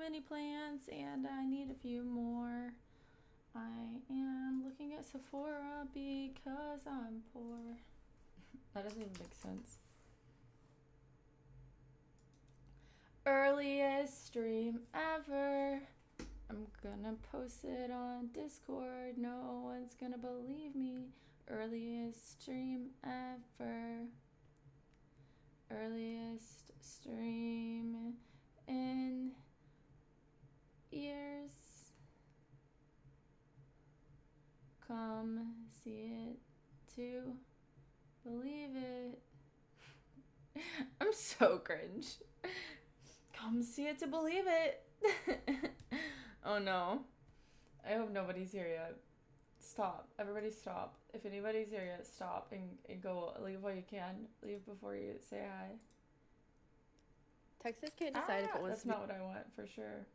many plants and I need a few more. I am looking at Sephora because I'm poor. That doesn't even make sense. Earliest stream ever. I'm gonna post it on Discord. No one's gonna believe me. Earliest stream ever. Earliest stream in years. Come see it to believe it. I'm so cringe. Come see it to believe it. Oh no. I hope nobody's here yet. Stop. Everybody stop. If anybody's here yet, stop and go. Leave while you can. Leave before you say hi. Texas can't decide if it wants that's not what I want, for sure.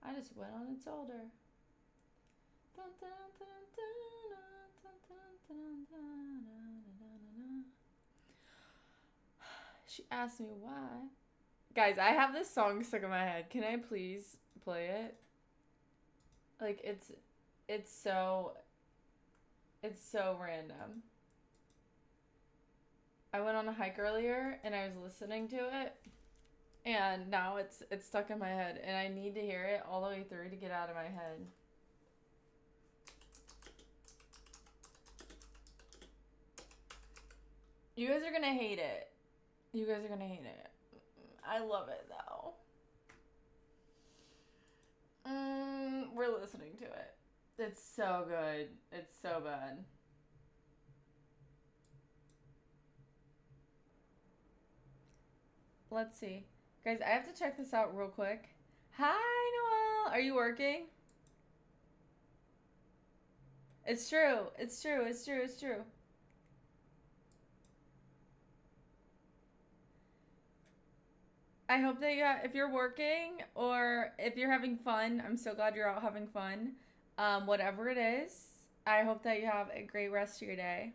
I just went on its shoulder. She asked me why. Guys, I have this song stuck in my head. Can I please play it? Like, it's so random. I went on a hike earlier and I was listening to it, and now it's stuck in my head, and I need to hear it all the way through to get out of my head. You guys are gonna hate it. You guys are gonna hate it. I love it though. We're listening to it. It's so good. It's so bad. Let's see. Guys, I have to check this out real quick. Hi, Noelle. Are you working? It's true. It's true. It's true. It's true. I hope that if you're working or if you're having fun, I'm so glad you're out having fun. Whatever it is, I hope that you have a great rest of your day.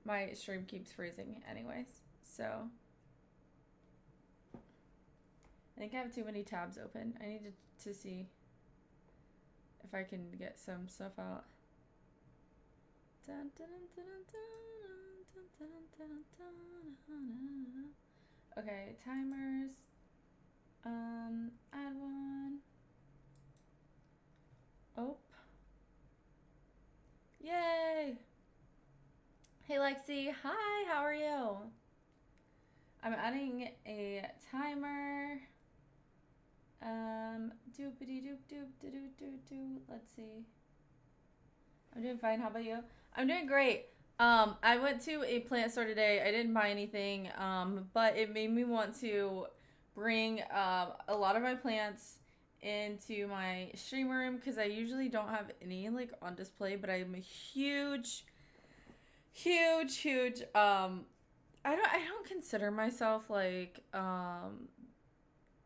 My stream keeps freezing anyways, so I think I have too many tabs open. I need to see if I can get some stuff out. Okay, timers. Add one. Oh. Yay! Hey Lexi, hi, how are you? I'm adding a timer. Doopity doop doop doo doo doo doo. Let's see. I'm doing fine. How about you? I'm doing great. I went to a plant store today. I didn't buy anything, but it made me want to bring a lot of my plants into my stream room because I usually don't have any like on display, but I'm a huge I don't consider myself like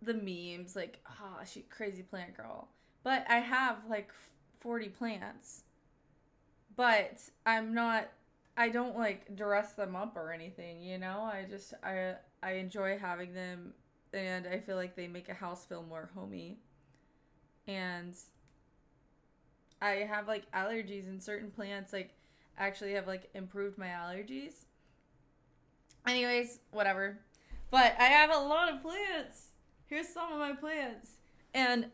the memes like she crazy plant girl, but I have like 40 plants, but I don't like dress them up or anything, you know. I enjoy having them, and I feel like they make a house feel more homey. And I have like allergies, and certain plants like actually have like improved my allergies. Anyways, whatever. But I have a lot of plants. Here's some of my plants, and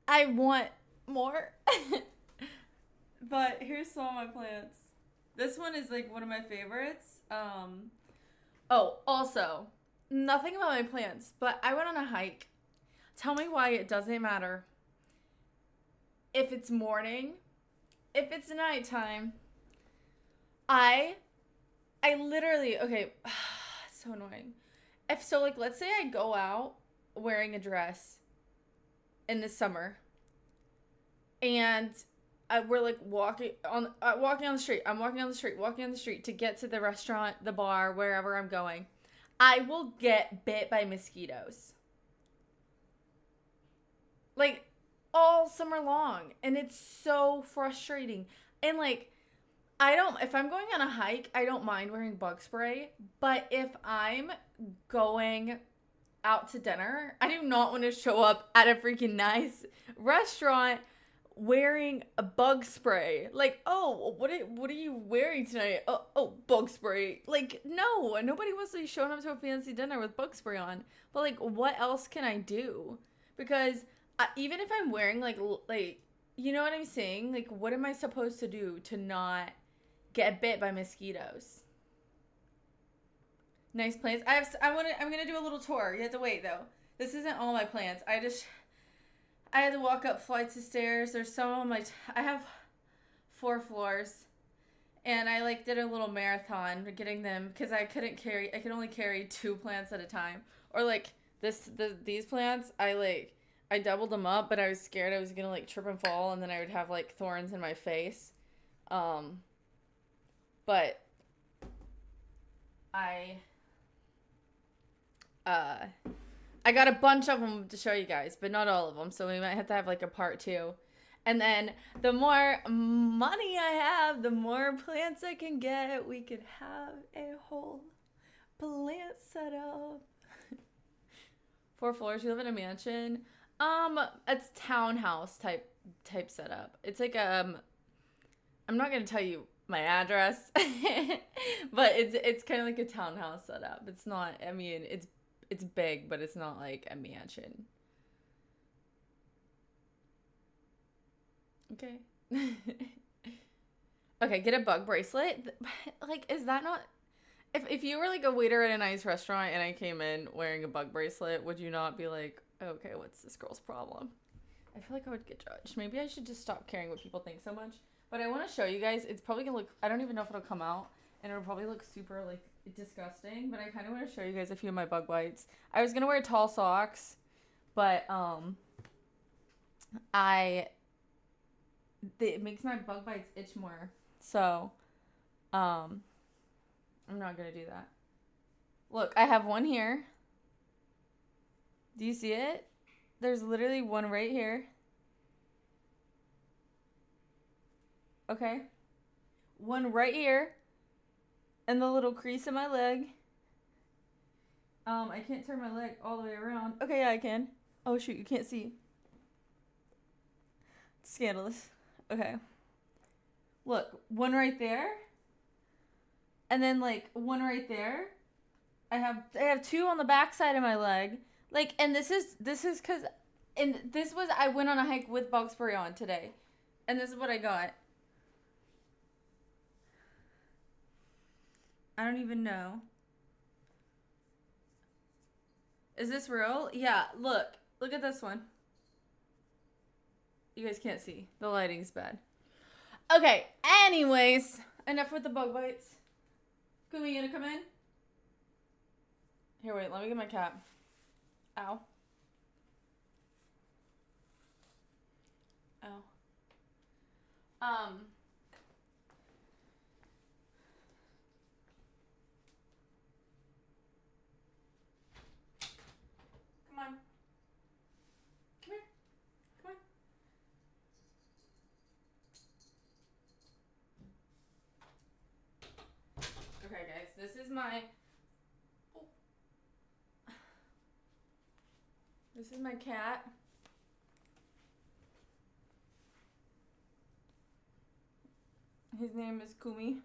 I want more. But here's some of my plants. This one is like one of my favorites. Oh, also, nothing about my plants, but I went on a hike. Tell me why it doesn't matter if it's morning, if it's nighttime. I literally, okay, it's so annoying. Like, let's say I go out wearing a dress in the summer, and we're like walking on the street. I'm walking on the street to get to the restaurant, the bar, wherever I'm going. I will get bit by mosquitoes. Like, all summer long. And it's so frustrating. And like, if I'm going on a hike, I don't mind wearing bug spray. But if I'm going out to dinner, I do not want to show up at a freaking nice restaurant wearing a bug spray. Like, oh, what are you wearing tonight? Oh, bug spray. Like, no, nobody wants to be showing up to a fancy dinner with bug spray on. But like, what else can I do? Because even if I'm wearing like, you know what I'm saying? Like, what am I supposed to do to not get bit by mosquitoes? Nice plants. I'm gonna do a little tour. You have to wait though. This isn't all my plants. I had to walk up flights of stairs. There's some on I have 4 floors, and I like did a little marathon getting them because I could only carry 2 plants at a time. Or like these plants, I doubled them up, but I was scared I was gonna like trip and fall, and then I would have like thorns in my face. But I got a bunch of them to show you guys, but not all of them, so we might have to have like a part 2. And then the more money I have, the more plants I can get. We could have a whole plant setup. 4 floors. You live in a mansion? It's townhouse type setup. It's like I'm not gonna tell you my address, but it's kind of like a townhouse setup. It's not. I mean, it's big, but it's not like a mansion. Okay. Okay, get a bug bracelet. Like, is that not... If you were like a waiter at a nice restaurant and I came in wearing a bug bracelet, would you not be like, okay, what's this girl's problem? I feel like I would get judged. Maybe I should just stop caring what people think so much. But I want to show you guys. It's probably going to look... I don't even know if it'll come out. And it'll probably look super, like, disgusting. But I kind of want to show you guys a few of my bug bites. I was going to wear tall socks. But, it makes my bug bites itch more. So, I'm not going to do that. Look, I have one here. Do you see it? There's literally one right here. Okay. One right here. And the little crease in my leg. I can't turn my leg all the way around. Okay, yeah, I can. Oh, shoot, you can't see. It's scandalous. Okay. Look, one right there. And then, like, one right there. I have 2 on the back side of my leg. Like, and this is because, and this was, I went on a hike with bug spray on today. And this is what I got. I don't even know. Is this real? Yeah, look. Look at this one. You guys can't see. The lighting's bad. Okay, anyways. Enough with the bug bites. Kumi, you gonna come in? Here, wait. Let me get my cap. Ow. Ow. Come on. Come here. Come on. Okay, guys. This is my cat. His name is Kumi.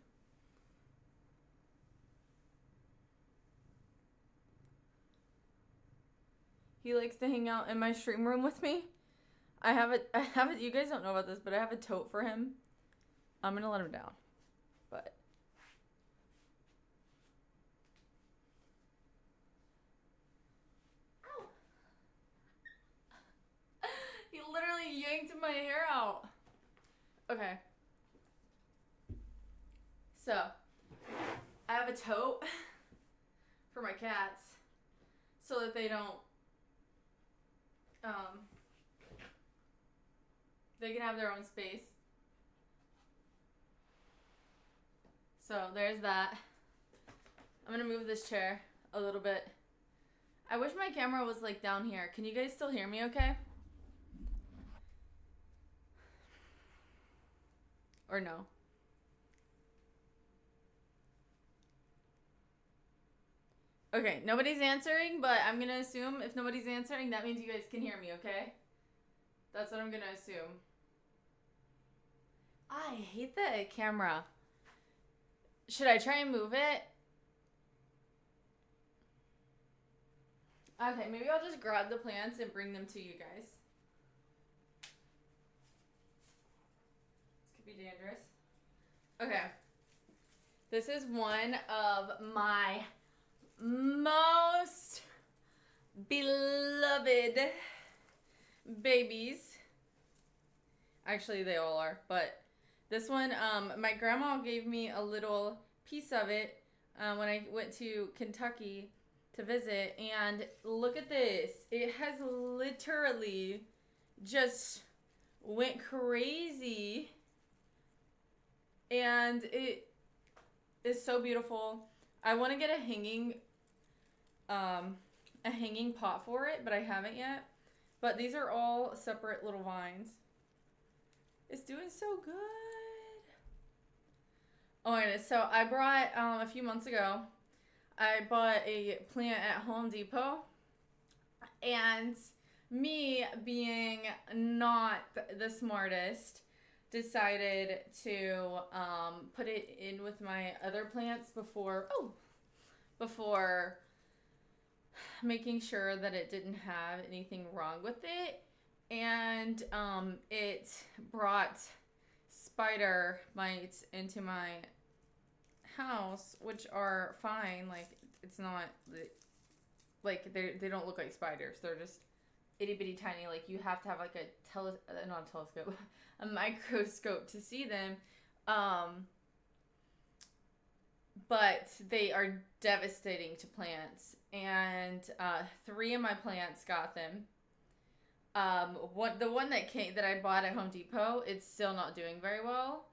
He likes to hang out in my stream room with me. I have it, you guys don't know about this, but I have a tote for him. I'm gonna let him down. But ow. He literally yanked my hair out. Okay. So, I have a tote for my cats so that they don't, they can have their own space. So, there's that. I'm gonna move this chair a little bit. I wish my camera was like down here. Can you guys still hear me okay? Or no? Okay, nobody's answering, but I'm gonna assume if nobody's answering, that means you guys can hear me, okay? That's what I'm gonna assume. I hate the camera. Should I try and move it? Okay, maybe I'll just grab the plants and bring them to you guys. This could be dangerous. Okay. This is one of my most beloved babies. Actually, they all are, but this one, my grandma gave me a little piece of it when I went to Kentucky to visit, and look at this. It has literally just went crazy, and it is so beautiful. I want to get a hanging pot for it, but I haven't yet. But these are all separate little vines. It's doing so good. Oh my goodness. So I brought, a few months ago, I bought a plant at Home Depot. And me, being not the smartest, decided to put it in with my other plants before making sure that it didn't have anything wrong with it. And it brought spider mites into my house, which are fine. Like, it's not like they don't look like spiders. They're just itty bitty tiny. Like, you have to have like not a telescope, a microscope to see them. But they are devastating to plants, and 3 of my plants got them. The one that I bought at Home Depot, it's still not doing very well.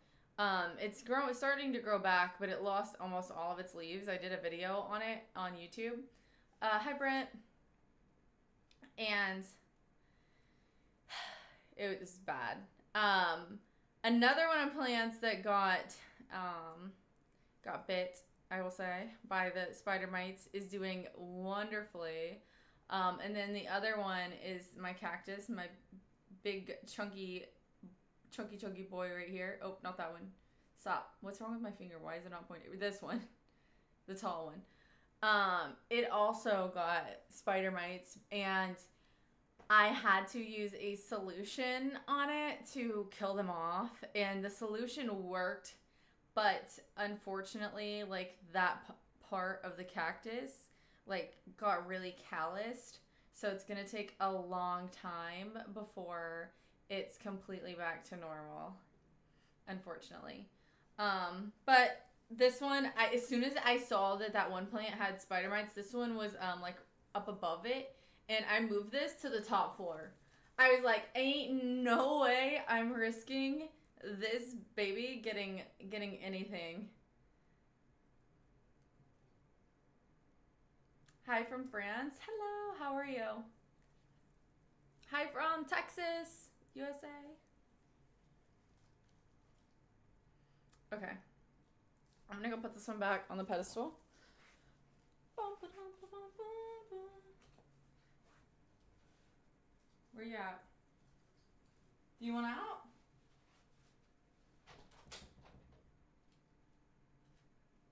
It's starting to grow back, but it lost almost all of its leaves. I did a video on it on YouTube. Hi Brent. And it was bad. Another one of plants that got bit, I will say, by the spider mites is doing wonderfully. And then the other one is my cactus, my big chunky boy right here. Oh, not that one. Stop. What's wrong with my finger? Why is it not pointing? This one. The tall one. It also got spider mites, and I had to use a solution on it to kill them off, and the solution worked, but unfortunately, like, that part of the cactus like got really calloused, so it's gonna take a long time before it's completely back to normal, unfortunately. But this one, as soon as I saw that one plant had spider mites, this one was like up above it, and I moved this to the top floor. I was like, ain't no way I'm risking this baby getting anything. Hi from France. Hello, how are you? Hi from Texas, USA. Okay. I'm gonna go put this one back on the pedestal. Where you at? Do you want out?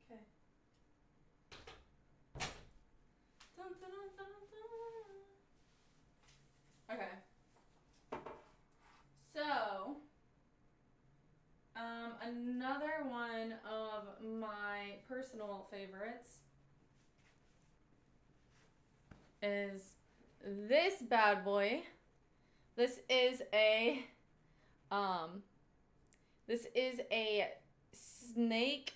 Okay. Dun, dun, dun, dun. Okay. So, another one of my personal favorites is this bad boy. This is a snake.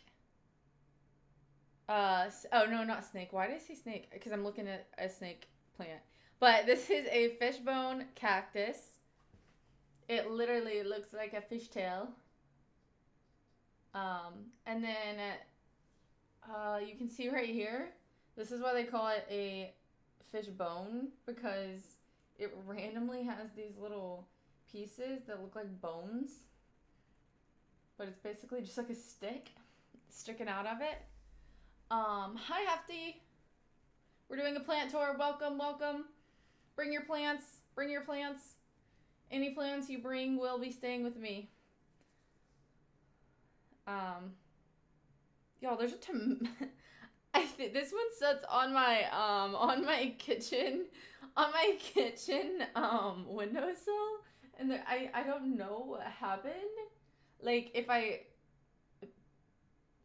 Oh no, not snake. Why did I say snake? Because I'm looking at a snake plant. But this is a fishbone cactus. It literally looks like a fishtail. And then you can see right here, this is why they call it a fishbone, because it randomly has these little pieces that look like bones, but it's basically just like a stick sticking out of it. Hi Hefty. We're doing a plant tour. Welcome, welcome. Bring your plants. Bring your plants. Any plants you bring will be staying with me. Y'all, there's a I think this one sits on my kitchen windowsill, and I don't know what happened. Like, if I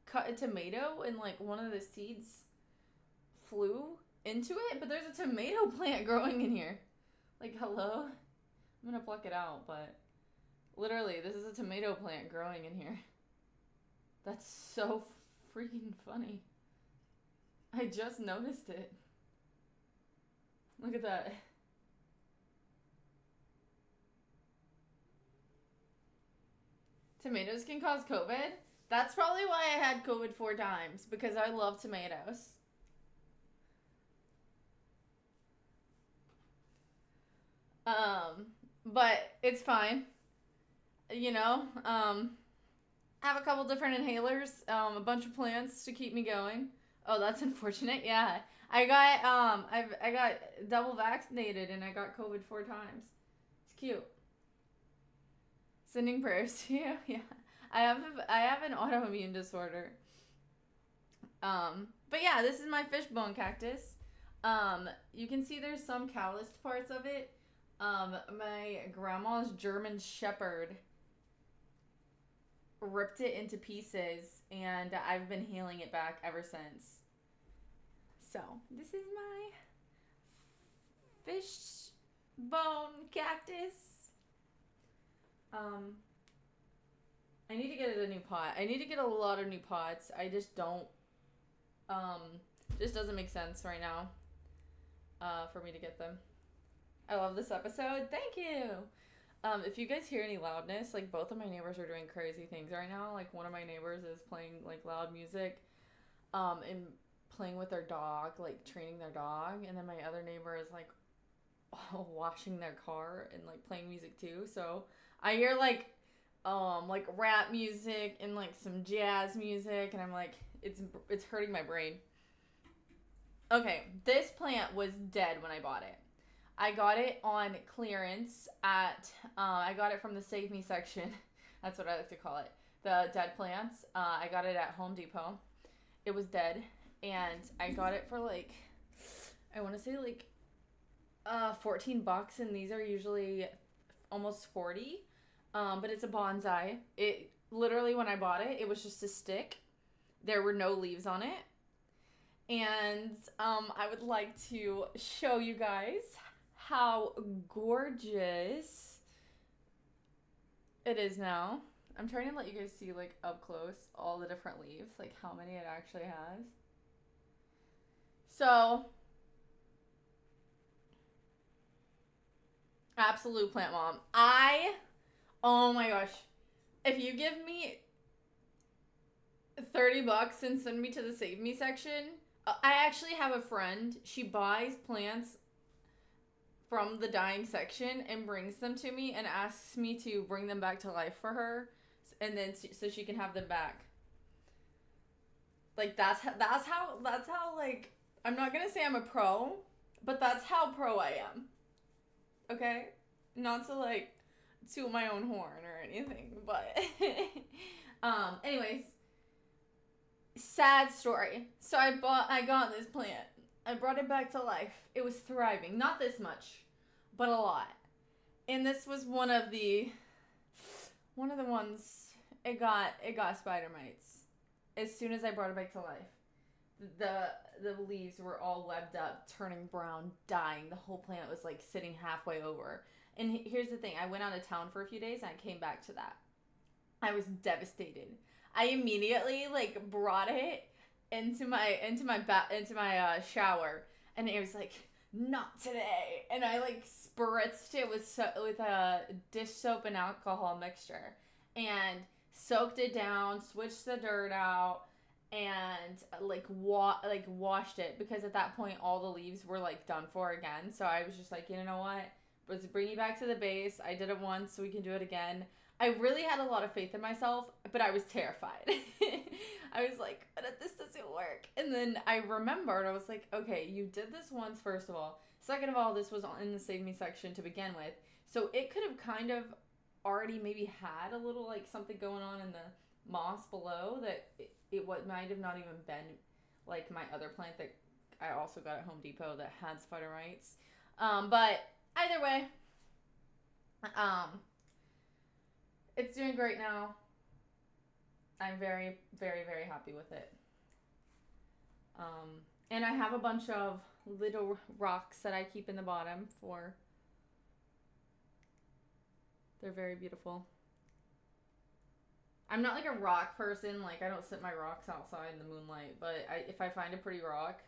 cut a tomato and like one of the seeds flew into it, but there's a tomato plant growing in here. Like, hello? I'm gonna pluck it out, but literally, this is a tomato plant growing in here. That's so freaking funny. I just noticed it. Look at that. Tomatoes can cause COVID? That's probably why I had COVID 4 times, because I love tomatoes. But it's fine. You know, I have a couple different inhalers, a bunch of plants to keep me going. Oh, that's unfortunate. Yeah. I got double vaccinated and I got COVID 4 times. It's cute. Sending prayers to you. Yeah. I have an autoimmune disorder. But yeah, this is my fishbone cactus. You can see there's some calloused parts of it. My grandma's German Shepherd ripped it into pieces, and I've been healing it back ever since. So, this is my fishbone cactus. I need to get it a new pot. I need to get a lot of new pots. I just don't, just doesn't make sense right now, for me to get them. I love this episode. Thank you. If you guys hear any loudness, like, both of my neighbors are doing crazy things right now. Like, one of my neighbors is playing, like, loud music, and playing with their dog, like, training their dog. And then my other neighbor is, like, washing their car and, like, playing music too. So I hear, like rap music and, like, some jazz music, and I'm like, it's hurting my brain. Okay, this plant was dead when I bought it. I got it on clearance at, I got it from the Save Me section. That's what I like to call it. The dead plants. I got it at Home Depot. It was dead. And I got it for, like, I want to say, like, $14. And these are usually almost 40. But it's a bonsai. It, literally, when I bought it, it was just a stick. There were no leaves on it. And, I would like to show you guys how gorgeous it is now. I'm trying to let you guys see, like, up close all the different leaves, like how many it actually has. So, absolute plant mom. Oh my gosh. If you give me $30 and send me to the Save Me section, I actually have a friend. She buys plants from the dying section and brings them to me and asks me to bring them back to life for her, and then so she can have them back. Like, that's how like, I'm not gonna say I'm a pro, but that's how pro I am. Okay? Not to, like, toot my own horn or anything, but anyways, sad story. So I got this plant. I brought it back to life. It was thriving. Not this much, but a lot. And this was one of the ones, it got spider mites. As soon as I brought it back to life, the leaves were all webbed up, turning brown, dying. The whole plant was, like, sitting halfway over. And here's the thing. I went out of town for a few days and I came back to that. I was devastated. I immediately, like, brought it into my shower, and it was like, not today. And I, like, spritzed it with a dish soap and alcohol mixture, and soaked it down, switched the dirt out, and washed it, because at that point all the leaves were, like, done for again. So I was just like, you know what? Let's bring you back to the base. I did it once, so we can do it again. I really had a lot of faith in myself, but I was terrified. I was like, what if this doesn't work? And then I remembered, I was like, okay, you did this once, first of all. Second of all, this was in the Save Me section to begin with. So it could have kind of already maybe had a little like something going on in the moss below that it might have not even been like my other plant that I also got at Home Depot that had spider mites. But either way, it's doing great now. I'm very, very, very happy with it. And I have a bunch of little rocks that I keep in the bottom for. They're very beautiful. I'm not like a rock person. Like, I don't sit my rocks outside in the moonlight. But if I find a pretty rock,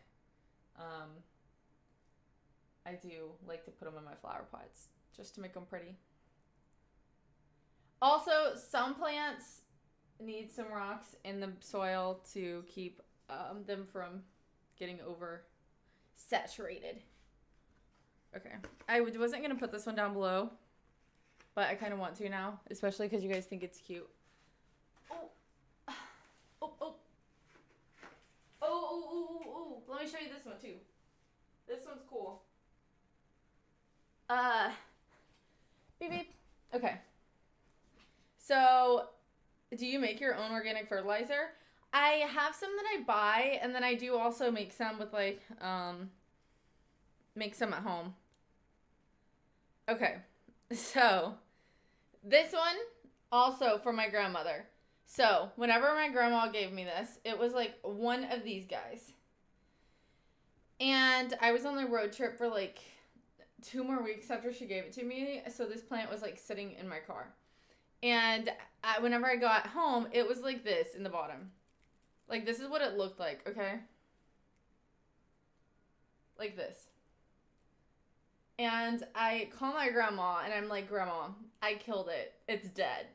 I do like to put them in my flower pots just to make them pretty. Also, some plants need some rocks in the soil to keep them from getting over saturated. Okay. I wasn't going to put this one down below, but I kind of want to now, especially because you guys think it's cute. Oh. Oh, oh. Oh. Let me show you this one, too. This one's cool. Beep, beep. Okay. So, do you make your own organic fertilizer? I have some that I buy, and then I do also make some with, like, make some at home. Okay. So, this one, also for my grandmother. So, whenever my grandma gave me this, it was, like, one of these guys. And I was on the road trip for, like, 2 more weeks after she gave it to me. So, this plant was, like, sitting in my car. And whenever I got home, it was like this in the bottom. Like, this is what it looked like, okay? Like this. And I call my grandma, and I'm like, Grandma, I killed it. It's dead.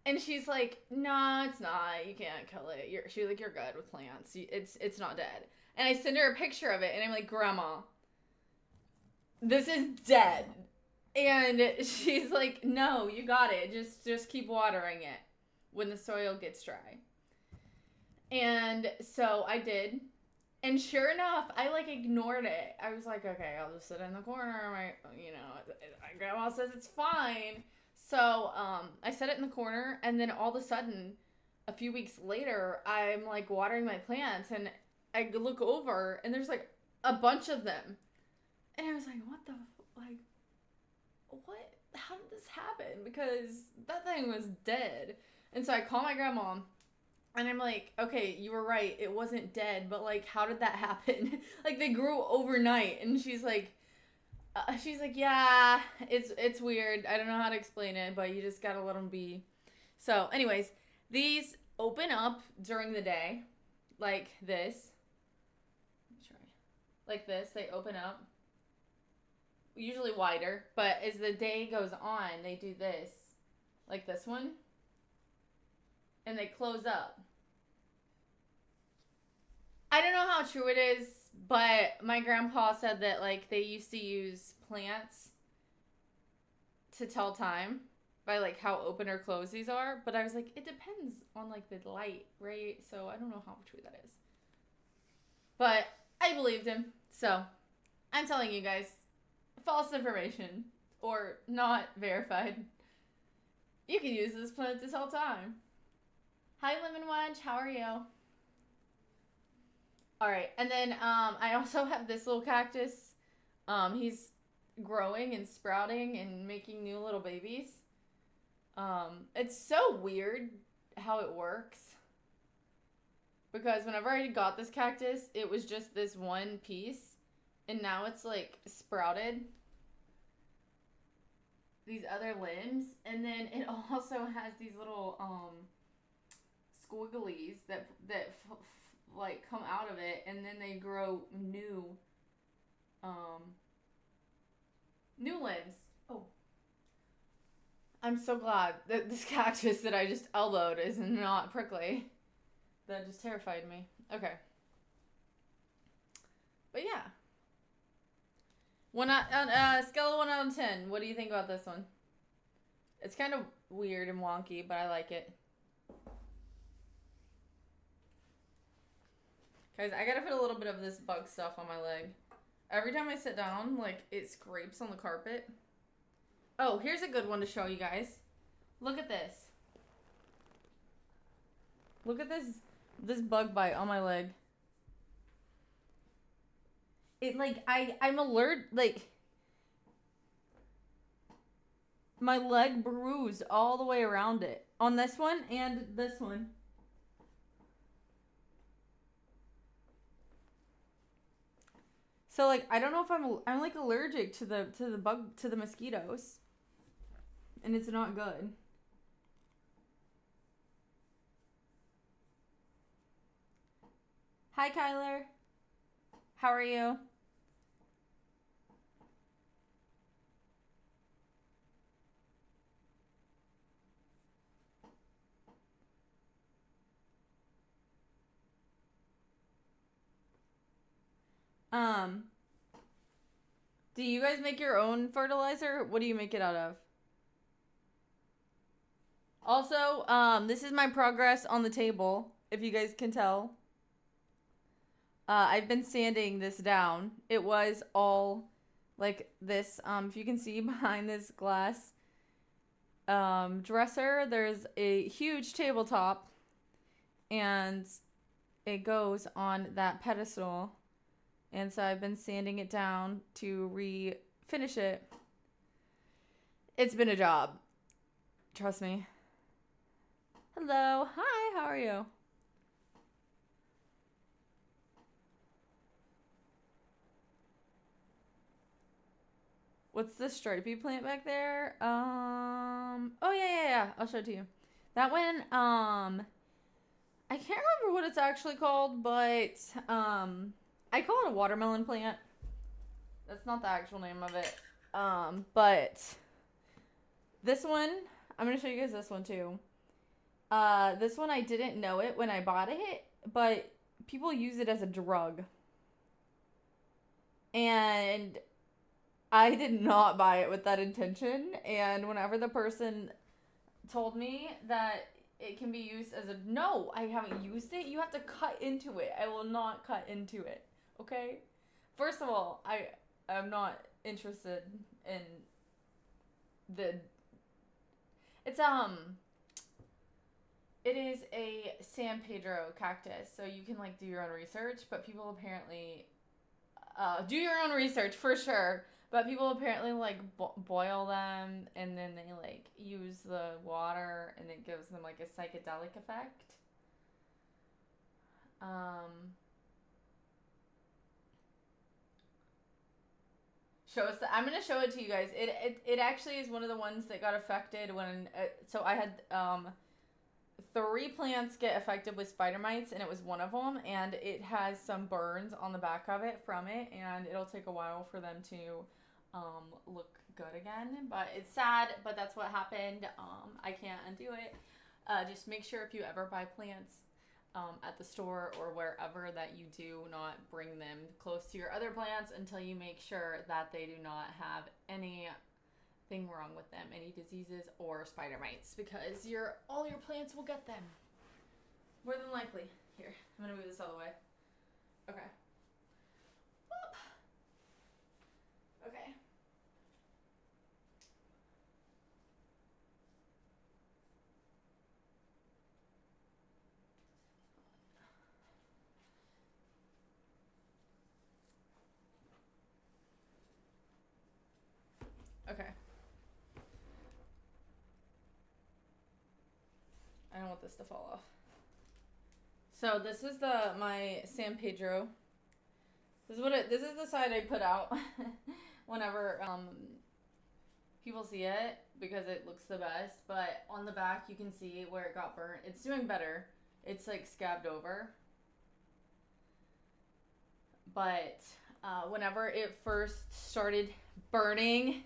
And she's like, no, it's not. You can't kill it. She's like, you're good with plants. It's not dead. And I send her a picture of it, and I'm like, Grandma, this is dead. And she's like, no, you got it. Just keep watering it when the soil gets dry. And so I did. And sure enough, I like ignored it. I was like, okay, I'll just sit in the corner. My grandma says it's fine. So I set it in the corner. And then all of a sudden, a few weeks later, I'm like watering my plants. And I look over and there's like a bunch of them. And I was like, what? How did this happen? Because that thing was dead. And so I call my grandma and I'm like, okay, you were right. It wasn't dead, but like, how did that happen? Like, they grew overnight. And she's like, yeah, it's weird. I don't know how to explain it, but you just gotta let them be. So anyways, these open up during the day like this. Let me try. Like this, they open up. Usually wider, but as the day goes on, they do this, like this one, and they close up. I don't know how true it is, but my grandpa said that, like, they used to use plants to tell time by, like, how open or closed these are, but I was like, it depends on, like, the light, right? So I don't know how true that is. But I believed him, so I'm telling you guys. False information or not verified. You can use this plant this whole time. Hi, Lemon Wedge. How are you? All right, and then I also have this little cactus. He's growing and sprouting and making new little babies. It's so weird how it works. Because whenever I got this cactus, it was just this one piece. And now it's like sprouted these other limbs. And then it also has these little squigglies that like come out of it. And then they grow new limbs. Oh. I'm so glad that this cactus that I just elbowed is not prickly. That just terrified me. Okay. But yeah. Scale of 1 out of 10. What do you think about this one? It's kind of weird and wonky, but I like it. Guys, I gotta put a little bit of this bug stuff on my leg. Every time I sit down, like, it scrapes on the carpet. Oh, here's a good one to show you guys. Look at this. Look at this bug bite on my leg. It, like, I'm alert, like, my leg bruised all the way around it. On this one and this one. So, like, I don't know if I'm like allergic to the mosquitoes. And it's not good. Hi, Kyler. How are you? Do you guys make your own fertilizer? What do you make it out of? Also, this is my progress on the table, if you guys can tell. I've been sanding this down. It was all like this. If you can see behind this glass dresser, there's a huge tabletop, and it goes on that pedestal. And so I've been sanding it down to refinish it. It's been a job. Trust me. Hello. Hi, how are you? What's the stripy plant back there? Oh yeah. I'll show it to you. That one, I can't remember what it's actually called, but I call it a watermelon plant. That's not the actual name of it. But this one, I'm gonna show you guys this one too. This one I didn't know it when I bought it, but people use it as a drug. And I did not buy it with that intention. And whenever the person told me that it can be used as a... No, I haven't used it. You have to cut into it. I will not cut into it. Okay? First of all, I'm not interested in the... It is a San Pedro cactus, so you can, like, do your own research, but people apparently... do your own research, for sure. But people apparently, like, boil them, and then they, like, use the water, and it gives them, like, a psychedelic effect. I'm gonna show it to you guys. It actually is one of the ones that got affected when... so I had, 3 plants get affected with spider mites, and it was one of them, and it has some burns on the back of it from it, and it'll take a while for them to look good again. But it's sad, but that's what happened. I can't undo it. Just make sure if you ever buy plants at the store or wherever that you do not bring them close to your other plants until you make sure that they do not have anything wrong with them, any diseases or spider mites, because all your plants will get them. More than likely. Here, I'm gonna move this all the way. Okay. Okay. Okay. I don't want this to fall off. So this is my San Pedro. This is the side I put out whenever people see it, because it looks the best. But on the back you can see where it got burnt. It's doing better. It's like scabbed over. But whenever it first started burning,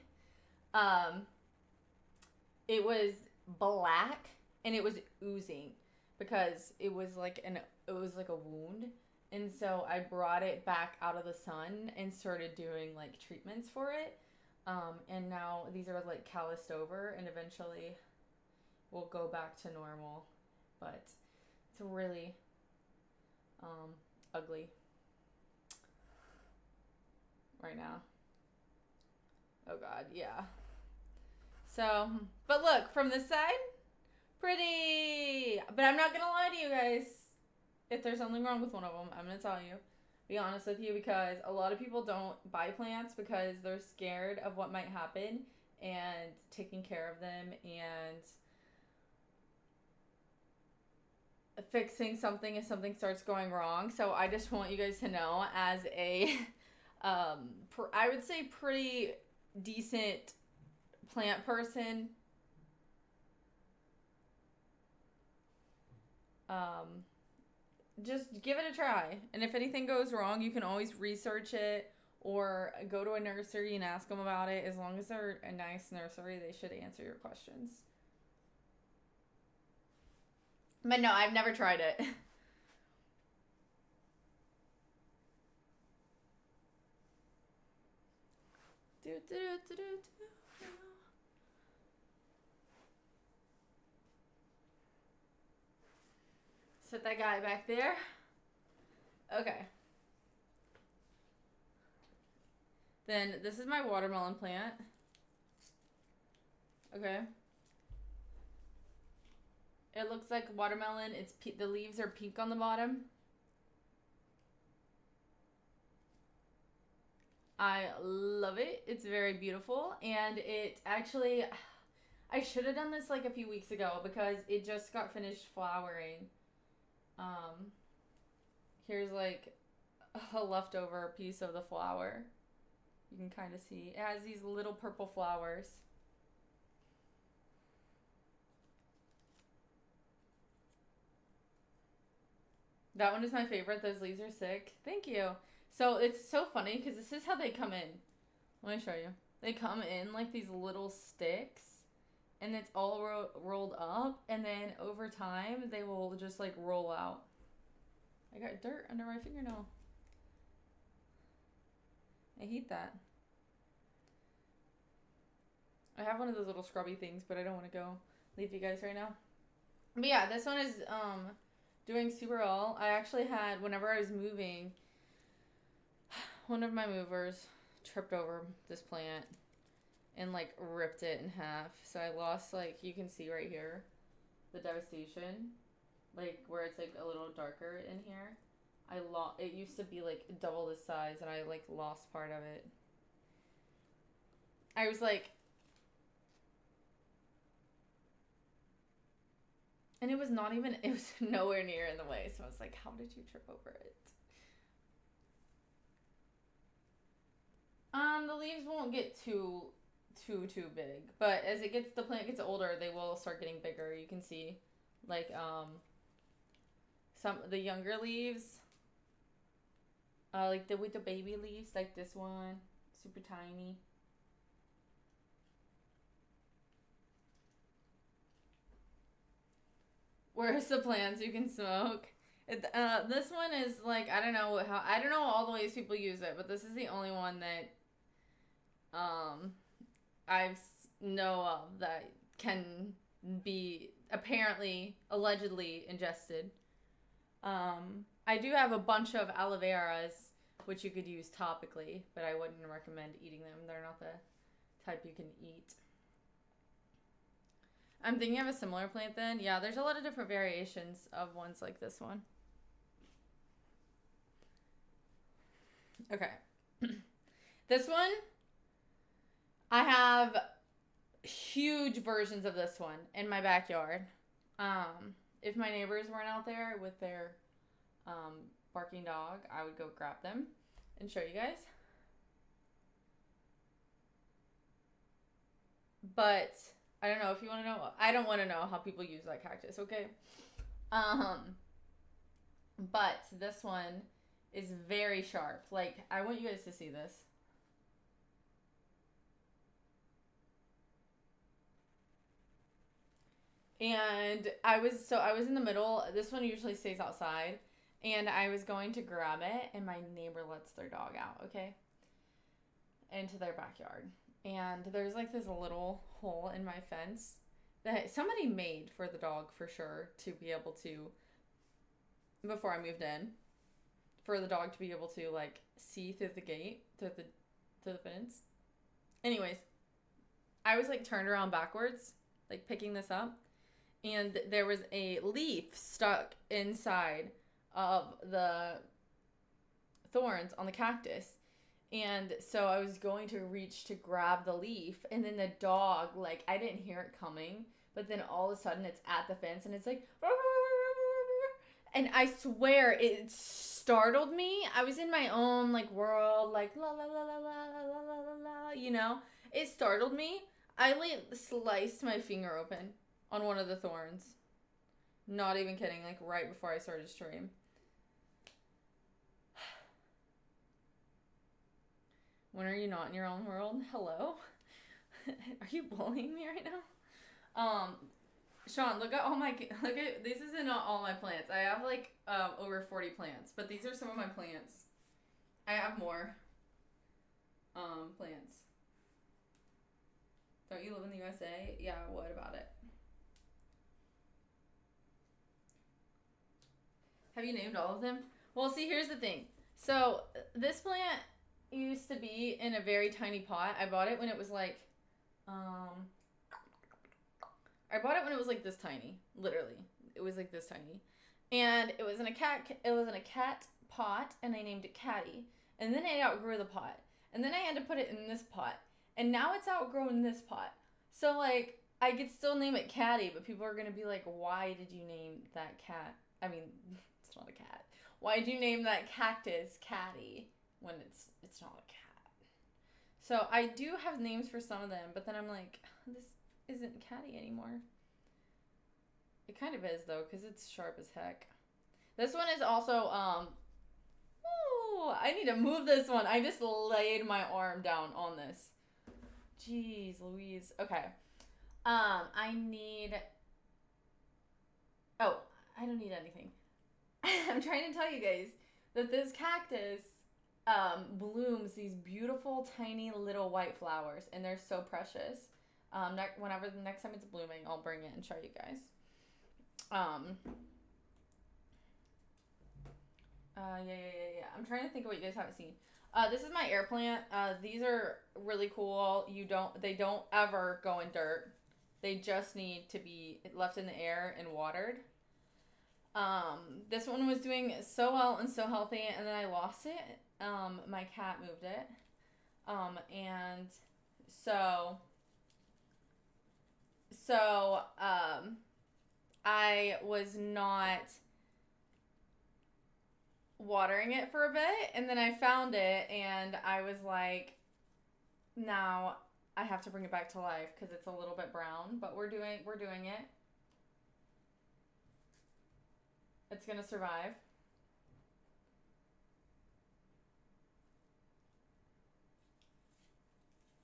it was black and it was oozing because it was like a wound. And so I brought it back out of the sun and started doing like treatments for it. And now these are like calloused over, and eventually will go back to normal. But it's really ugly right now. Oh God, yeah. So, but look, from this side, pretty. But I'm not gonna lie to you guys. If there's something wrong with one of them, I'm gonna tell you. Be honest with you, because a lot of people don't buy plants because they're scared of what might happen and taking care of them and fixing something if something starts going wrong. So I just want you guys to know, as a I would say pretty decent plant person, just give it a try. And if anything goes wrong, you can always research it or go to a nursery and ask them about it. As long as they're a nice nursery, they should answer your questions. But no, I've never tried it. Set that guy back there. Okay. Then this is my watermelon plant. Okay. It looks like watermelon. It's the leaves are pink on the bottom. I love it. It's very beautiful, and it actually, I should have done this like a few weeks ago because it just got finished flowering. Here's like a leftover piece of the flower. You can kind of see. It has these little purple flowers. That one is my favorite. Those leaves are sick. Thank you. So it's so funny because this is how they come in. Let me show you. They come in like these little sticks, and it's all rolled up, and then over time they will just like roll out. I got dirt under my fingernail. I hate that. I have one of those little scrubby things, but I don't want to go leave you guys right now. But yeah, this one is doing super well. I actually had, whenever I was moving, one of my movers tripped over this plant and like ripped it in half. So I lost, like, you can see right here the devastation, like where it's like a little darker in here. It used to be like double this size, and I like lost part of it. I was like, and it was nowhere near in the way. So I was like, how did you trip over it? The leaves won't get too big, but as the plant gets older, they will start getting bigger. You can see, like, some of the younger leaves, like with the baby leaves, like this one, super tiny. Where's the plants you can smoke? This one is like, I don't know all the ways people use it, but this is the only one that I know of that can be apparently, allegedly ingested. I do have a bunch of aloe veras, which you could use topically, but I wouldn't recommend eating them. They're not the type you can eat. I'm thinking of a similar plant then. Yeah, there's a lot of different variations of ones like this one. Okay. This one, I have huge versions of this one in my backyard. If my neighbors weren't out there with their barking dog, I would go grab them and show you guys. But I don't know if you want to know. I don't want to know how people use that cactus, okay? But this one is very sharp. Like, I want you guys to see this. And I was in the middle. This one usually stays outside. And I was going to grab it, and my neighbor lets their dog out, okay? Into their backyard. And there's like this little hole in my fence. that somebody made for the dog for sure to be able to, before I moved in, for the dog to be able to like see through the gate, through the fence. Anyways, I was like turned around backwards, like picking this up, and there was a leaf stuck inside of the thorns on the cactus. And so I was going to reach to grab the leaf, and then the dog, like, I didn't hear it coming, but then all of a sudden it's at the fence, and it's like, and I swear it startled me. I was in my own, like, world, like, la la la la la la la la la, you know? It startled me. I, like, sliced my finger open on one of the thorns. Not even kidding, like, right before I started stream. When are you not in your own world? Hello? Are you bullying me right now? Sean, look at this isn't all my plants. I have like over 40 plants, but these are some of my plants. I have more plants. Don't you live in the USA? Yeah, what about it? Have you named all of them? Well, see, here's the thing. So, this plant used to be in a very tiny pot. I bought it when it was like, this tiny, literally. It was like this tiny. And it was in a cat pot, and I named it Catty. And then I outgrew the pot. And then I had to put it in this pot. And now it's outgrown this pot. So, like, I could still name it Catty, but people are going to be like, why did you name that cat? I mean, it's not a cat. Why did you name that cactus Catty when it's not a cat? So, I do have names for some of them, but then I'm like, this isn't Catty anymore. It kind of is, though, because it's sharp as heck. This one is also, I need to move this one. I just laid my arm down on this. Jeez Louise. Okay. I don't need anything. I'm trying to tell you guys that this cactus blooms these beautiful, tiny, little white flowers, and they're so precious. Whenever the next time it's blooming, I'll bring it and show you guys. Yeah. I'm trying to think of what you guys haven't seen. This is my air plant. These are really cool. They don't ever go in dirt. They just need to be left in the air and watered. This one was doing so well and so healthy, and then I lost it. My cat moved it. And so I was not watering it for a bit, and then I found it, and I was like, now I have to bring it back to life because it's a little bit brown, but we're doing it. It's gonna survive.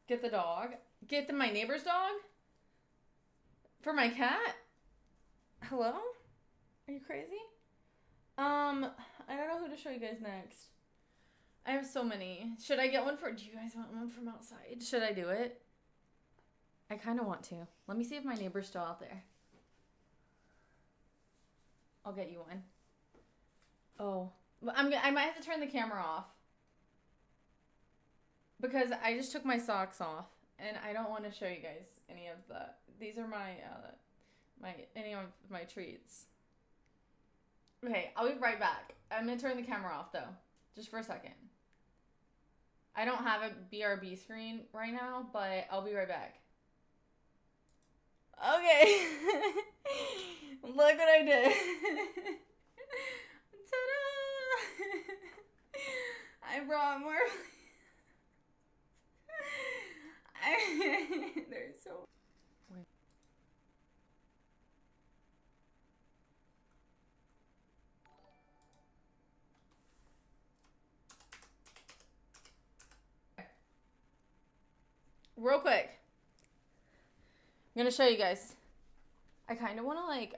Get the dog. Get my neighbor's dog? For my cat? Hello? Are you crazy? I don't know who to show you guys next. I have so many. Should I get one do you guys want one from outside? Should I do it? I kind of want to. Let me see if my neighbor's still out there. I'll get you one. Oh. I might have to turn the camera off. Because I just took my socks off. And I don't want to show you guys any of these are any of my treats. Okay, I'll be right back. I'm going to turn the camera off, though. Just for a second. I don't have a BRB screen right now, but I'll be right back. Okay. Look what I did. Ta-da! I brought more. They're so... Real quick, I'm gonna show you guys. I kind of want to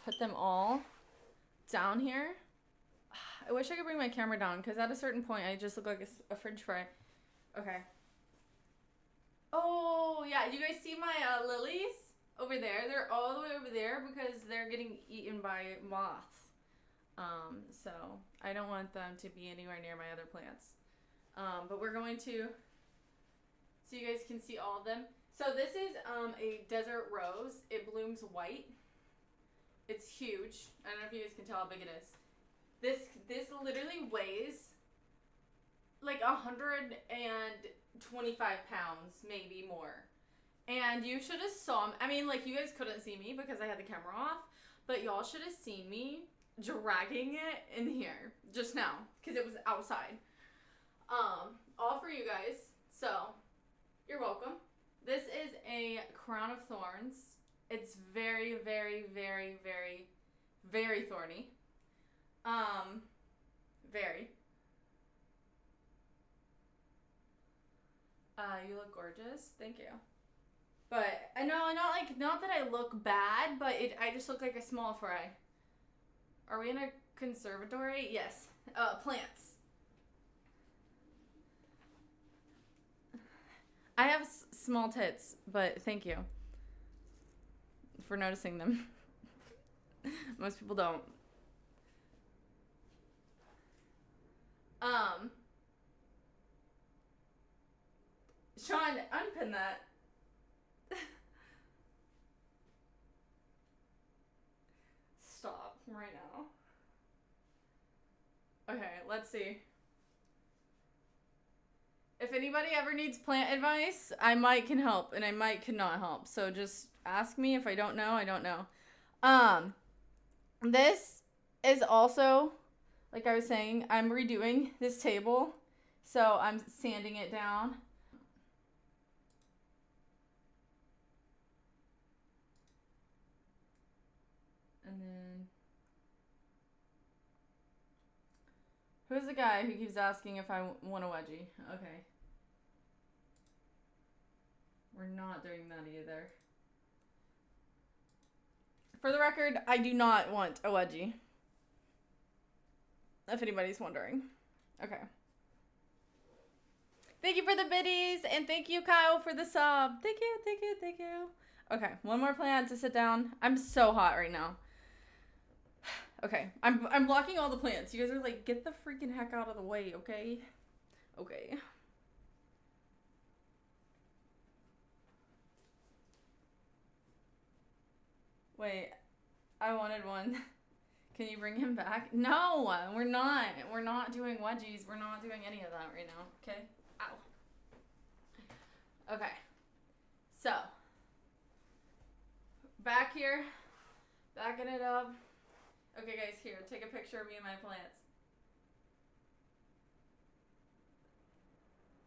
put them all down here. I wish I could bring my camera down because at a certain point I just look like a french fry. Okay. Oh yeah, you guys see my lilies? over there. They're all the way over there because they're getting eaten by moths. So I don't want them to be anywhere near my other plants. But we're going to, so you guys can see all of them. So this is a desert rose. It blooms white. It's huge. I don't know if you guys can tell how big it is. This literally weighs like 125 pounds, maybe more. And you should have saw me. I mean, like, you guys couldn't see me because I had the camera off, but y'all should have seen me dragging it in here just now because it was outside. All for you guys. So, you're welcome. This is a crown of thorns. It's very, very, very, very, very thorny. Very. You look gorgeous. Thank you. But no, not that I look bad, but I just look like a small fry. Are we in a conservatory? Yes. Plants. I have small tits, but thank you for noticing them. Most people don't. Sean, unpin that. Stop right now. Okay, let's see. If anybody ever needs plant advice, I might can help and I might cannot help. So just ask me. If I don't know, I don't know. This is also, like I was saying, I'm redoing this table. So I'm sanding it down. And then, who's the guy who keeps asking if I want a wedgie? Okay. We're not doing that either. For the record, I do not want a wedgie. If anybody's wondering. Okay. Thank you for the biddies, and thank you, Kyle, for the sub. Thank you, thank you, thank you. Okay, one more plant to sit down. I'm so hot right now. Okay, I'm blocking all the plants. You guys are like, get the freaking heck out of the way, okay? Okay. Wait, I wanted one. Can you bring him back? No, we're not. We're not doing wedgies. We're not doing any of that right now, okay? Ow. Okay. So, back here, backing it up. Okay, guys, here, take a picture of me and my plants.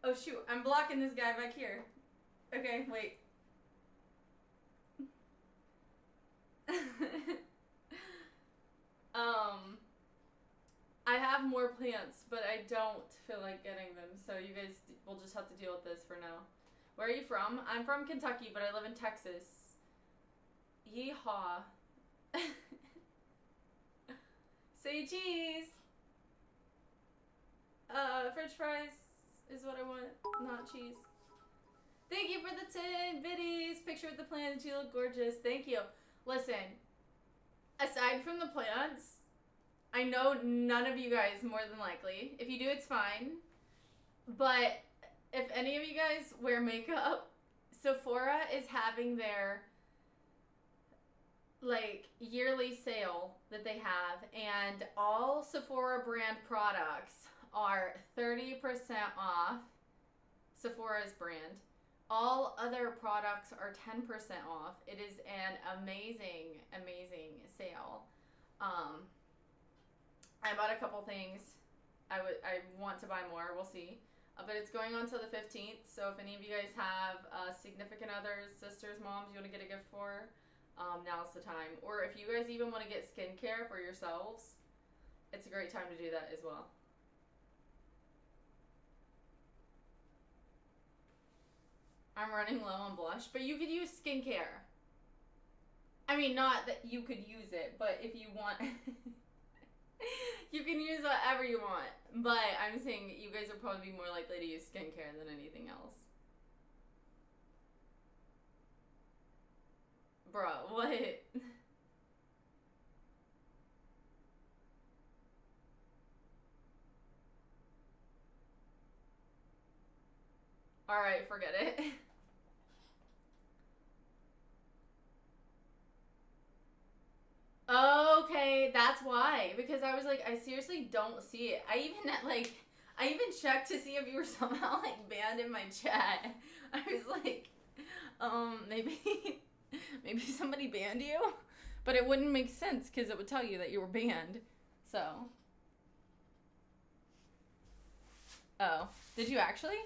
Oh, shoot, I'm blocking this guy back here. Okay, wait. I have more plants, but I don't feel like getting them, so you guys will just have to deal with this for now. Where are you from? I'm from Kentucky, but I live in Texas. Yeehaw. Say cheese. French fries is what I want, not cheese. Thank you for the 10 biddies. Picture with the plants. You look gorgeous. Thank you. Listen, aside from the plants, I know none of you guys, more than likely. If you do, it's fine. But if any of you guys wear makeup, Sephora is having their like yearly sale that they have, and all Sephora brand products are 30% off. Sephora's brand. All other products are 10% off. It is an amazing, amazing sale. I bought a couple things. I want to buy more. We'll see. But it's going on till the 15th. So if any of you guys have significant others, sisters, moms you want to get a gift for, now's the time. Or if you guys even want to get skincare for yourselves, it's a great time to do that as well. I'm running low on blush, but you could use skincare. I mean, not that you could use it, but if you want, you can use whatever you want. But I'm saying you guys will probably be more likely to use skincare than anything else. Bruh, what? Alright, forget it. Okay, that's why. Because I was like, I seriously don't see it. I even checked to see if you were somehow like banned in my chat. I was like, maybe maybe somebody banned you, but it wouldn't make sense because it would tell you that you were banned. So, oh, did you actually?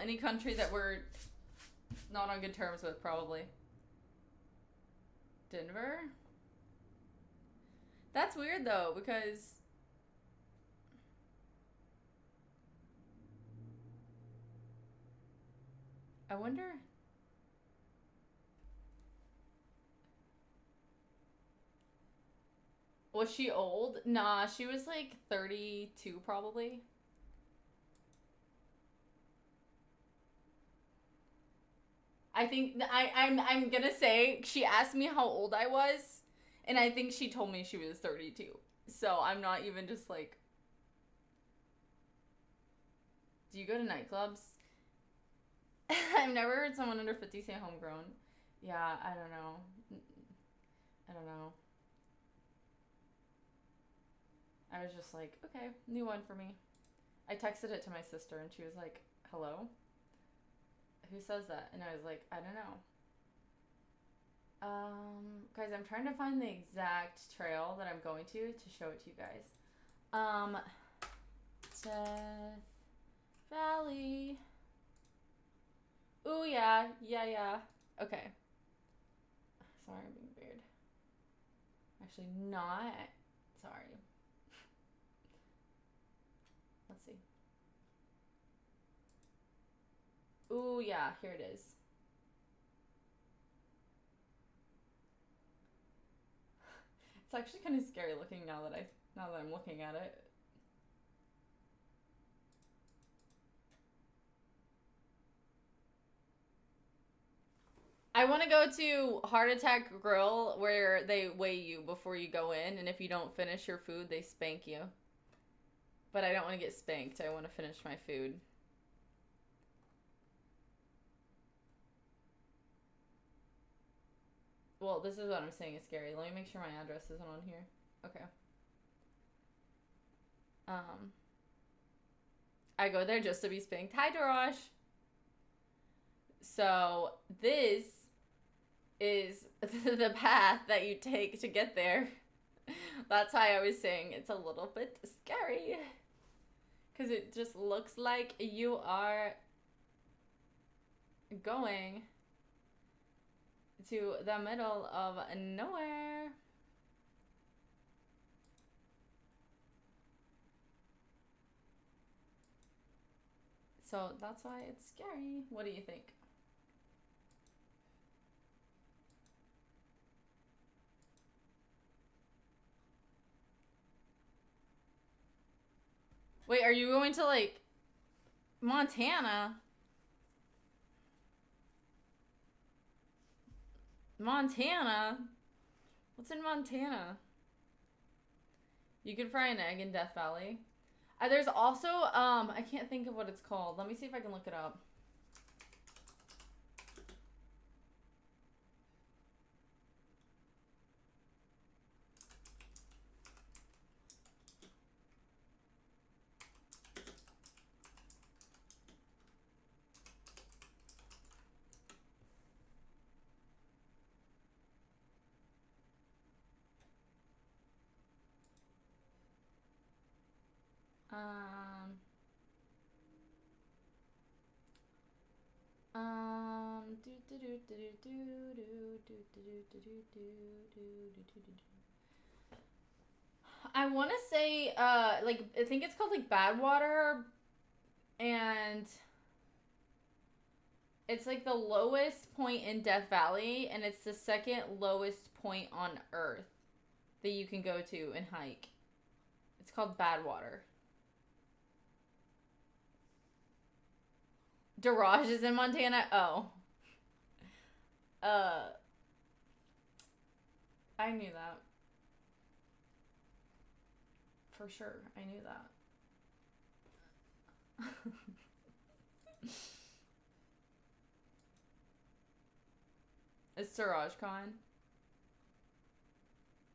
Any country that we're not on good terms with, probably. Denver? That's weird though, because I wonder. Was she old? Nah, she was like 32 probably. I think I'm gonna say she asked me how old I was, and I think she told me she was 32. So I'm not even just like. Do you go to nightclubs? I've never heard someone under 50 say homegrown. Yeah, I don't know. I don't know. I was just like, okay, new one for me. I texted it to my sister and she was like, hello? Who says that? And I was like, I don't know. Guys, I'm trying to find the exact trail that I'm going to show it to you guys. Death Valley. Ooh, yeah. Okay. Sorry, I'm being weird. Actually, not. Sorry. Let's see. Ooh, yeah, here it is. It's actually kind of scary looking now that I'm looking at it. I want to go to Heart Attack Grill where they weigh you before you go in, and if you don't finish your food, they spank you. But I don't want to get spanked. I want to finish my food. Well, this is what I'm saying is scary. Let me make sure my address isn't on here. Okay. I go there just to be spanked. Hi, Dorosh. So this is the path that you take to get there. That's why I was saying it's a little bit scary. Because it just looks like you are going to the middle of nowhere. So that's why it's scary. What do you think? Wait, are you going to like Montana? Montana? What's in Montana? You can fry an egg in Death Valley. There's also, I can't think of what it's called. Let me see if I can look it up. I want to say, like, I think it's called, like, Badwater, and it's, like, the lowest point in Death Valley, and it's the second lowest point on Earth that you can go to and hike. It's called Badwater. Daraj is in Montana? Oh. I knew that. For sure, I knew that. It's TarageCon.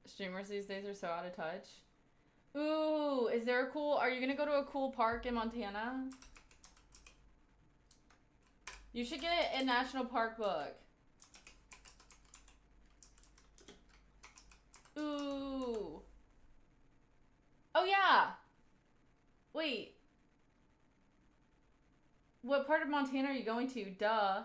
Streamers these days are so out of touch. Ooh, is there a cool... Are you gonna go to a cool park in Montana? You should get a national park book. Ooh. Oh, yeah. Wait. What part of Montana are you going to? Duh.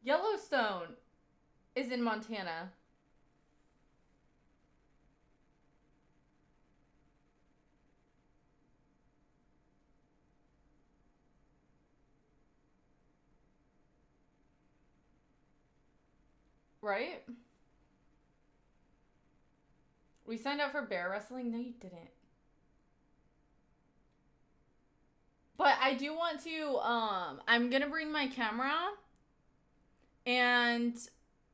Yellowstone is in Montana. Right? We signed up for bear wrestling? No, you didn't. But I do want to, I'm gonna bring my camera and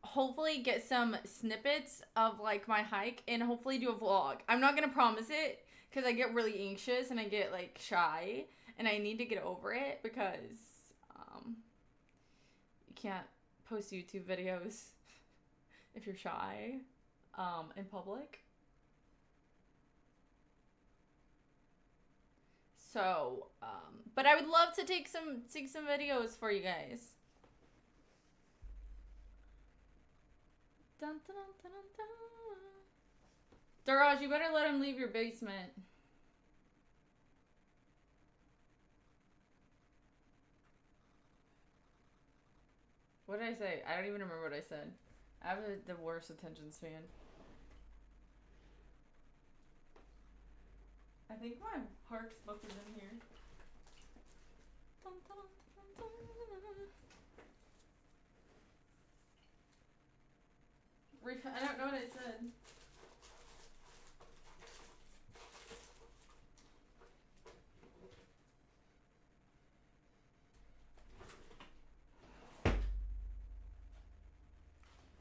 hopefully get some snippets of, like, my hike and hopefully do a vlog. I'm not gonna promise it because I get really anxious and I get, like, shy and I need to get over it because, you can't post YouTube videos if you're shy, in public. So, but I would love to take some videos for you guys. Dun, dun, dun, dun, dun. Daraj, you better let him leave your basement. What did I say? I don't even remember what I said. I have the worst attention span. I think my parks book is in here. Dun, dun, dun, dun, dun. I don't know what it said.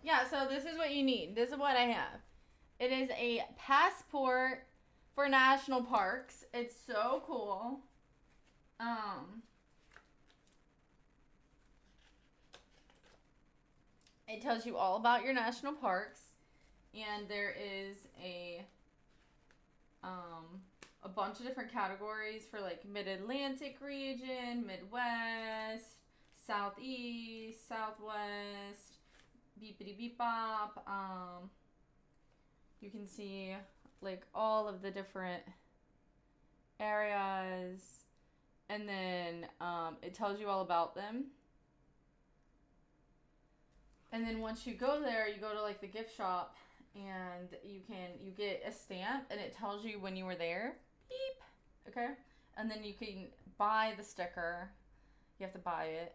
Yeah, so this is what you need. This is what I have. It is a passport for national parks. It's so cool. It tells you all about your national parks, and there is a bunch of different categories for, like, Mid-Atlantic region, Midwest, Southeast, Southwest, beepity beep bop. You can see, like, all of the different areas, and then it tells you all about them. And then once you go there, you go to, like, the gift shop, and you get a stamp, and it tells you when you were there. Beep. Okay? And then you can buy the sticker. You have to buy it.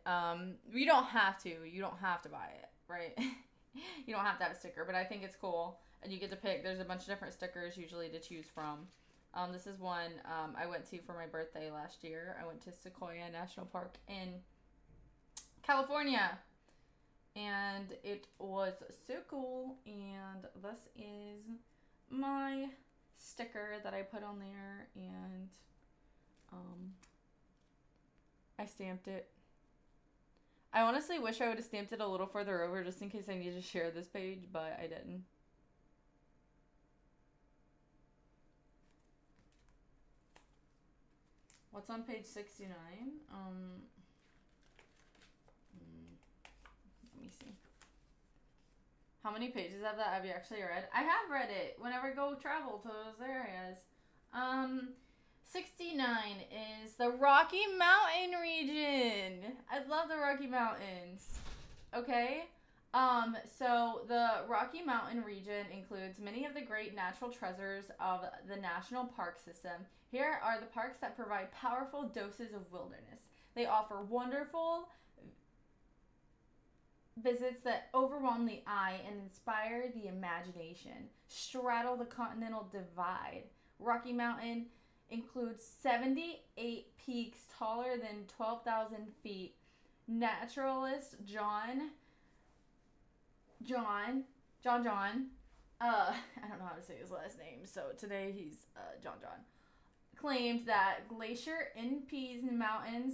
You don't have to. You don't have to buy it, right? You don't have to have a sticker, but I think it's cool. And you get to pick. There's a bunch of different stickers usually to choose from. This is one I went to for my birthday last year. I went to Sequoia National Park in California. And it was so cool. And this is my sticker that I put on there. And I stamped it. I honestly wish I would have stamped it a little further over just in case I needed to share this page, but I didn't. What's on page 69? Let me see. How many pages of that have you actually read? I have read it whenever I go travel to those areas. 69 is the Rocky Mountain region. I love the Rocky Mountains. Okay? So the Rocky Mountain region includes many of the great natural treasures of the national park system. Here are the parks that provide powerful doses of wilderness. They offer wonderful visits that overwhelm the eye and inspire the imagination. Straddle the continental divide. Rocky Mountain includes 78 peaks taller than 12,000 feet. Naturalist John, I don't know how to say his last name, so today he's John, claimed that glacier impede mountains,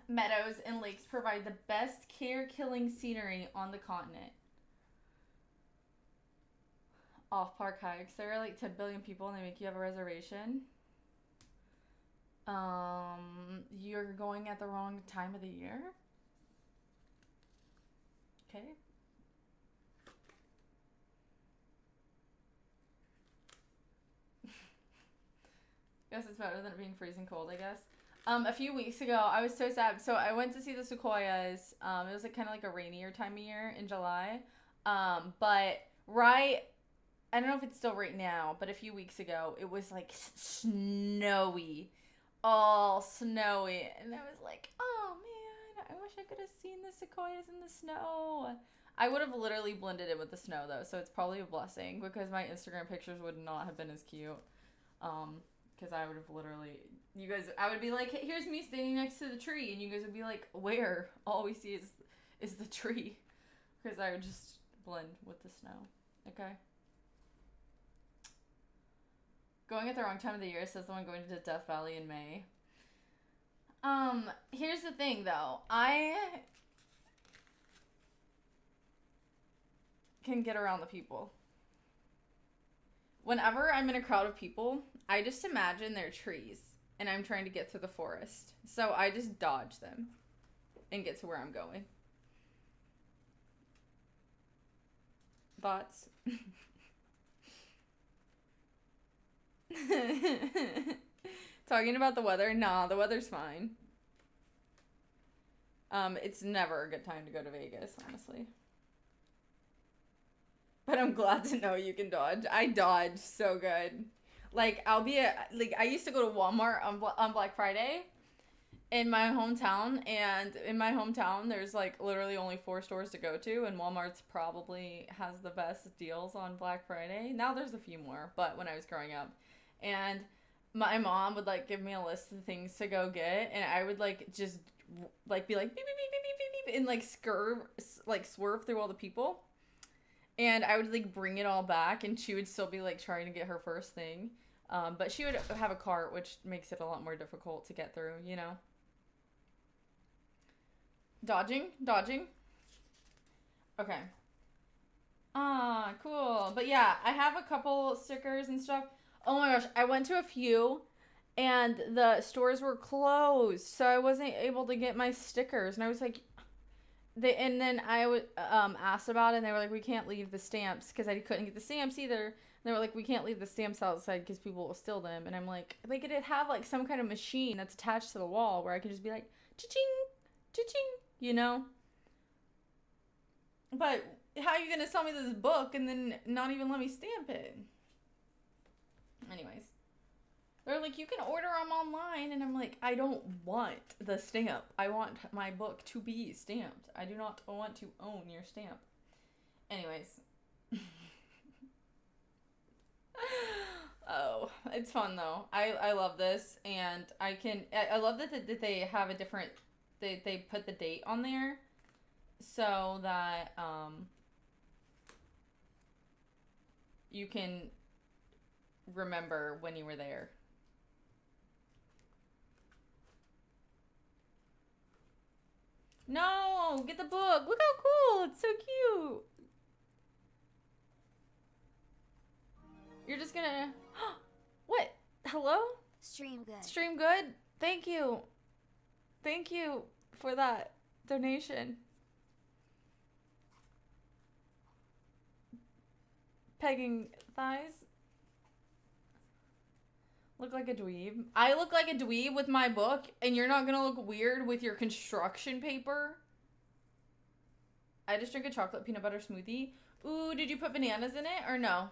meadows, and lakes provide the best care-killing scenery on the continent. Off-park hikes. There are like 10 billion people and they make you have a reservation. You're going at the wrong time of the year. Okay. Guess it's better than it being freezing cold, I guess. A few weeks ago, I was so sad. So I went to see the sequoias. It was like kind of like a rainier time of year in July. But right, I don't know if it's still right now, but a few weeks ago, it was like snowy, all snowy, and I was like, oh man, I wish I could have seen the sequoias in the snow. I would have literally blended in with the snow though, so it's probably a blessing because my Instagram pictures would not have been as cute. Because I would have literally, I would be like, hey, here's me standing next to the tree, and you guys would be like, where? All we see is the tree, because I would just blend with the snow. Okay. Going at the wrong time of the year, says the one going to Death Valley in May. Here's the thing though, I can get around the people. Whenever I'm in a crowd of people, I just imagine they're trees and I'm trying to get through the forest. So I just dodge them and get to where I'm going. Thoughts? Talking about the weather? Nah, the weather's fine. It's never a good time to go to Vegas, honestly. But I'm glad to know you can dodge. I dodge so good. Like, I used to go to Walmart on Black Friday in my hometown. And in my hometown, there's, like, literally only 4 stores to go to. And Walmart's probably has the best deals on Black Friday. Now there's a few more, but when I was growing up. And my mom would, like, give me a list of things to go get. And I would, like, just, like, be like, beep, beep, beep, beep, beep, beep, and, like, swerve through all the people. And I would, like, bring it all back, and she would still be, like, trying to get her first thing. But she would have a cart, which makes it a lot more difficult to get through, you know? Dodging? Okay. Ah, cool. But yeah, I have a couple stickers and stuff. Oh my gosh, I went to a few, and the stores were closed, so I wasn't able to get my stickers. And I was like... And then I asked about it, and they were like, we can't leave the stamps, because I couldn't get the stamps either. And they were like, we can't leave the stamps outside because people will steal them. And I'm like, they could have, like, some kind of machine that's attached to the wall where I could just be like, cha-ching, cha-ching, you know? But how are you going to sell me this book and then not even let me stamp it? Anyways. They're like, you can order them online. And I'm like, I don't want the stamp. I want my book to be stamped. I do not want to own your stamp. Anyways. Oh, it's fun though. I love this. And I love that they have a different, they put the date on there so that you can remember when you were there. No, get the book. Look how cool. It's so cute. You're just gonna... What? Hello? Stream good. Stream good? Thank you. Thank you for that donation. Pegging thighs. Look like a dweeb. I look like a dweeb with my book, and you're not gonna look weird with your construction paper? I just drink a chocolate peanut butter smoothie. Ooh, did you put bananas in it or no?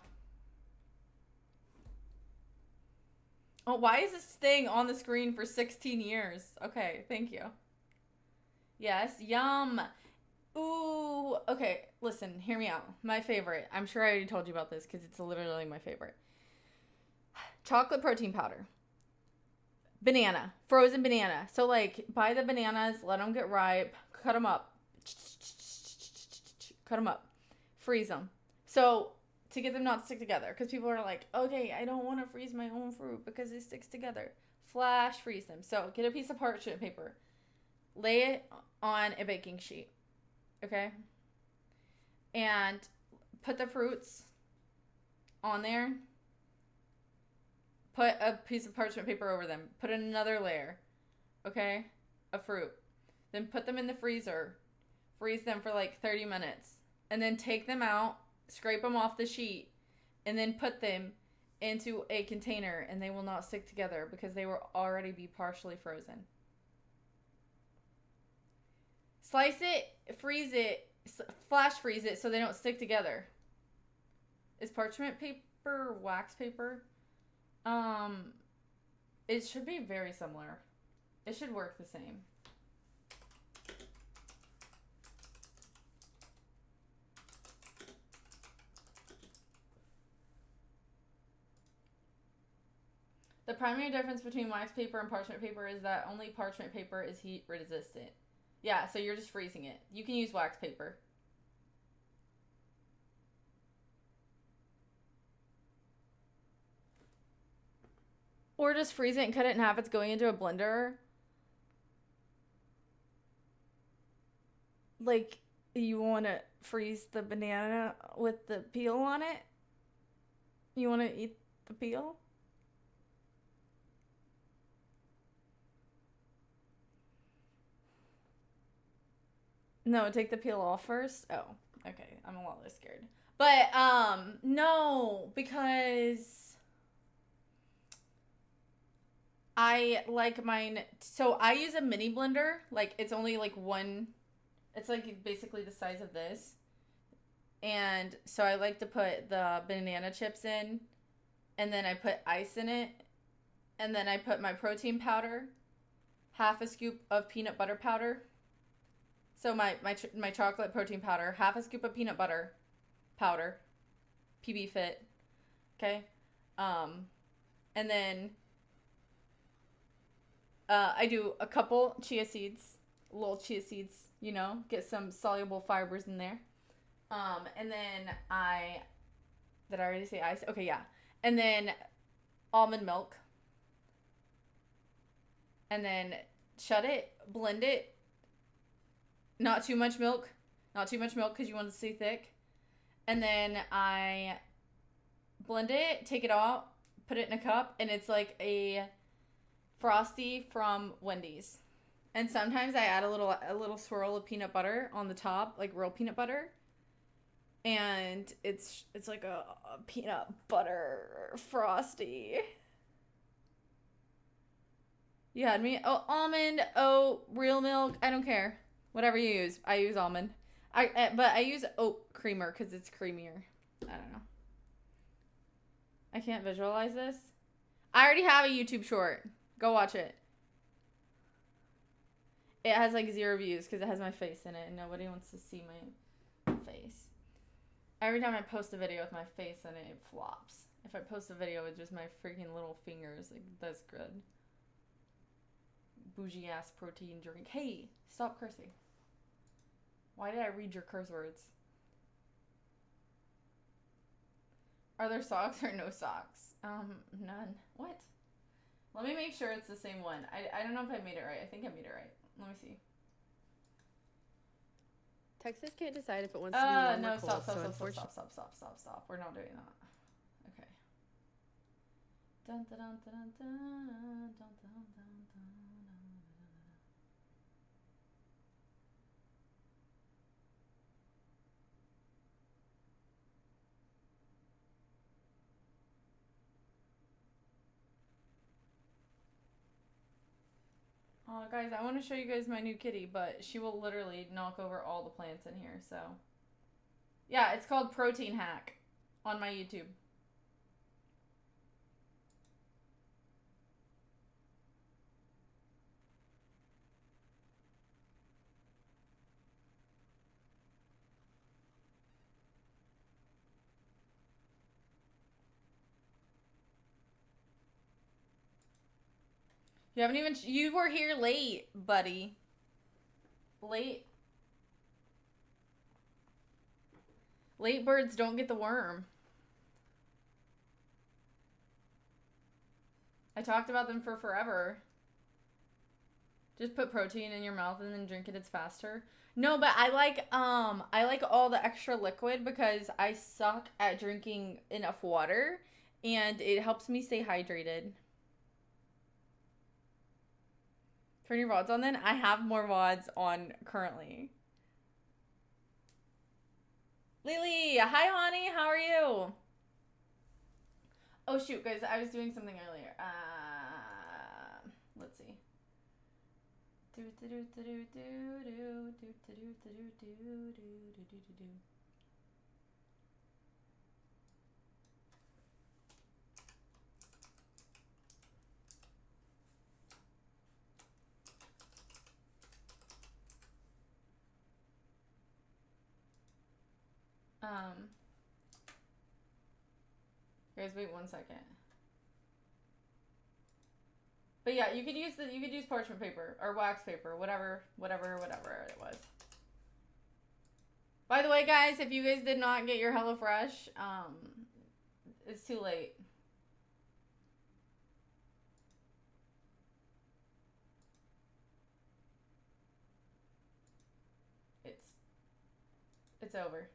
Oh, why is this staying on the screen for 16 years? Okay, thank you. Yes, yum. Ooh, okay, listen, hear me out. My favorite. I'm sure I already told you about this because it's literally my favorite. Chocolate protein powder. Banana. Frozen banana. So, like, buy the bananas, let them get ripe, cut them up. Cut them up. Freeze them. So, to get them not to stick together. Because people are like, okay, I don't want to freeze my own fruit because it sticks together. Flash freeze them. So, get a piece of parchment paper. Lay it on a baking sheet. Okay? And put the fruits on there. Put a piece of parchment paper over them. Put another layer, okay, of fruit. Then put them in the freezer. Freeze them for like 30 minutes. And then take them out, scrape them off the sheet, and then put them into a container, and they will not stick together because they will already be partially frozen. Slice it, freeze it, flash freeze it so they don't stick together. Is parchment paper wax paper? It should be very similar. It should work the same. The primary difference between wax paper and parchment paper is that only parchment paper is heat resistant. Yeah, so you're just freezing it. You can use wax paper. Or just freeze it and cut it in half. It's going into a blender. Like, you want to freeze the banana with the peel on it? You want to eat the peel? No, take the peel off first. Oh, okay. I'm a lot less scared. But, no, because I like mine. So I use a mini blender. Like, it's only like one, it's like basically the size of this. And so I like to put the banana chips in, and then I put ice in it, and then I put my protein powder, half a scoop of peanut butter powder. So my chocolate protein powder, half a scoop of peanut butter powder, PB Fit, okay? And then I do a couple chia seeds, little chia seeds, you know, get some soluble fibers in there. And then did I already say ice? Okay, yeah. And then almond milk. And then shut it, blend it. Not too much milk. Not too much milk because you want it to stay thick. And then I blend it, take it out, put it in a cup, and it's like a Frosty from Wendy's. And sometimes I add a little swirl of peanut butter on the top, like real peanut butter. And it's like a peanut butter Frosty. You had me? Oh, almond, oat, real milk. I don't care. Whatever you use. I use almond. But I use oat creamer because it's creamier. I don't know. I can't visualize this. I already have a YouTube short. Go watch it. It has like 0 views because it has my face in it and nobody wants to see my face. Every time I post a video with my face in it, it flops. If I post a video with just my freaking little fingers, like, that's good. Bougie ass protein drink. Hey, stop cursing. Why did I read your curse words? Are there socks or no socks? None. What? Let me make sure it's the same one. I don't know if I made it right. I think I made it right. Let me see. Texas can't decide if it wants to be warm no, or cold. stop. We're not doing that. Okay. Dun, dun, dun, dun, dun, dun, dun, dun, dun. Oh, guys, I want to show you guys my new kitty, but she will literally knock over all the plants in here, so. Yeah, it's called Protein Hack on my YouTube. You haven't even, you were here late, buddy. Late. Late birds don't get the worm. I talked about them for forever. Just put protein in your mouth and then drink it, it's faster. No, but I like all the extra liquid because I suck at drinking enough water and it helps me stay hydrated. Turn your VODs on then? I have more VODs on currently. Lily, hi honey, how are you? Oh shoot, guys, I was doing something earlier. Let's see. Guys, wait 1 second. But yeah, you could use parchment paper or wax paper, whatever it was. By the way, guys, if you guys did not get your HelloFresh, it's too late. It's over.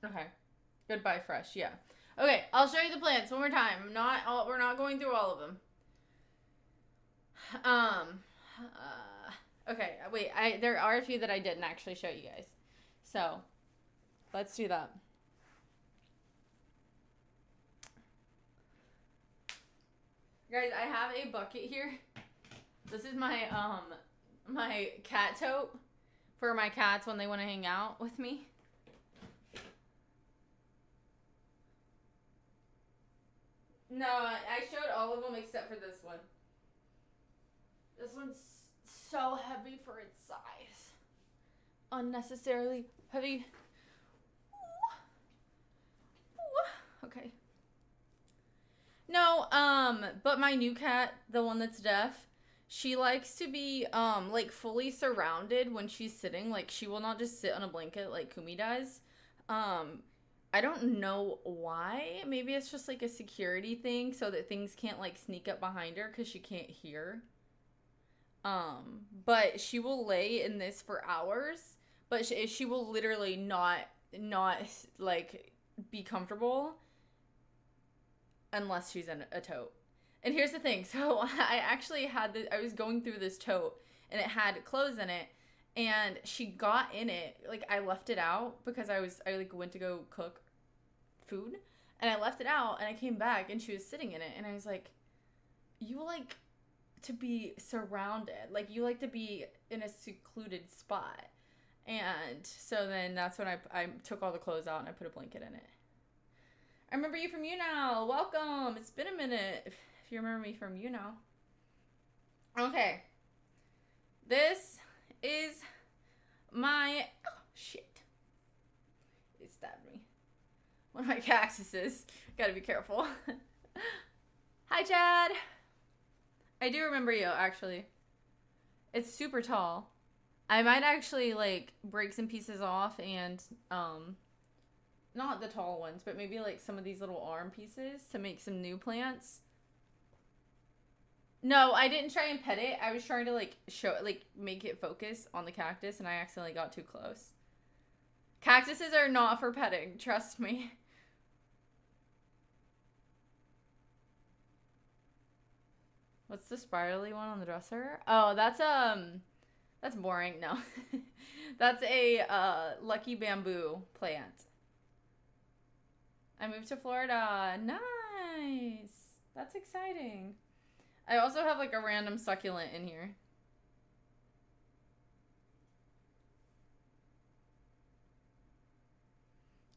Okay. Goodbye, fresh. Yeah. Okay, I'll show you the plants one more time. We're not going through all of them. Okay, wait. There are a few that I didn't actually show you guys. So, let's do that. Guys, I have a bucket here. This is my my cat tote for my cats when they want to hang out with me. No, I showed all of them except for this one. This one's so heavy for its size. Unnecessarily heavy. Ooh. Okay. No, but my new cat, the one that's deaf, she likes to be, like, fully surrounded when she's sitting. Like, she will not just sit on a blanket like Kumi does. I don't know why. Maybe it's just, like, a security thing so that things can't, like, sneak up behind her because she can't hear. But she will lay in this for hours. But she will literally not, like, be comfortable unless she's in a tote. And here's the thing. So I actually I was going through this tote and it had clothes in it and she got in it. Like I left it out because I like went to go cook food and I left it out and I came back and she was sitting in it and I was like, you like to be surrounded. Like you like to be in a secluded spot. And so then that's when I took all the clothes out and I put a blanket in it. I remember you from you now. Welcome. It's been a minute. If you remember me from you now. Okay. This is my... Oh, shit. It stabbed me. One of my cactuses. Gotta be careful. Hi, Chad. I do remember you, actually. It's super tall. I might actually, like, break some pieces off and, not the tall ones, but maybe like some of these little arm pieces to make some new plants. No, I didn't try and pet it. I was trying to like make it focus on the cactus, and I accidentally got too close. Cactuses are not for petting, trust me. What's the spirally one on the dresser? Oh, that's boring. No. That's a lucky bamboo plant. I moved to Florida. Nice. That's exciting. I also have like a random succulent in here.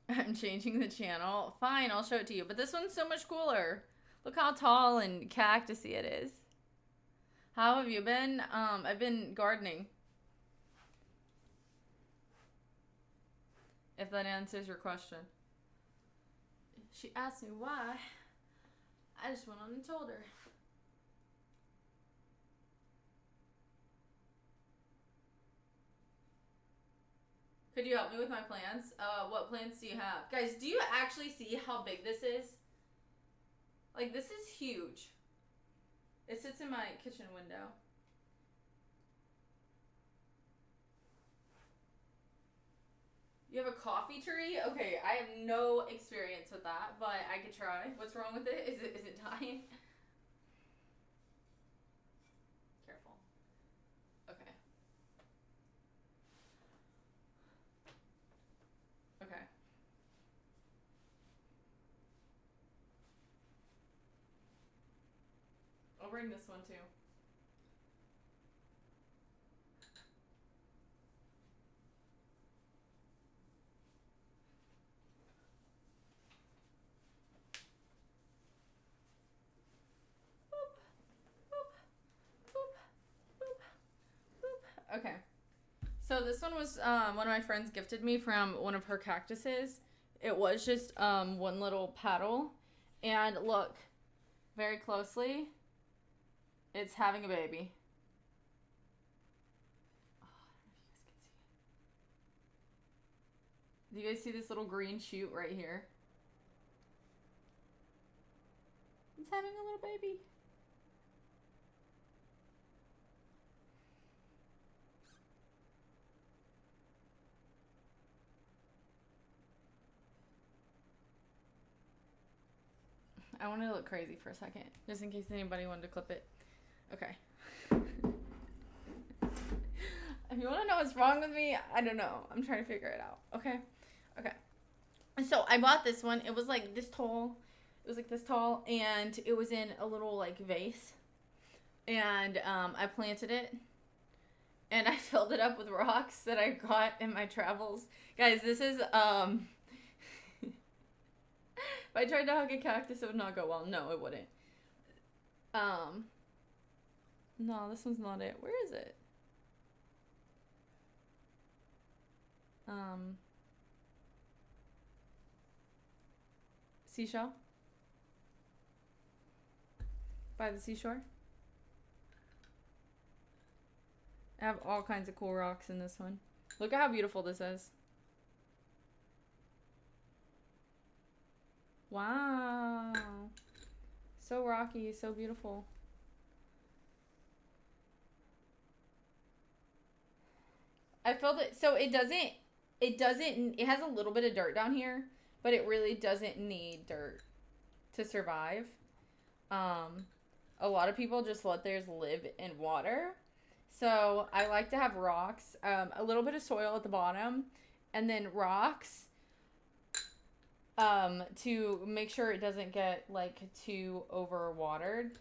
I'm changing the channel. Fine, I'll show it to you. But this one's so much cooler. Look how tall and cactusy it is. How have you been? I've been gardening. If that answers your question. She asked me why. I just went on and told her. Could you help me with my plants? What plants do you have? Guys, do you actually see how big this is? Like, this is huge. It sits in my kitchen window. You have a coffee tree? Okay, I have no experience with that, but I could try. What's wrong with it? Is it dying? Careful. Okay. Okay. I'll bring this one too. Okay. So this one was one of my friends gifted me from one of her cactuses. It was just one little petal. And look, very closely, it's having a baby. Oh, I don't know if you guys can see it. Do you guys see this little green shoot right here? It's having a little baby. I want to look crazy for a second, just in case anybody wanted to clip it. Okay. If you want to know what's wrong with me, I don't know. I'm trying to figure it out. Okay. Okay. So I bought this one. It was like this tall. It was like this tall, and it was in a little like vase. And I planted it, and I filled it up with rocks that I got in my travels. Guys, this is if I tried to hug a cactus, it would not go well. No, it wouldn't. No, this one's not it. Where is it? Seashell? By the seashore? I have all kinds of cool rocks in this one. Look at how beautiful this is. Wow. So rocky, so beautiful. I filled it, so it has a little bit of dirt down here, but it really doesn't need dirt to survive. A lot of people just let theirs live in water. So I like to have rocks, a little bit of soil at the bottom, and then rocks to make sure it doesn't get like too overwatered.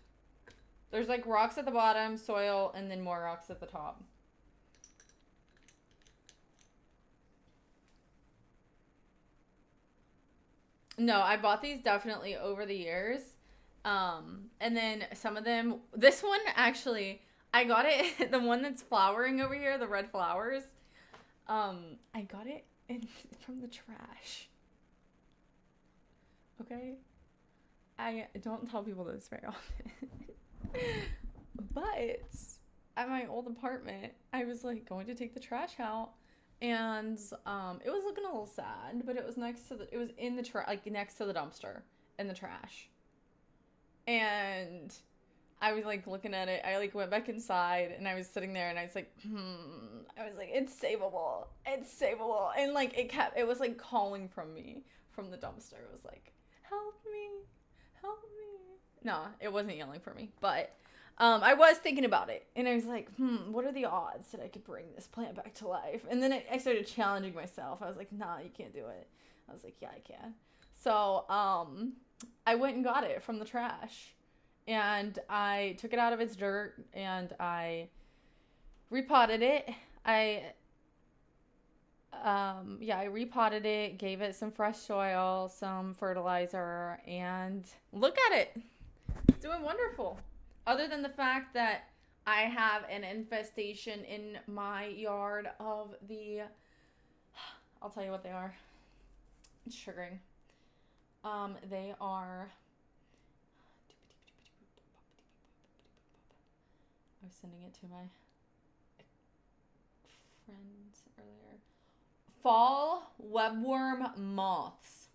There's like rocks at the bottom, soil, and then more rocks at the top. No, I bought these definitely over the years. And then some of them, this one actually, I got it, the one that's flowering over here, the red flowers. I got it from the trash. Okay? I don't tell people this very often. But at my old apartment, I was like going to take the trash out, and it was looking a little sad, but it was next to it was in the like next to the dumpster in the trash. And I was like looking at it. I like went back inside and I was sitting there and I was like, I was like, it's savable. It's savable. And like it was like calling from me from the dumpster. It was like, help me. Help me. No, it wasn't yelling for me, but I was thinking about it and I was like, what are the odds that I could bring this plant back to life? And then I started challenging myself. I was like, nah, you can't do it. I was like, yeah, I can. So, I went and got it from the trash. And I took it out of its dirt and I repotted it. I repotted it, gave it some fresh soil, some fertilizer, and look at it. It's doing wonderful. Other than the fact that I have an infestation in my yard of I'll tell you what they are. It's sugaring. They are... I was sending it to my friends earlier. Fall webworm moths.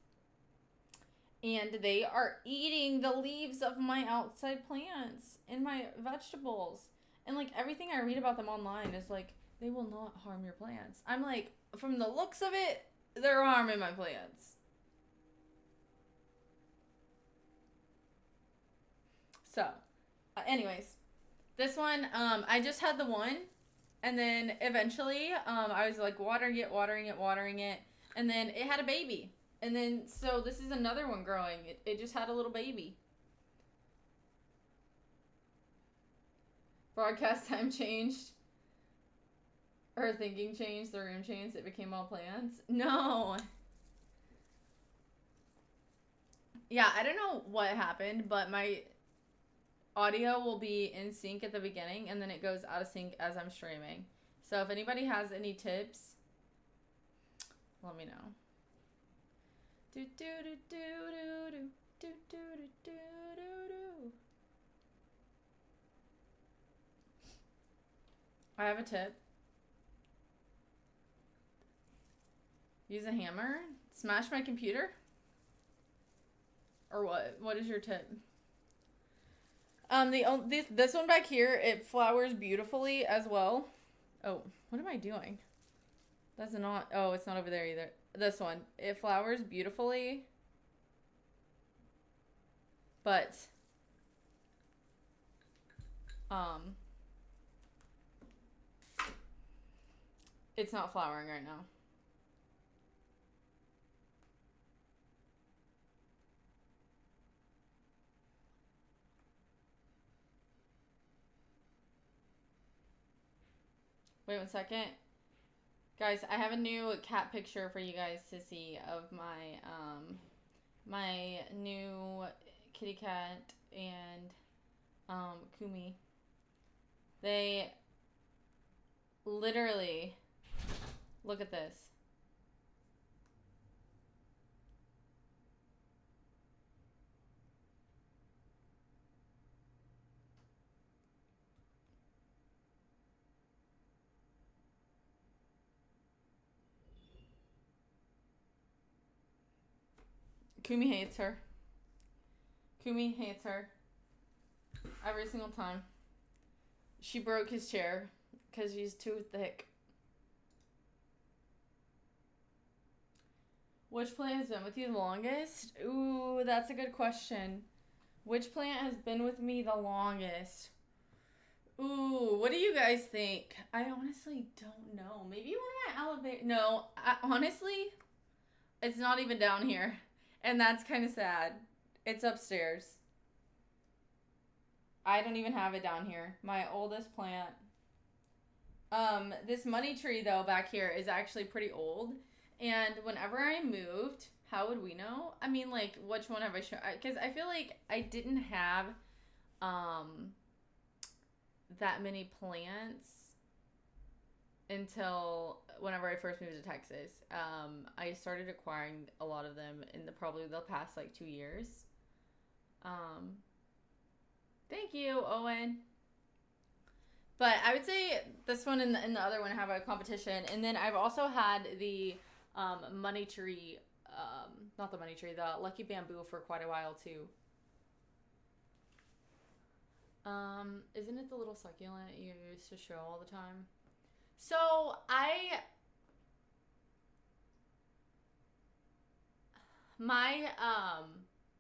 And they are eating the leaves of my outside plants and my vegetables. And like everything I read about them online is like, they will not harm your plants. I'm like, from the looks of it, they're harming my plants. So, anyways. This one, I just had the one, and then eventually, I was like watering it, and then it had a baby. And then, so this is another one growing. It just had a little baby. Broadcast time changed. Her thinking changed, the room changed, it became all plants. No. Yeah, I don't know what happened, but my audio will be in sync at the beginning and then it goes out of sync as I'm streaming. So if anybody has any tips, let me know. Do do do do do do do do do do. I have a tip. Use a hammer, smash my computer. Or what? What is your tip? This one back here, it flowers beautifully as well. Oh, what am I doing? That's not, oh, it's not over there either. This one, it flowers beautifully. But, it's not flowering right now. Wait 1 second. Guys, I have a new cat picture for you guys to see of my, my new kitty cat and, Kumi. They literally, look at this. Kumi hates her. Kumi hates her. Every single time. She broke his chair because she's too thick. Which plant has been with you the longest? Ooh, that's a good question. Which plant has been with me the longest? Ooh, what do you guys think? I honestly don't know. Maybe one of my elevator... No, honestly, it's not even down here. And that's kind of sad. It's upstairs. I don't even have it down here. My oldest plant. This money tree, though, back here is actually pretty old. And whenever I moved, how would we know? I mean, like, which one have I shown? Because I feel like I didn't have that many plants until whenever I first moved to Texas. I started acquiring a lot of them in probably the past, like, 2 years. Thank you, Owen. But I would say this one and the other one have a competition. And then I've also had the money tree, not the money tree, the lucky bamboo for quite a while too. Isn't it the little succulent you used to show all the time? So my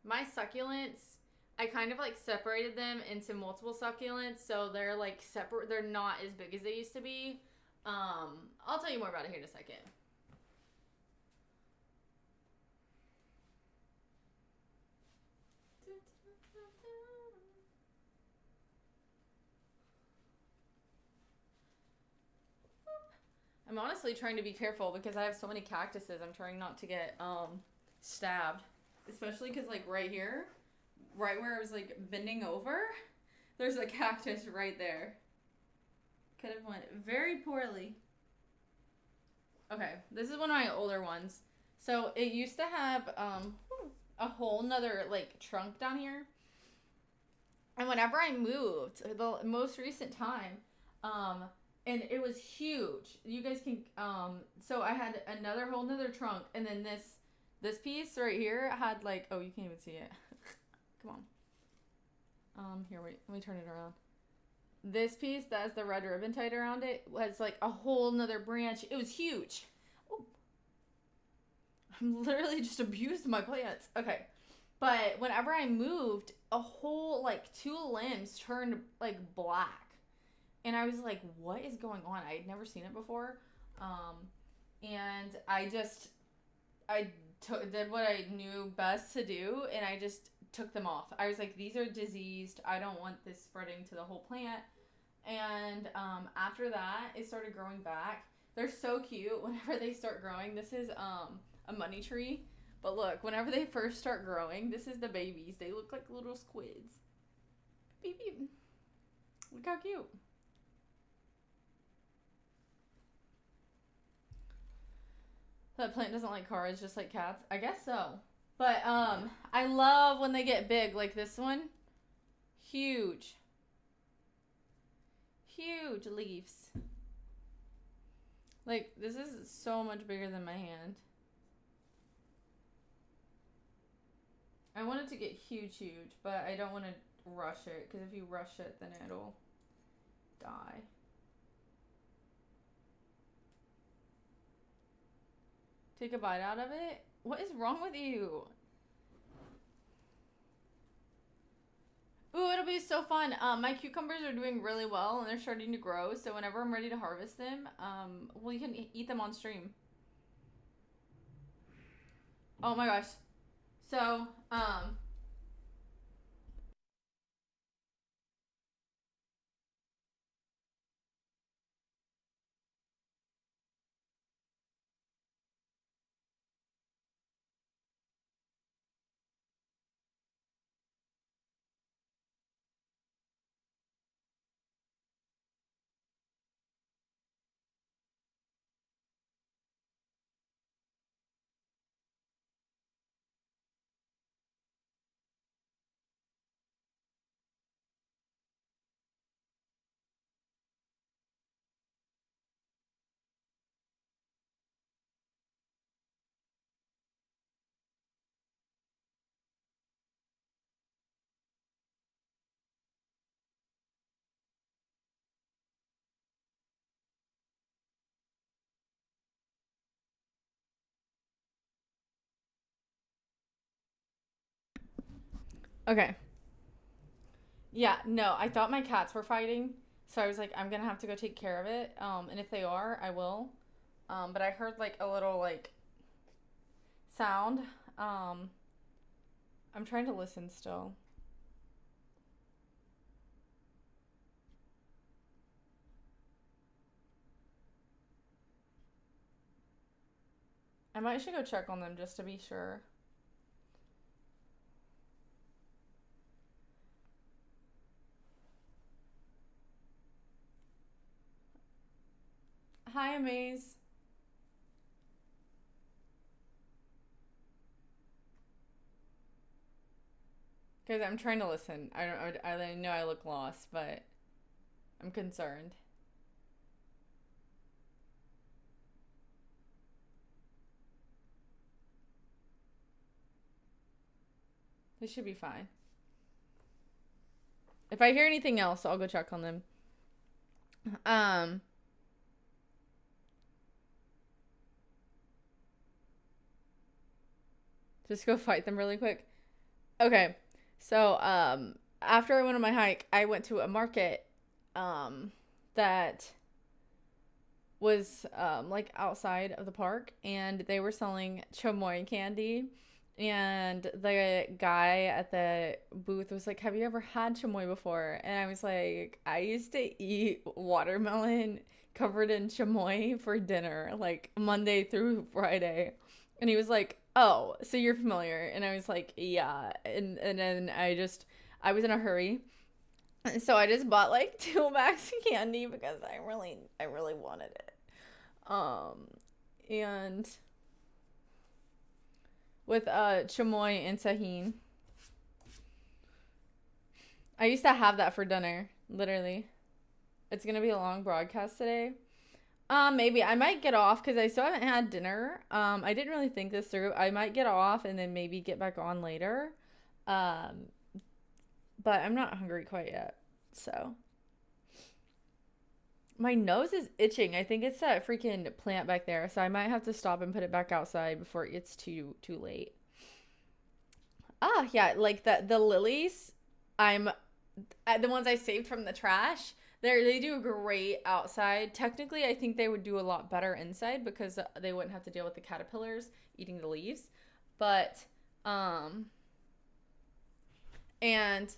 my succulents, I kind of like separated them into multiple succulents, so they're like separate. They're not as big as they used to be. I'll tell you more about it here in a second. I'm honestly trying to be careful because I have so many cactuses. I'm trying not to get stabbed, especially because like right here, right where I was like bending over, there's a cactus right there. Could have went very poorly. Okay, this is one of my older ones. So it used to have a whole nother like trunk down here. And whenever I moved, the most recent time, and it was huge. You guys can so I had another whole nother trunk, and then this piece right here had like, oh, you can't even see it. Come on. Here, wait, let me turn it around. This piece that has the red ribbon tied around it was like a whole nother branch. It was huge. Oh. I'm literally just abused my plants. Okay. But whenever I moved, a whole like 2 limbs turned like black. And I was like, what is going on? I had never seen it before. And I did what I knew best to do, and I just took them off. I was like, these are diseased. I don't want this spreading to the whole plant. And after that, it started growing back. They're so cute whenever they start growing. This is a money tree. But look, whenever they first start growing, this is the babies. They look like little squids. Beep, beep. Look how cute. That plant doesn't like cars, just like cats. I guess so. But I love when they get big, like this one. Huge. Huge leaves. Like, this is so much bigger than my hand. I want it to get huge, but I don't want to rush it, because if you rush it, then it'll die. Take a bite out of it? What is wrong with you? Ooh, it'll be so fun. My cucumbers are doing really well, and they're starting to grow, so whenever I'm ready to harvest them, well, you can eat them on stream. Oh my gosh. So, okay. Yeah, no, I thought my cats were fighting, so I was like, I'm gonna have to go take care of it. And if they are, I will. But I heard like a little like sound. I'm trying to listen still. I might should go check on them just to be sure. Hi, Amaze. Guys, I'm trying to listen. I know I look lost, but I'm concerned. This should be fine. If I hear anything else, I'll go check on them. Just go fight them really quick. Okay. So, after I went on my hike, I went to a market, that was, like outside of the park, and they were selling chamoy candy. And the guy at the booth was like, "Have you ever had chamoy before?" And I was like, "I used to eat watermelon covered in chamoy for dinner, like Monday through Friday." And he was like, "Oh, so you're familiar?" And I was like, "Yeah." And then I was in a hurry. And so I just bought like 2 bags of candy because I really wanted it. Um and with chamoy and tahini. I used to have that for dinner, literally. It's gonna be a long broadcast today. Maybe I might get off because I still haven't had dinner. I didn't really think this through. I might get off and then maybe get back on later. Um, but I'm not hungry quite yet. So my nose is itching. I think it's that freaking plant back there. So I might have to stop and put it back outside before it gets too late. Ah, yeah, like the lilies. I'm the ones I saved from the trash. They do great outside. Technically, I think they would do a lot better inside because they wouldn't have to deal with the caterpillars eating the leaves. But um and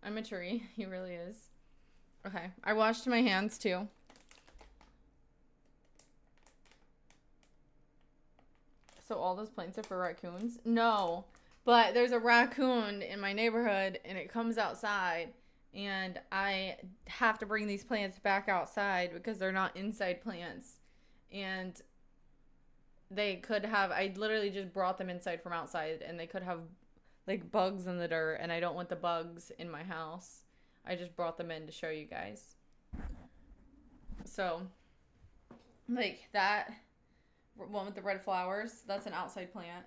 I'm a tree. He really is. Okay. I washed my hands too. So all those plants are for raccoons? No. But there's a raccoon in my neighborhood and it comes outside and I have to bring these plants back outside because they're not inside plants. And they could have, I literally just brought them inside from outside and they could have like bugs in the dirt and I don't want the bugs in my house. I just brought them in to show you guys. So, like that one with the red flowers, that's an outside plant.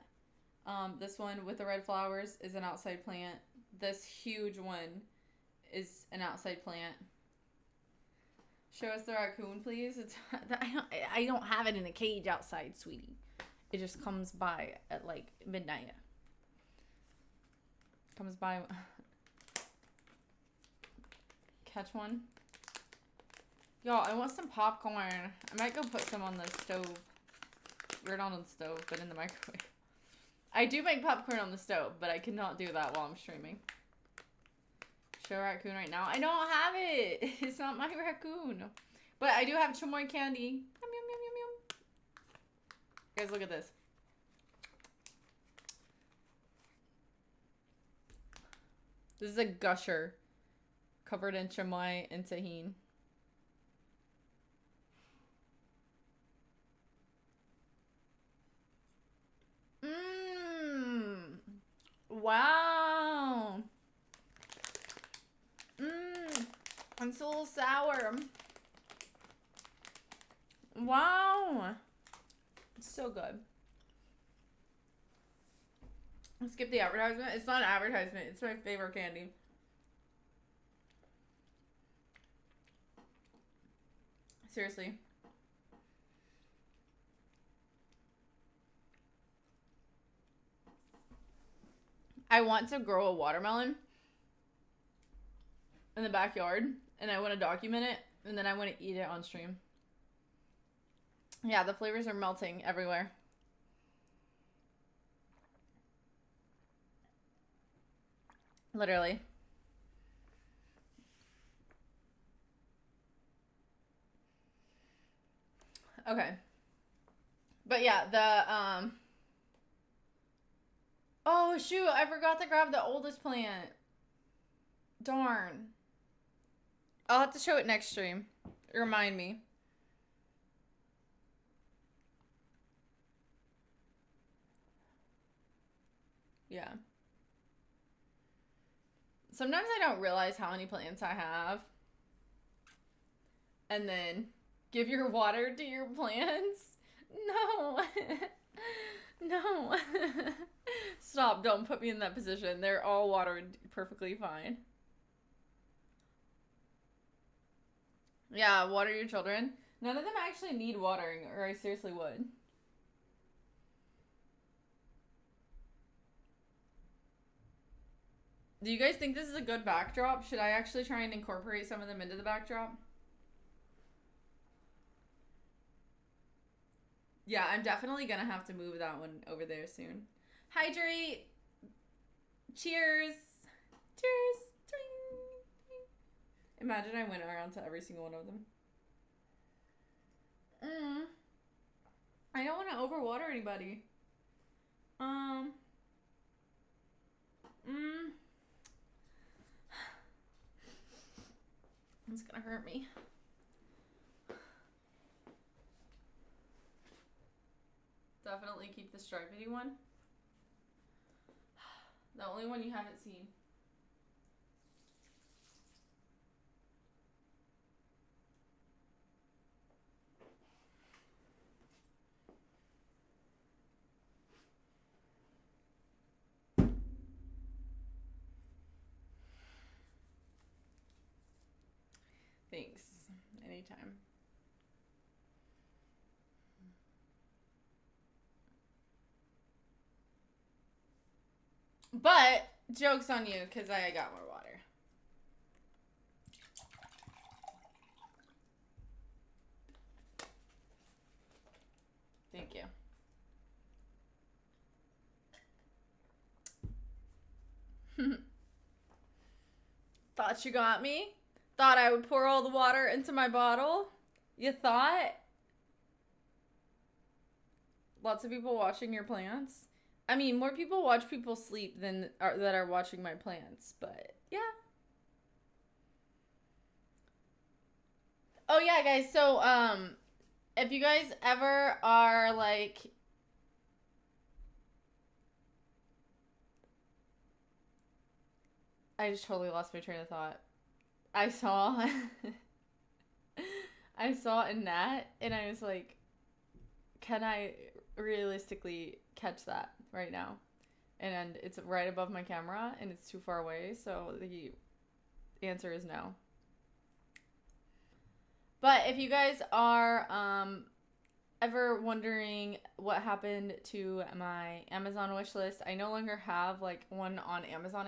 This one with the red flowers is an outside plant. This huge one is an outside plant. Show us the raccoon, please. It's I don't have it in a cage outside, sweetie. It just comes by at like midnight. Comes by. Catch one. Y'all, I want some popcorn. I might go put some on the stove. Or not on the stove, but in the microwave. I do make popcorn on the stove, but I cannot do that while I'm streaming. Show raccoon right now. I don't have it. It's not my raccoon. But I do have chamoy candy. Yum, yum, yum, yum, yum. Guys, look at this. This is a gusher covered in chamoy and tahini. Mmm. Wow. Mmm. It's a little sour. Wow. It's so good. I'll skip the advertisement. It's not an advertisement. It's my favorite candy. Seriously. I want to grow a watermelon in the backyard, and I want to document it, and then I want to eat it on stream. Yeah, the flavors are melting everywhere. Literally. Okay. But yeah, the, oh, shoot, I forgot to grab the oldest plant. Darn. I'll have to show it next stream. Remind me. Yeah. Sometimes I don't realize how many plants I have. And then give your water to your plants. No. No. Stop. Don't put me in that position. They're all watered perfectly fine. Yeah, water your children. None of them actually need watering, or I seriously would. Do you guys think this is a good backdrop? Should I actually try and incorporate some of them into the backdrop? Yeah, I'm definitely gonna have to move that one over there soon. Hydrate! Cheers! Cheers! Imagine I went around to every single one of them. I don't want to overwater anybody. It's gonna hurt me. Definitely keep the stripedy one. The only one you haven't seen. Thanks. Anytime. But, joke's on you, because I got more water. Thank you. thought you got me? Thought I would pour all the water into my bottle? You thought? Lots of people watching your plants. I mean, more people watch people sleep than that are watching my plants, but yeah. Oh yeah, guys, so if you guys ever are like I just totally lost my train of thought. I saw I saw a gnat and I was like, can I realistically catch that right now? And it's right above my camera and it's too far away, so the answer is no. But if you guys are ever wondering what happened to my Amazon wish list, I no longer have like one on Amazon,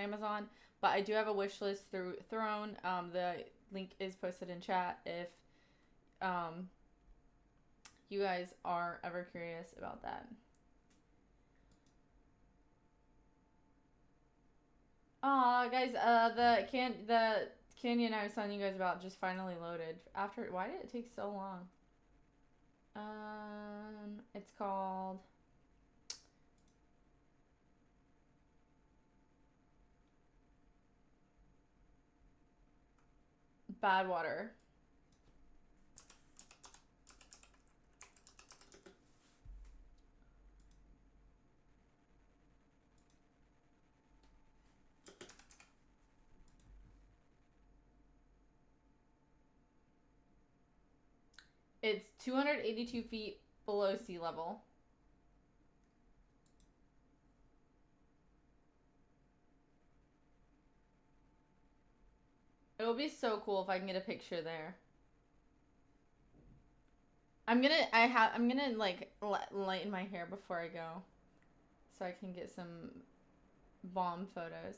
but I do have a wish list through Throne. The link is posted in chat if you guys are ever curious about that. Aw, guys, the canyon I was telling you guys about just finally loaded. Why did it take so long? It's called Badwater. It's 282 feet below sea level. It will be so cool if I can get a picture there. I'm gonna like lighten my hair before I go, so I can get some bomb photos.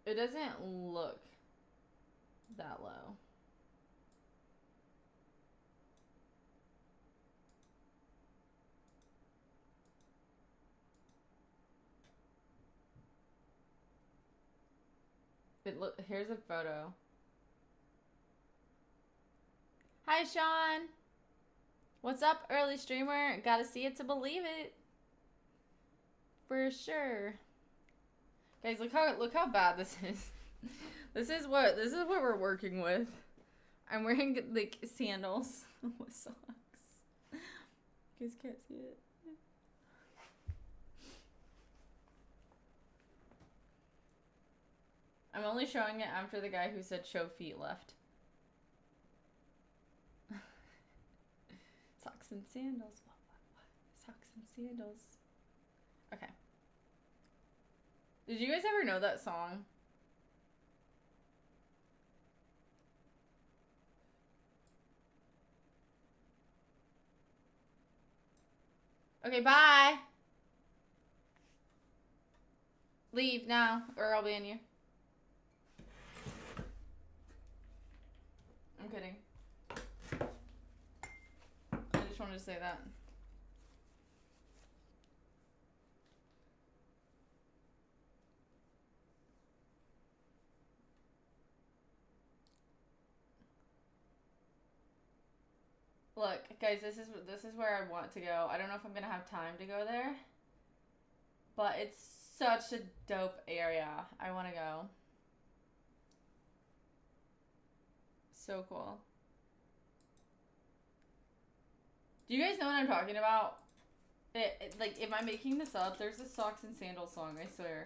It doesn't look that low. Here's a photo. Hi, Sean. What's up, early streamer? Gotta see it to believe it. For sure. Guys, look how bad this is. This is what we're working with. I'm wearing like sandals with socks. You guys can't see it. I'm only showing it after the guy who said show feet left. Socks and sandals. What? Socks and sandals. Okay. Did you guys ever know that song? Okay, bye. Leave now, or I'll ban you. I'm kidding. I just wanted to say that. Look, guys, this is where I want to go. I don't know if I'm gonna have time to go there, but it's such a dope area. I want to go. So cool. Do you guys know what I'm talking about? Like, am I making this up? There's a socks and sandals song, I swear.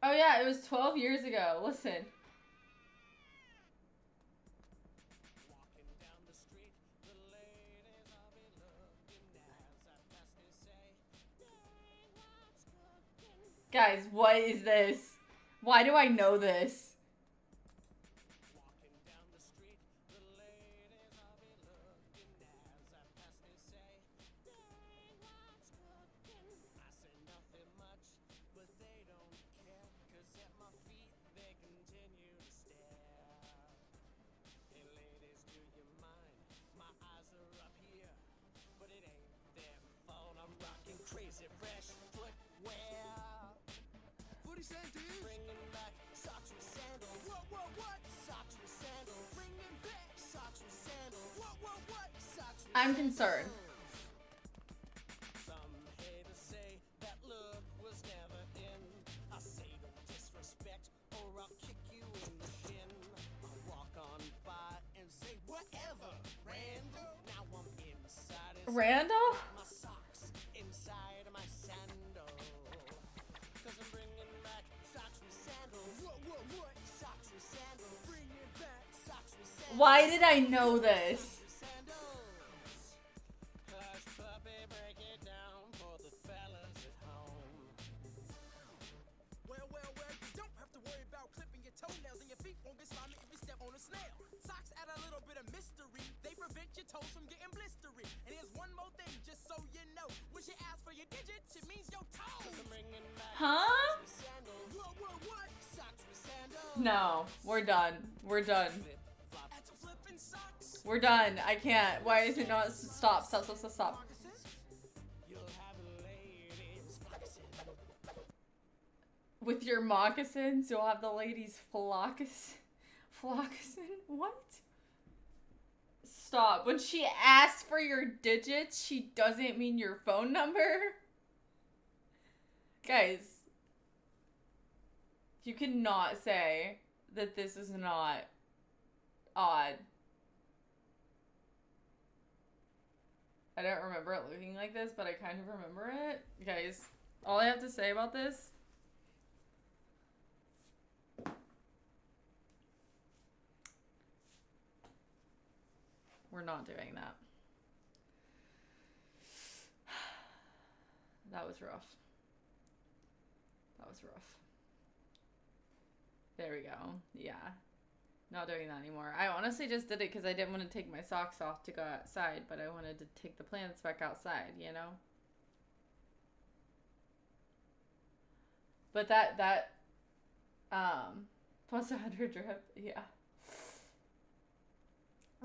Oh yeah, it was 12 years ago. Listen. Guys, what is this? Why do I know this? I'm concerned. Randall? Why did I know this? Huh? No, we're done. We're done. We're done. I can't. Why is it not? Stop. Stop. Stop. Stop. Stop. With your moccasins, you'll have the ladies floccasin. What? Stop. When she asks for your digits, she doesn't mean your phone number. Guys, you cannot say that this is not odd. I don't remember it looking like this, but I kind of remember it. Guys, all I have to say about this. We're not doing that. That was rough. That was rough. There we go. Yeah. Not doing that anymore. I honestly just did it because I didn't want to take my socks off to go outside, but I wanted to take the plants back outside, you know? But that plus 100 drip, yeah.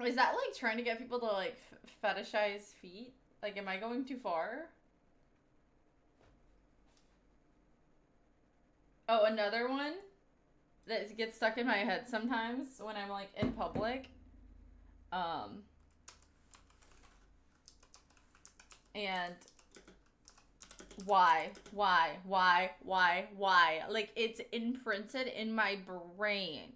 Is that like trying to get people to like fetishize feet? Like, am I going too far? Oh, another one that gets stuck in my head sometimes when I'm like in public. And why? Like, it's imprinted in my brain.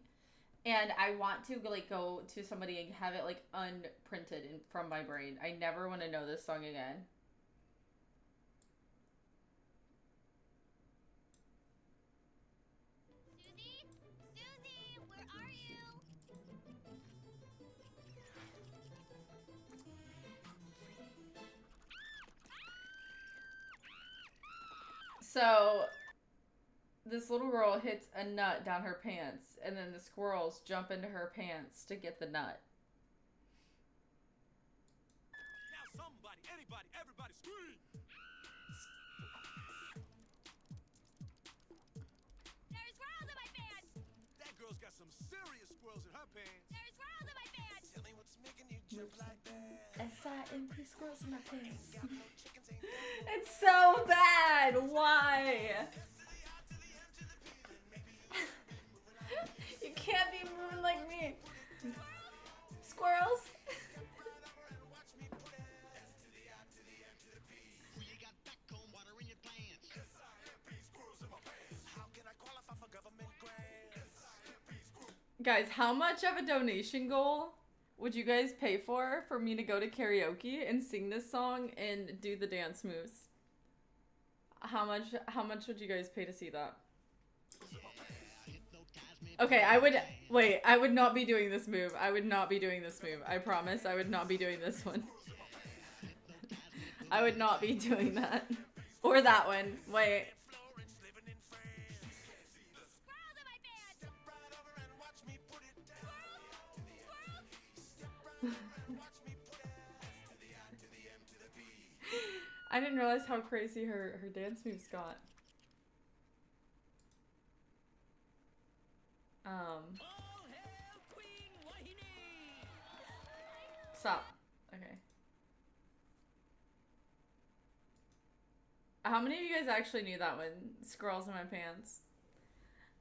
And I want to like go to somebody and have it like unprinted from my brain. I never want to know this song again. Susie, where are you? So this little girl hits a nut down her pants, and then the squirrels jump into her pants to get the nut. Now somebody, anybody, everybody scream! There's squirrels in my pants! That girl's got some serious squirrels in her pants. There's squirrels in my pants! Tell me what's making you jump like that. S-I-M-P squirrels in my pants. It's so bad! Why? You can't be moving like me. Squirrels. Guys, how much of a donation goal would you guys pay for me to go to karaoke and sing this song and do the dance moves? How much would you guys pay to see that? Okay, I would not be doing this move. I would not be doing this move. I promise I would not be doing this one. I would not be doing that. Or that one. Wait. I didn't realize how crazy her dance moves got. Stop. Okay. How many of you guys actually knew that one? Squirrels in my pants.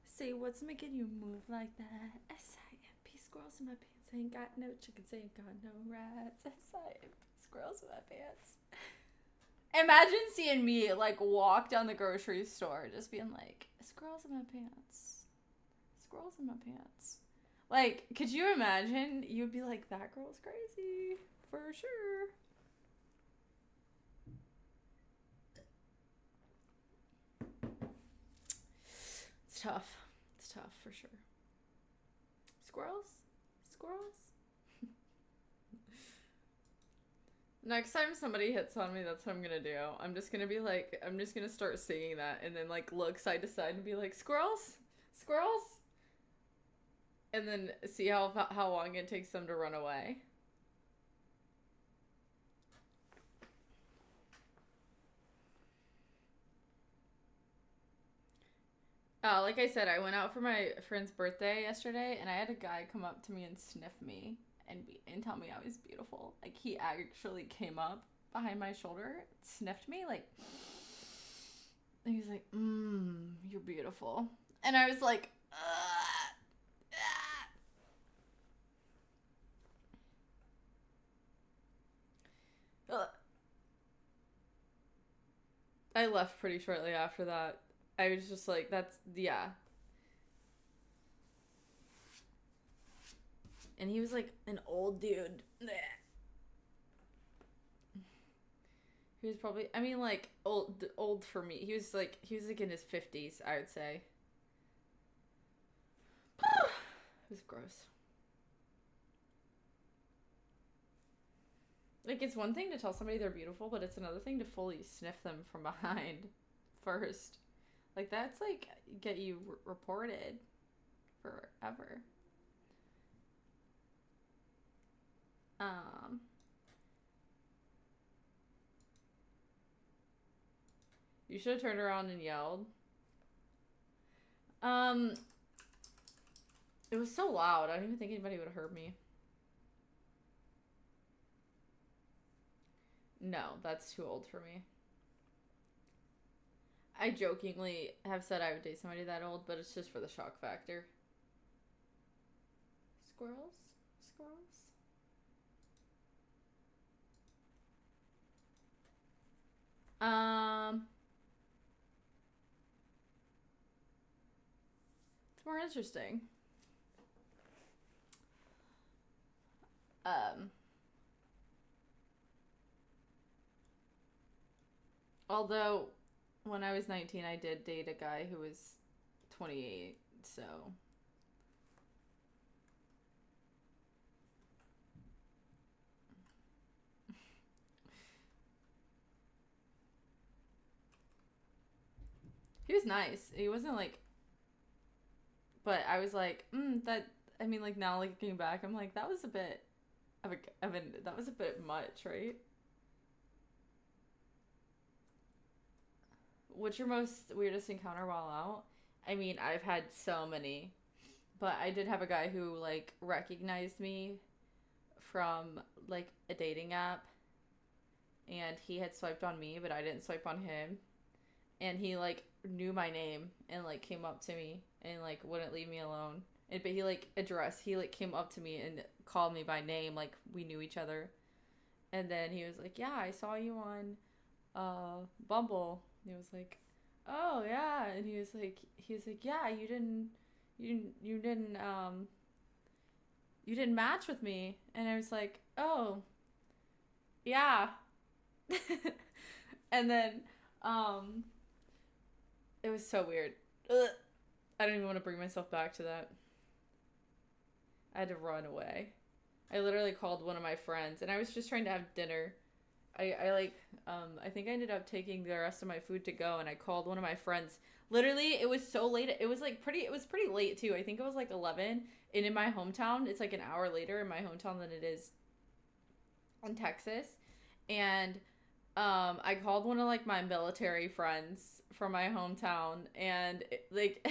Say, what's making you move like that? S-I-M-P, squirrels in my pants. I ain't got no chickens, I ain't got no rats. S-I-M-P, squirrels in my pants. Imagine seeing me, like, walk down the grocery store, just being like, squirrels in my pants. Squirrels in my pants. Like, could you imagine? You'd be like, that girl's crazy. For sure. It's tough. It's tough, for sure. Squirrels? Squirrels? Next time somebody hits on me, that's what I'm gonna do. I'm just gonna be like, I'm just gonna start singing that and then like look side to side and be like, squirrels? Squirrels? And then see how long it takes them to run away. Like I said, I went out for my friend's birthday yesterday and I had a guy come up to me and sniff me and tell me I was beautiful. Like, he actually came up behind my shoulder, sniffed me, like, and he was like, you're beautiful. And I was like, I left pretty shortly after that. I was just like, yeah. And he was like an old dude. He was probably, I mean, like, old for me. He was like in his 50s, I would say. It was gross. Like, it's one thing to tell somebody they're beautiful, but it's another thing to fully sniff them from behind first. Like, that's, like, get you reported forever. You should have turned around and yelled. It was so loud. I don't even think anybody would have heard me. No, that's too old for me. I jokingly have said I would date somebody that old, but it's just for the shock factor. Squirrels? Squirrels? It's more interesting. Although, when I was 19, I did date a guy who was 28, so... He was nice. He wasn't like... But I was like, I mean, like, now, like, looking back, I'm like, that was a bit that was a bit much, right? What's your most weirdest encounter while out? I mean, I've had so many. But I did have a guy who, like, recognized me from, like, a dating app. And he had swiped on me, but I didn't swipe on him. And he, like, knew my name and, like, came up to me and, like, wouldn't leave me alone. But he, like, came up to me and called me by name, like, we knew each other. And then he was like, yeah, I saw you on Bumble. And he was like, oh, yeah. And he was like, yeah, you didn't match with me. And I was like, oh, yeah. And then, it was so weird. Ugh. I don't even want to bring myself back to that. I had to run away. I literally called one of my friends, and I was just trying to have dinner. I think I ended up taking the rest of my food to go, and I called one of my friends. Literally, it was so late. It was pretty late too. I think it was like 11, and in my hometown, it's like an hour later in my hometown than it is in Texas. And I called one of, like, my military friends from my hometown, and like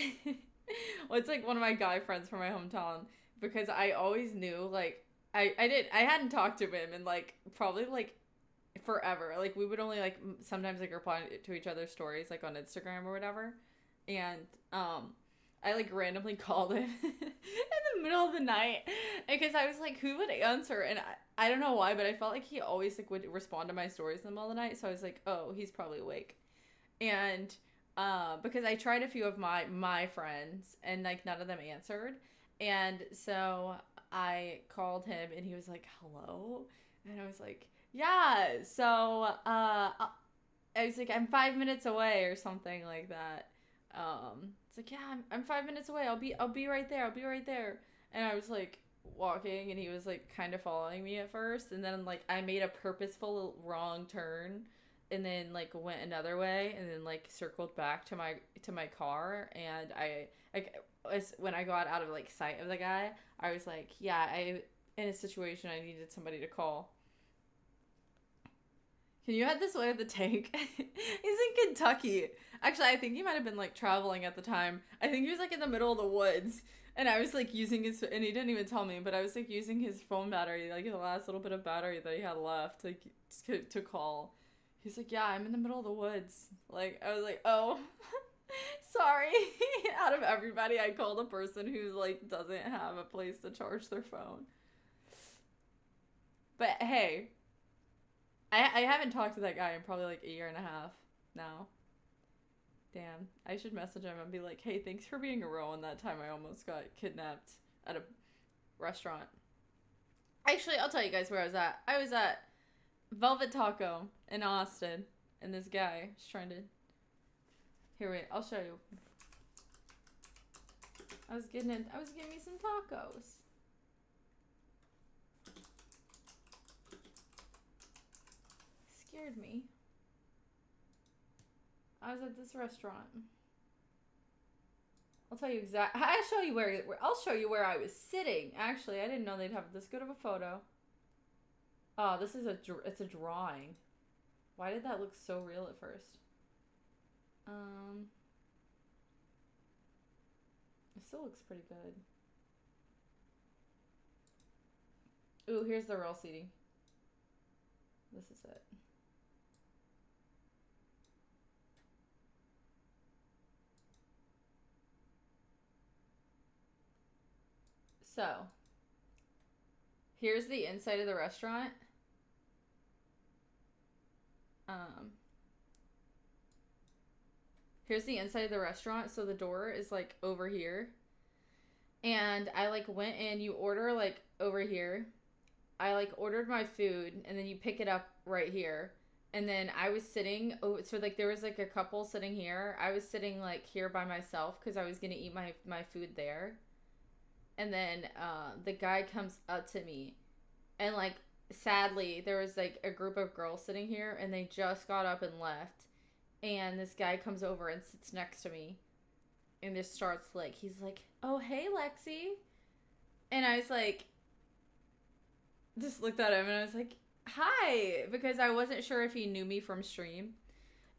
well, it's like one of my guy friends from my hometown, because I always knew, like, I hadn't talked to him in, like, probably like forever. Like, we would only, like, sometimes, like, reply to each other's stories, like, on Instagram or whatever. And, I, like, randomly called him in the middle of the night. Because I was like, who would answer? And I don't know why, but I felt like he always, like, would respond to my stories in the middle of the night. So I was like, oh, he's probably awake. And, because I tried a few of my friends, and, like, none of them answered. And so I called him, and he was like, hello? And I was like, yeah, so, I was like, I'm 5 minutes away or something like that. It's like, yeah, I'm 5 minutes away. I'll be right there. I'll be right there. And I was like walking, and he was like kind of following me at first, and then like I made a purposeful wrong turn, and then like went another way, and then like circled back to my car, and when I got out of like sight of the guy, I was like, yeah, in a situation I needed somebody to call. Can you add this way at the tank? He's in Kentucky. Actually, I think he might have been, like, traveling at the time. I think he was, like, in the middle of the woods. And I was, like, using his... And he didn't even tell me, but I was, like, using his phone battery, like, the last little bit of battery that he had left, like, to call. He's like, yeah, I'm in the middle of the woods. Like, I was like, oh, sorry. Out of everybody, I called a person who, like, doesn't have a place to charge their phone. But, hey... I haven't talked to that guy in probably like a year and a half now. Damn. I should message him and be like, hey, thanks for being a Rowan that time I almost got kidnapped at a restaurant. Actually, I'll tell you guys where I was at. I was at Velvet Taco in Austin. And this guy is trying to... Here, wait. I'll show you. I was getting me some tacos. Scared me. I was at this restaurant. I'll tell you exactly. I'll show you where I was sitting. Actually, I didn't know they'd have this good of a photo. Oh, it's a drawing. Why did that look so real at first? It still looks pretty good. Ooh, here's the real seating. This is it. So, here's the inside of the restaurant. Here's the inside of the restaurant. So the door is like over here. And I like went in, you order like over here. I like ordered my food, and then you pick it up right here. And then I was sitting, so like there was like a couple sitting here. I was sitting like here by myself because I was going to eat my food there. And then the guy comes up to me, and like sadly there was like a group of girls sitting here, and they just got up and left, and this guy comes over and sits next to me, and just starts like, he's like, oh hey Lexi, and I was like, just looked at him, and I was like, hi, because I wasn't sure if he knew me from stream.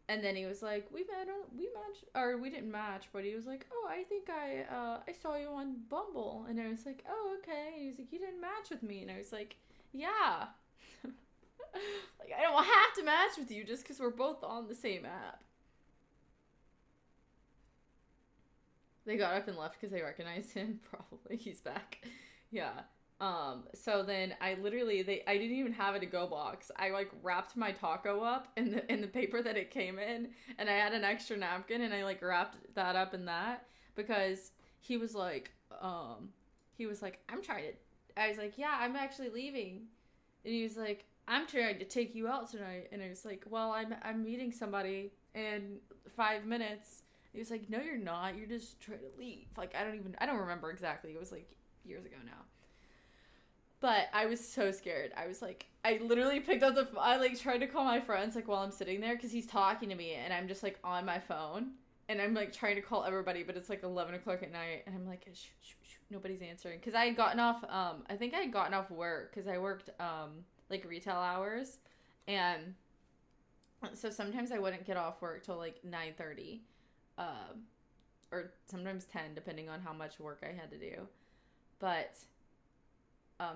And then he was like, we matched, or we didn't match, but he was like, oh, I think I saw you on Bumble. And I was like, oh, okay. And he was like, you didn't match with me. And I was like, yeah. Like, I don't have to match with you just because we're both on the same app. They got up and left because they recognized him. Probably. He's back. Yeah. So then I didn't even have a to-go box. I like wrapped my taco up in the paper that it came in, and I had an extra napkin, and I like wrapped that up in that, because he was like, I was like, yeah, I'm actually leaving. And he was like, I'm trying to take you out tonight. And I was like, well, I'm meeting somebody in 5 minutes. He was like, no, you're not. You're just trying to leave. Like, I don't remember exactly. It was like years ago now. But I was so scared. I was like, I literally picked up I like tried to call my friends like while I'm sitting there, because he's talking to me, and I'm just like on my phone, and I'm like trying to call everybody, but it's like 11 o'clock at night, and I'm like, shh, nobody's answering. Because I had gotten off, I think I had gotten off work, because I worked like retail hours, and so sometimes I wouldn't get off work till like 9:30, or sometimes 10, depending on how much work I had to do. But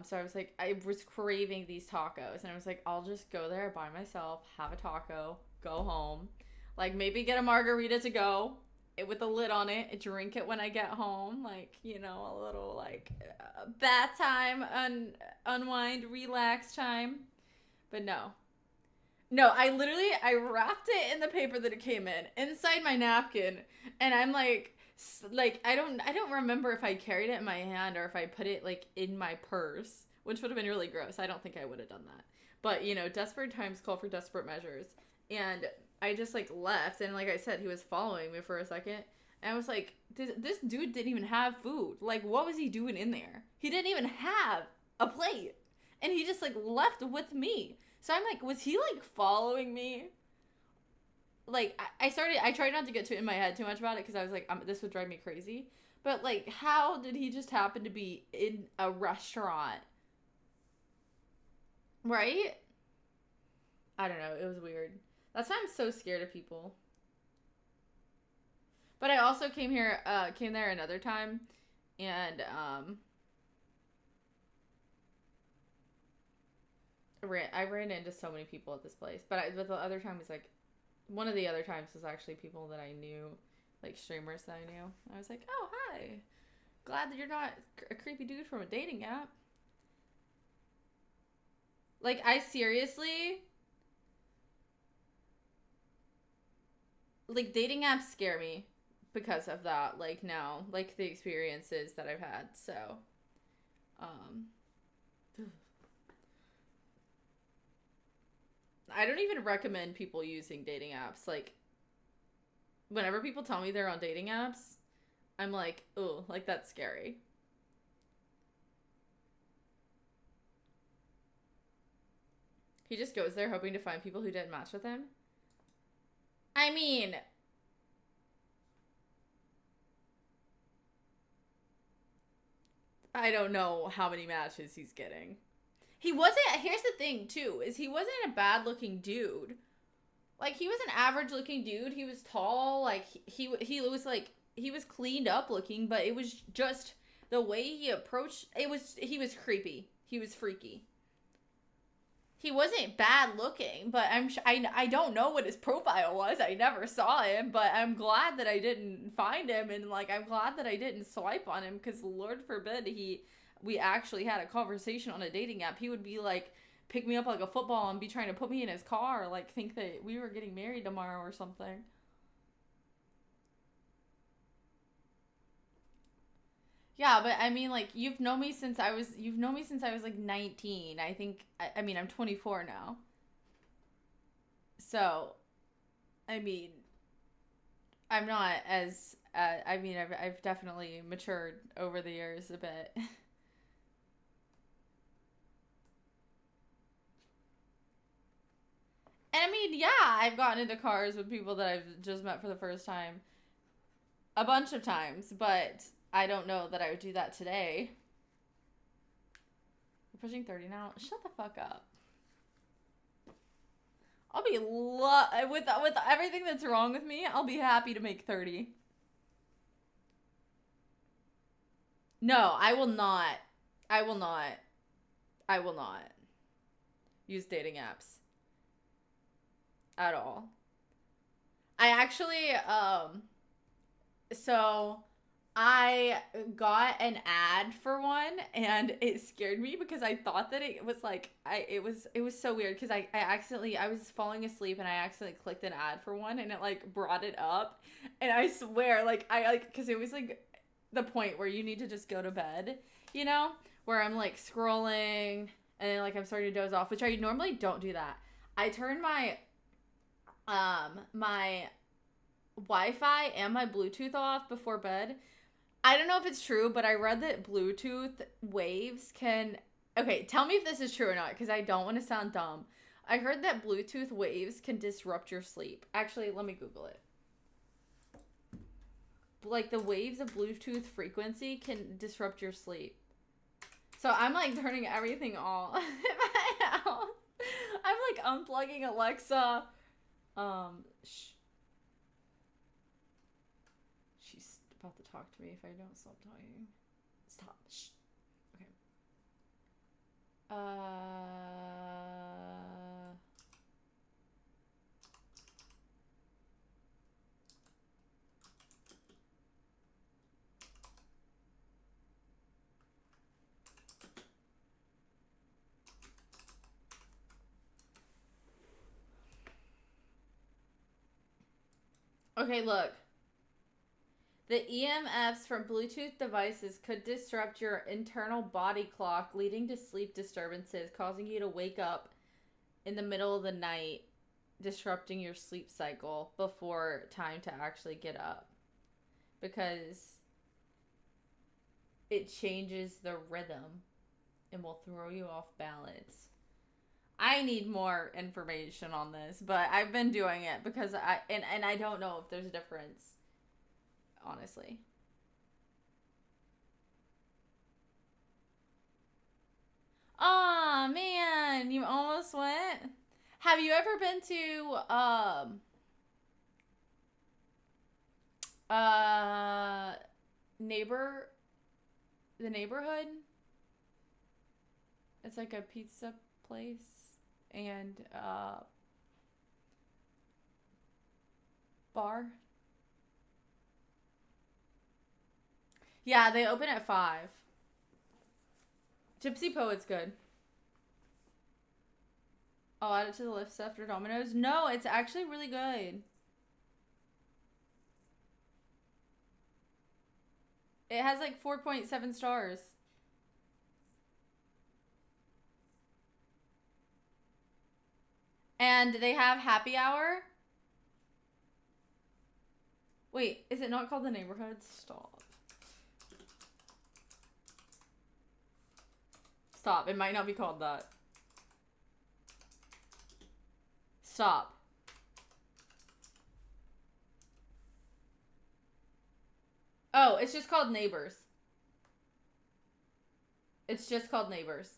So I was like, I was craving these tacos, and I was like, I'll just go there by myself, have a taco, go home, like maybe get a margarita to go with a lid on it, drink it when I get home, like, you know, a little like bath time, unwind, relax time. But no, I wrapped it in the paper that it came in inside my napkin, and I'm like I don't remember if I carried it in my hand or if I put it like in my purse, which would have been really gross. I don't think I would have done that. But, you know, desperate times call for desperate measures. And I just like left, and like I said, he was following me for a second. And I was like, this dude didn't even have food. Like, what was he doing in there? He didn't even have a plate. And he just like left with me. So I'm like, was he like following me? Like, I tried not to get in my head too much about it because I was like, this would drive me crazy. But like, how did he just happen to be in a restaurant? Right? I don't know. It was weird. That's why I'm so scared of people. But I also came there another time, and I ran into so many people at this place. But the other time was like, one of the other times was actually people that I knew, like streamers that I knew. I was like, oh, hi. Glad that you're not a creepy dude from a dating app. Like, I seriously, like, dating apps scare me because of that. Like, now, like, the experiences that I've had. So, I don't even recommend people using dating apps. Like, whenever people tell me they're on dating apps, I'm like, ooh, like, that's scary. He just goes there hoping to find people who didn't match with him. I mean, I don't know how many matches he's getting. He wasn't, here's the thing, too, is he wasn't a bad-looking dude. Like, he was an average-looking dude. He was tall. Like, he was, like, he was cleaned up looking, but it was just the way he approached, he was creepy. He was freaky. He wasn't bad looking, but I don't know what his profile was. I never saw him, but I'm glad that I didn't find him, and, like, I'm glad that I didn't swipe on him, because Lord forbid we actually had a conversation on a dating app. He would be like, pick me up like a football and be trying to put me in his car, like think that we were getting married tomorrow or something. Yeah, but I mean, like, you've known me since I was like 19. I think, I mean, I'm 24 now. So, I mean, I'm not as, I mean, I've definitely matured over the years a bit. And I mean, yeah, I've gotten into cars with people that I've just met for the first time a bunch of times, but I don't know that I would do that today. You're pushing 30 now? Shut the fuck up. I'll be with everything that's wrong with me, I'll be happy to make 30. No, I will not. I will not. I will not use dating apps at all. I actually so I got an ad for one, and it scared me because I thought that it was like it was so weird because I was falling asleep and I accidentally clicked an ad for one, and it like brought it up, and I swear like because it was like the point where you need to just go to bed, you know, where I'm like scrolling and then like I'm starting to doze off, which I normally don't do that. I turned my my Wi-Fi and my Bluetooth off before bed. I don't know if it's true, but I read that Bluetooth waves can... Okay, tell me if this is true or not, because I don't want to sound dumb. I heard that Bluetooth waves can disrupt your sleep. Actually, let me Google it. Like, the waves of Bluetooth frequency can disrupt your sleep. So I'm, like, turning everything off in my house. I'm, like, unplugging Alexa. She's about to talk to me if I don't stop talking. Stop. Shh. Okay. Okay, look. The EMFs from Bluetooth devices could disrupt your internal body clock, leading to sleep disturbances, causing you to wake up in the middle of the night, disrupting your sleep cycle before time to actually get up. Because it changes the rhythm and will throw you off balance. I need more information on this, but I've been doing it because I don't know if there's a difference. Honestly. Aw, man, you almost went. Have you ever been to the neighborhood? It's like a pizza place and bar. Yeah, they open at 5. Gypsy Poet's good. I'll add it to the list after Domino's. No, it's actually really good. It has like 4.7 stars. And they have happy hour. Wait, is it not called the neighborhood? Stop. Stop. It might not be called that. Stop. Oh, it's just called Neighbors. It's just called Neighbors.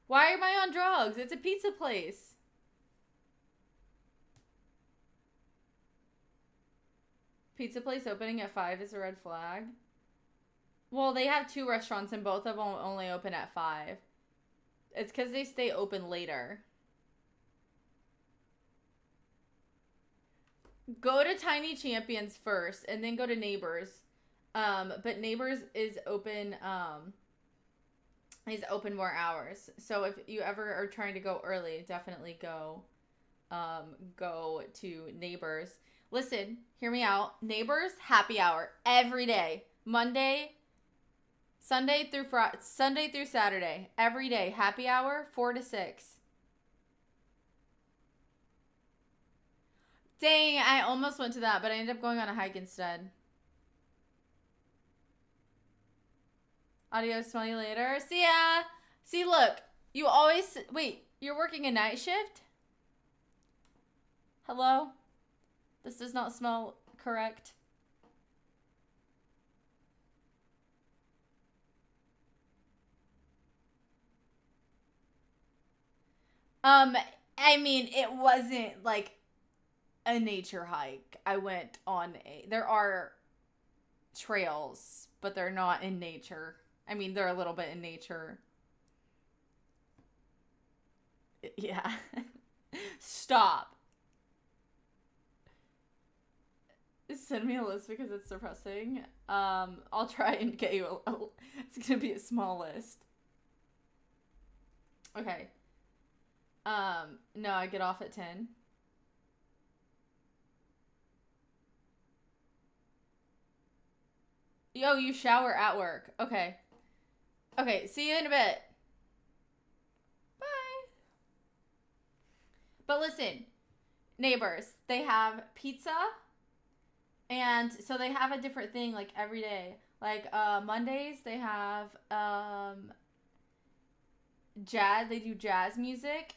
Why am I on drugs? It's a pizza place. Pizza place opening at 5 is a red flag. Well, they have 2 restaurants and both of them only open at 5. It's because they stay open later. Go to Tiny Champions first and then go to Neighbors. But Neighbors is open more hours. So if you ever are trying to go early, definitely go to Neighbors. Listen, hear me out. Neighbors happy hour every day. Sunday through Saturday. Every day happy hour 4 to 6. Dang, I almost went to that, but I ended up going on a hike instead. Adios, smell you later. See ya. See, look, you always... Wait, you're working a night shift? Hello? This does not smell correct. I mean, it wasn't like a nature hike. I went on there are trails, but they're not in nature. I mean, they're a little bit in nature. Yeah. Stop. Send me a list because it's depressing. I'll try and get you it's gonna be a small list. Okay. No, I get off at 10. Yo, you shower at work. Okay. Okay, see you in a bit. Bye. But listen, Neighbors, they have pizza. And so they have a different thing like every day. Like Mondays they have jazz. They do jazz music.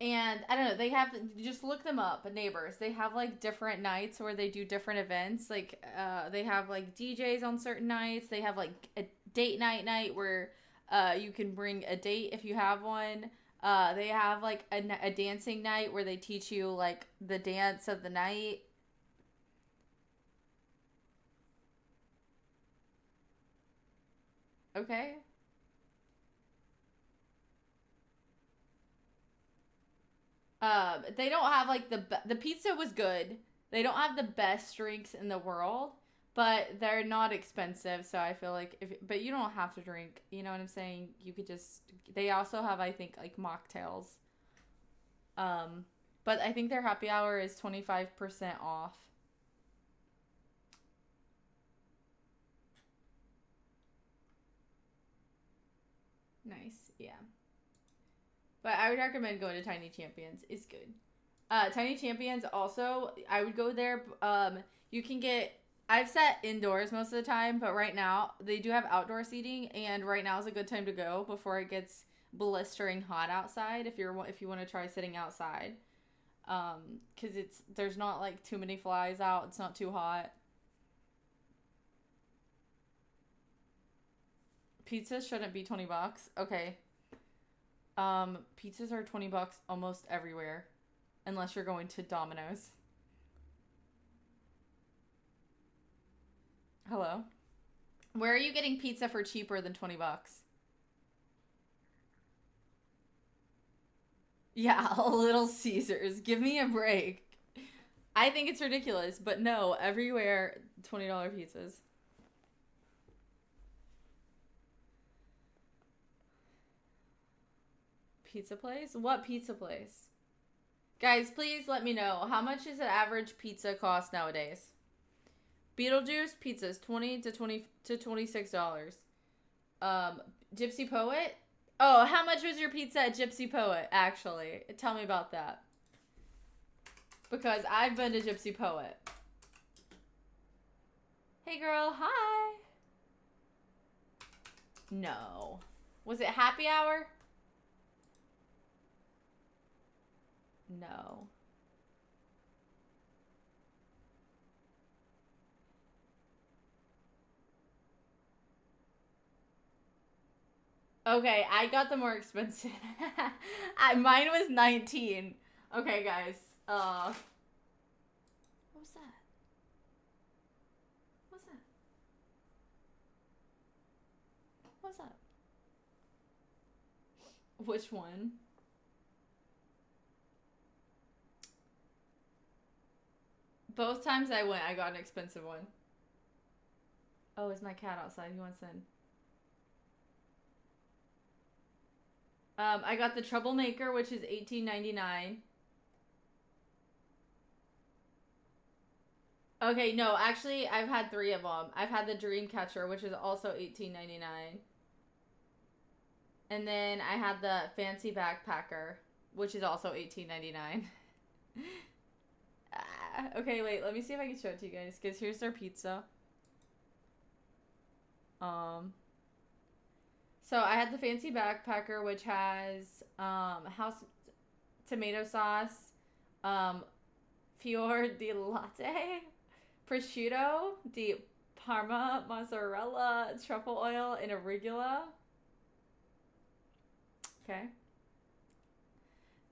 And I don't know, they have, just look them up, Neighbors. They have like different nights where they do different events. Like they have like DJs on certain nights. They have like a date night where You can bring a date if you have one. They have like a dancing night where they teach you like the dance of the night. Okay. They don't have like the pizza was good. They don't have the best drinks in the world, but they're not expensive. So I feel like but you don't have to drink. You know what I'm saying? You could just. They also have, I think, like mocktails. But I think their happy hour is 25% off. Nice, yeah. But I would recommend going to Tiny Champions. It's good. Tiny Champions also, I would go there. You can get. I've sat indoors most of the time, but right now they do have outdoor seating, and right now is a good time to go before it gets blistering hot outside. If you want to try sitting outside, because there's not like too many flies out. It's not too hot. Pizzas shouldn't be $20. Okay. Pizzas are $20 almost everywhere, unless you're going to Domino's. Hello? Where are you getting pizza for cheaper than $20? Yeah, Little Caesars. Give me a break. I think it's ridiculous, but no, everywhere $20 pizzas. Pizza place? What pizza place? Guys, please let me know. How much is an average pizza cost nowadays? Beetlejuice pizzas, $20 to $26. Gypsy Poet? Oh, how much was your pizza at Gypsy Poet, actually? Tell me about that. Because I've been to Gypsy Poet. Hey, girl. Hi. No. Was it happy hour? No. Okay, I got the more expensive. Mine was 19. Okay, guys. What was that? What's that? What's that? Which one? Both times I went, I got an expensive one. Oh, is my cat outside? He wants in. I got the Troublemaker, which is $18.99. Okay, no, actually, I've had 3 of them. I've had the Dreamcatcher, which is also $18.99. And then I had the Fancy Backpacker, which is also $18.99. Okay, wait, let me see if I can show it to you guys, because here's their pizza. So I had the Fancy Backpacker, which has house tomato sauce, fior di latte, prosciutto, di parma, mozzarella, truffle oil, and arugula. Okay.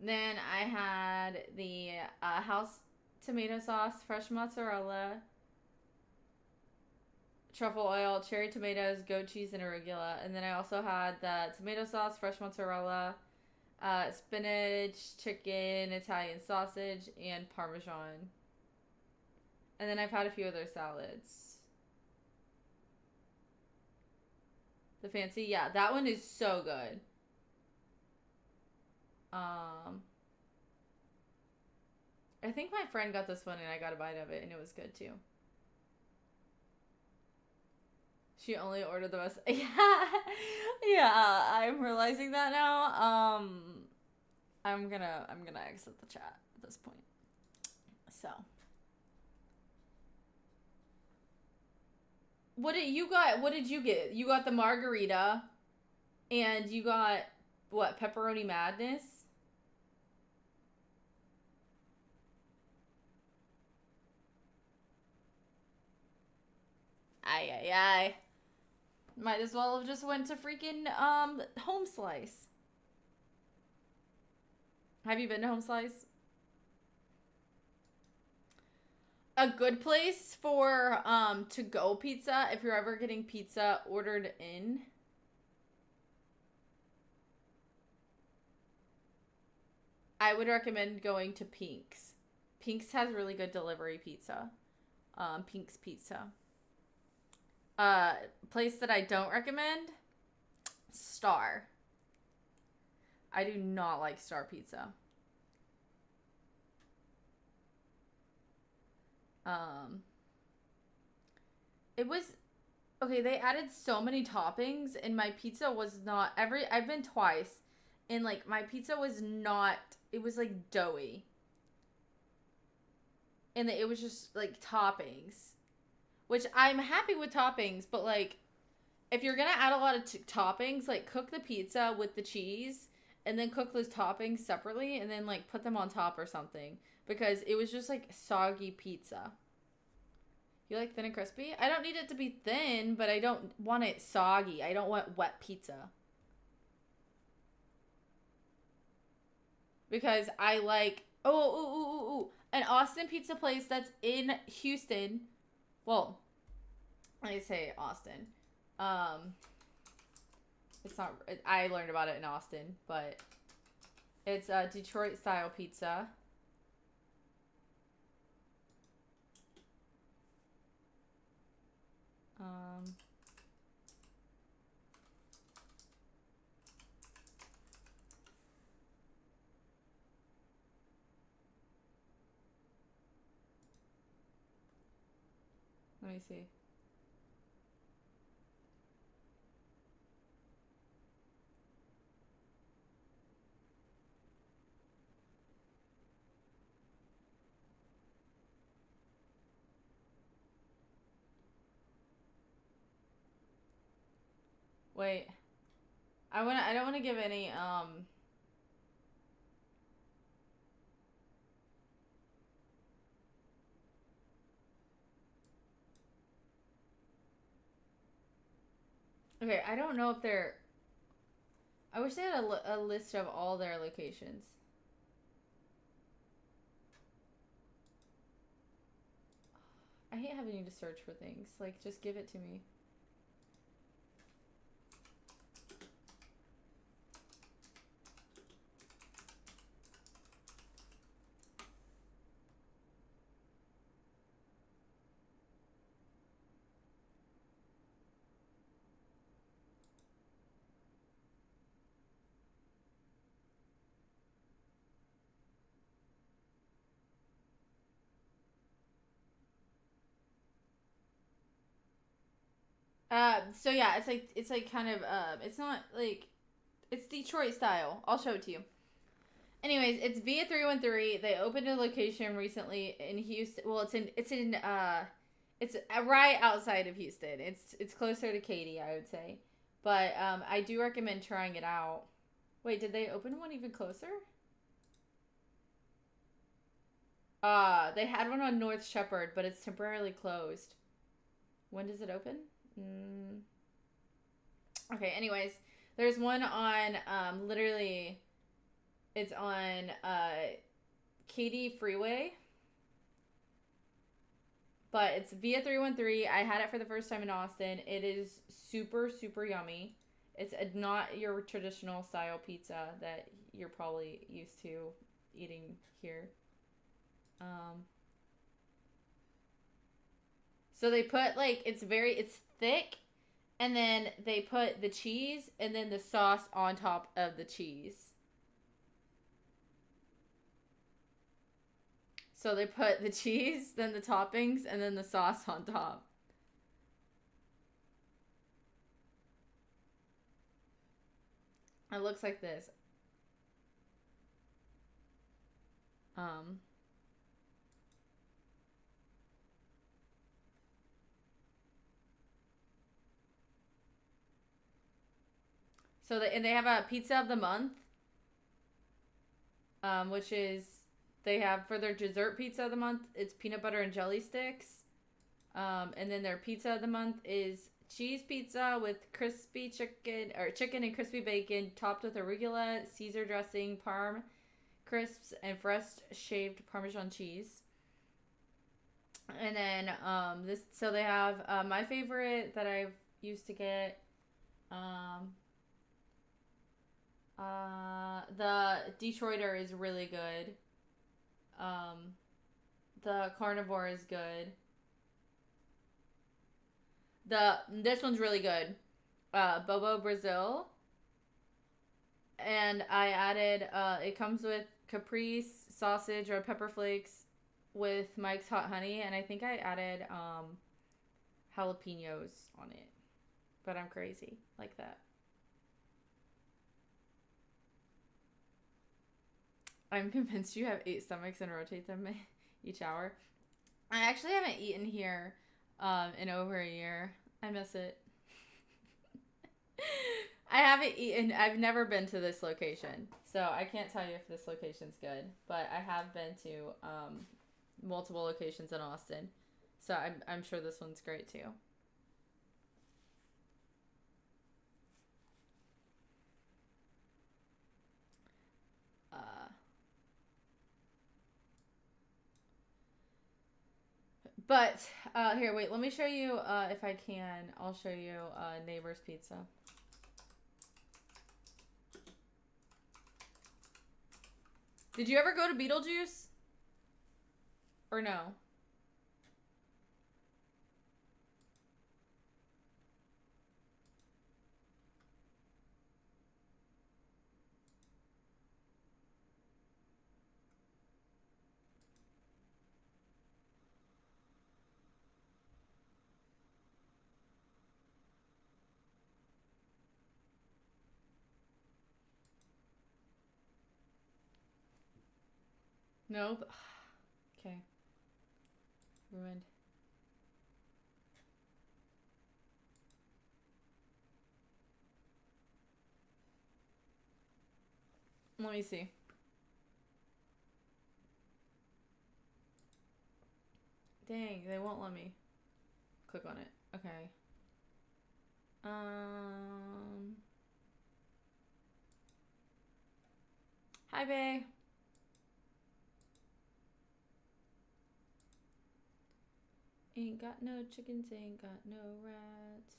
Then I had the house tomato sauce, fresh mozzarella, truffle oil, cherry tomatoes, goat cheese, and arugula. And then I also had the tomato sauce, fresh mozzarella, spinach, chicken, Italian sausage, and Parmesan. And then I've had a few other salads. The Fancy, yeah, that one is so good. I think my friend got this one and I got a bite of it and it was good too. She only ordered the most. Yeah, I'm realizing that now. I'm gonna exit the chat at this point. So, what did you got? What did you get? You got the margarita, and you got what? Pepperoni Madness. Ay. Might as well have just went to freaking Home Slice. Have you been to Home Slice? A good place for to-go pizza if you're ever getting pizza ordered in. I would recommend going to Pink's. Pink's has really good delivery pizza. Pink's Pizza. Place that I don't recommend, Star. I do not like Star Pizza. It was okay, they added so many toppings and my pizza was not I've been twice and like my pizza was not, it was like doughy. And it was just like toppings, which I'm happy with toppings, but like if you're gonna add a lot of toppings, like cook the pizza with the cheese and then cook those toppings separately and then like put them on top or something, because it was just like soggy pizza. You like thin and crispy? I don't need it to be thin, but I don't want it soggy. I don't want wet pizza. Because I like, an Austin pizza place that's in Houston. Well, I say Austin. It's not, I learned about it in Austin, but it's a Detroit style pizza. Let me see. Wait. I don't want to give any okay, I don't know if they're, I wish they had a list of all their locations. I hate having to search for things. Like, just give it to me. So yeah, it's like kind of it's not like, it's Detroit style. I'll show it to you. Anyways, it's Via 313. They opened a location recently in Houston. Well, it's right outside of Houston. It's closer to Katy, I would say. But I do recommend trying it out. Wait, did they open one even closer? They had one on North Shepherd, but it's temporarily closed. When does it open? Okay, anyways, there's one on literally, it's on Katy Freeway, but it's Via 313. I had it for the first time in Austin. It is super, super yummy. It's not your traditional style pizza that you're probably used to eating here. So they put like, it's thick, and then they put the cheese and then the sauce on top of the cheese. So they put the cheese, then the toppings, and then the sauce on top. It looks like this. So they have a pizza of the month, which is, they have for their dessert pizza of the month, it's peanut butter and jelly sticks. And then their pizza of the month is cheese pizza with crispy chicken or chicken and crispy bacon, topped with arugula, Caesar dressing, parm crisps, and fresh shaved Parmesan cheese. And then so they have my favorite that I've used to get. The Detroiter is really good. The carnivore is good. This one's really good. Bobo Brazil. And I added it comes with caprese, sausage, red pepper flakes with Mike's hot honey, and I think I added jalapenos on it. But I'm crazy like that. I'm convinced you have 8 stomachs and rotate them each hour. I actually haven't eaten here in over a year. I miss it. I haven't eaten. I've never been to this location, so I can't tell you if this location's good. But I have been to multiple locations in Austin, so I'm sure this one's great too. But here, wait. Let me show you if I can. I'll show you Neighbor's Pizza. Did you ever go to Beetlejuice? Or no? Nope. Okay. Ruined. Let me see. Dang, they won't let me click on it. Okay. Hi, bae. Ain't got no chickens, ain't got no rats.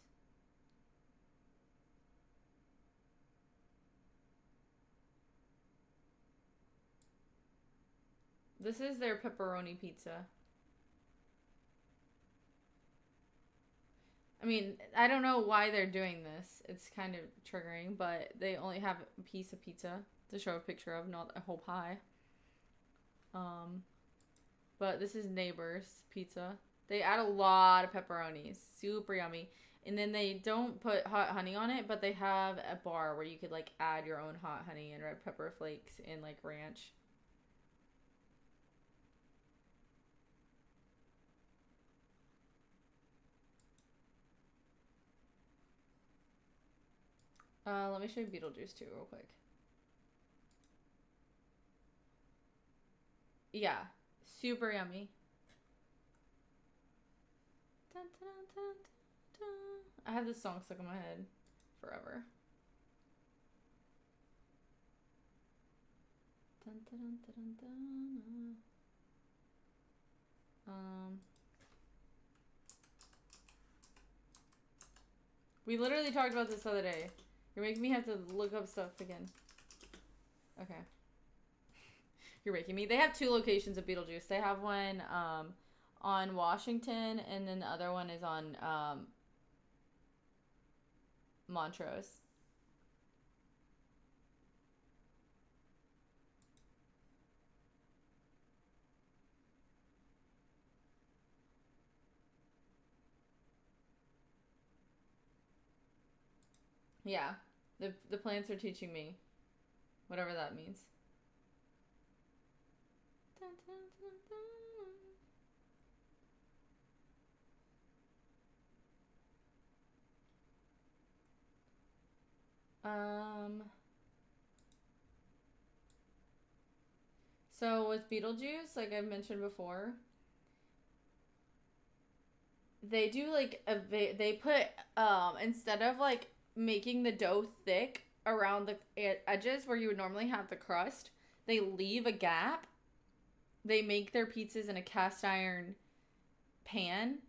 This is their pepperoni pizza. I mean, I don't know why they're doing this. It's kind of triggering, but they only have a piece of pizza to show a picture of, not a whole pie. But this is Neighbor's Pizza. They add a lot of pepperonis. Super yummy. And then they don't put hot honey on it, but they have a bar where you could, like, add your own hot honey and red pepper flakes and, like, ranch. Let me show you Beetlejuice, too, real quick. Yeah. Super yummy. Dun, dun, dun, dun, dun. I have this song stuck in my head forever. Dun, dun, dun, dun, dun. We literally talked about this the other day. You're making me have to look up stuff again. Okay. You're making me. They have 2 locations of Beetlejuice. They have one on Washington, and then the other one is on Montrose. Yeah. The plants are teaching me. Whatever that means. Dun, dun, dun, dun. So with Beetlejuice, like I've mentioned before, they do like they put instead of like making the dough thick around the edges where you would normally have the crust, they leave a gap. They make their pizzas in a cast iron pan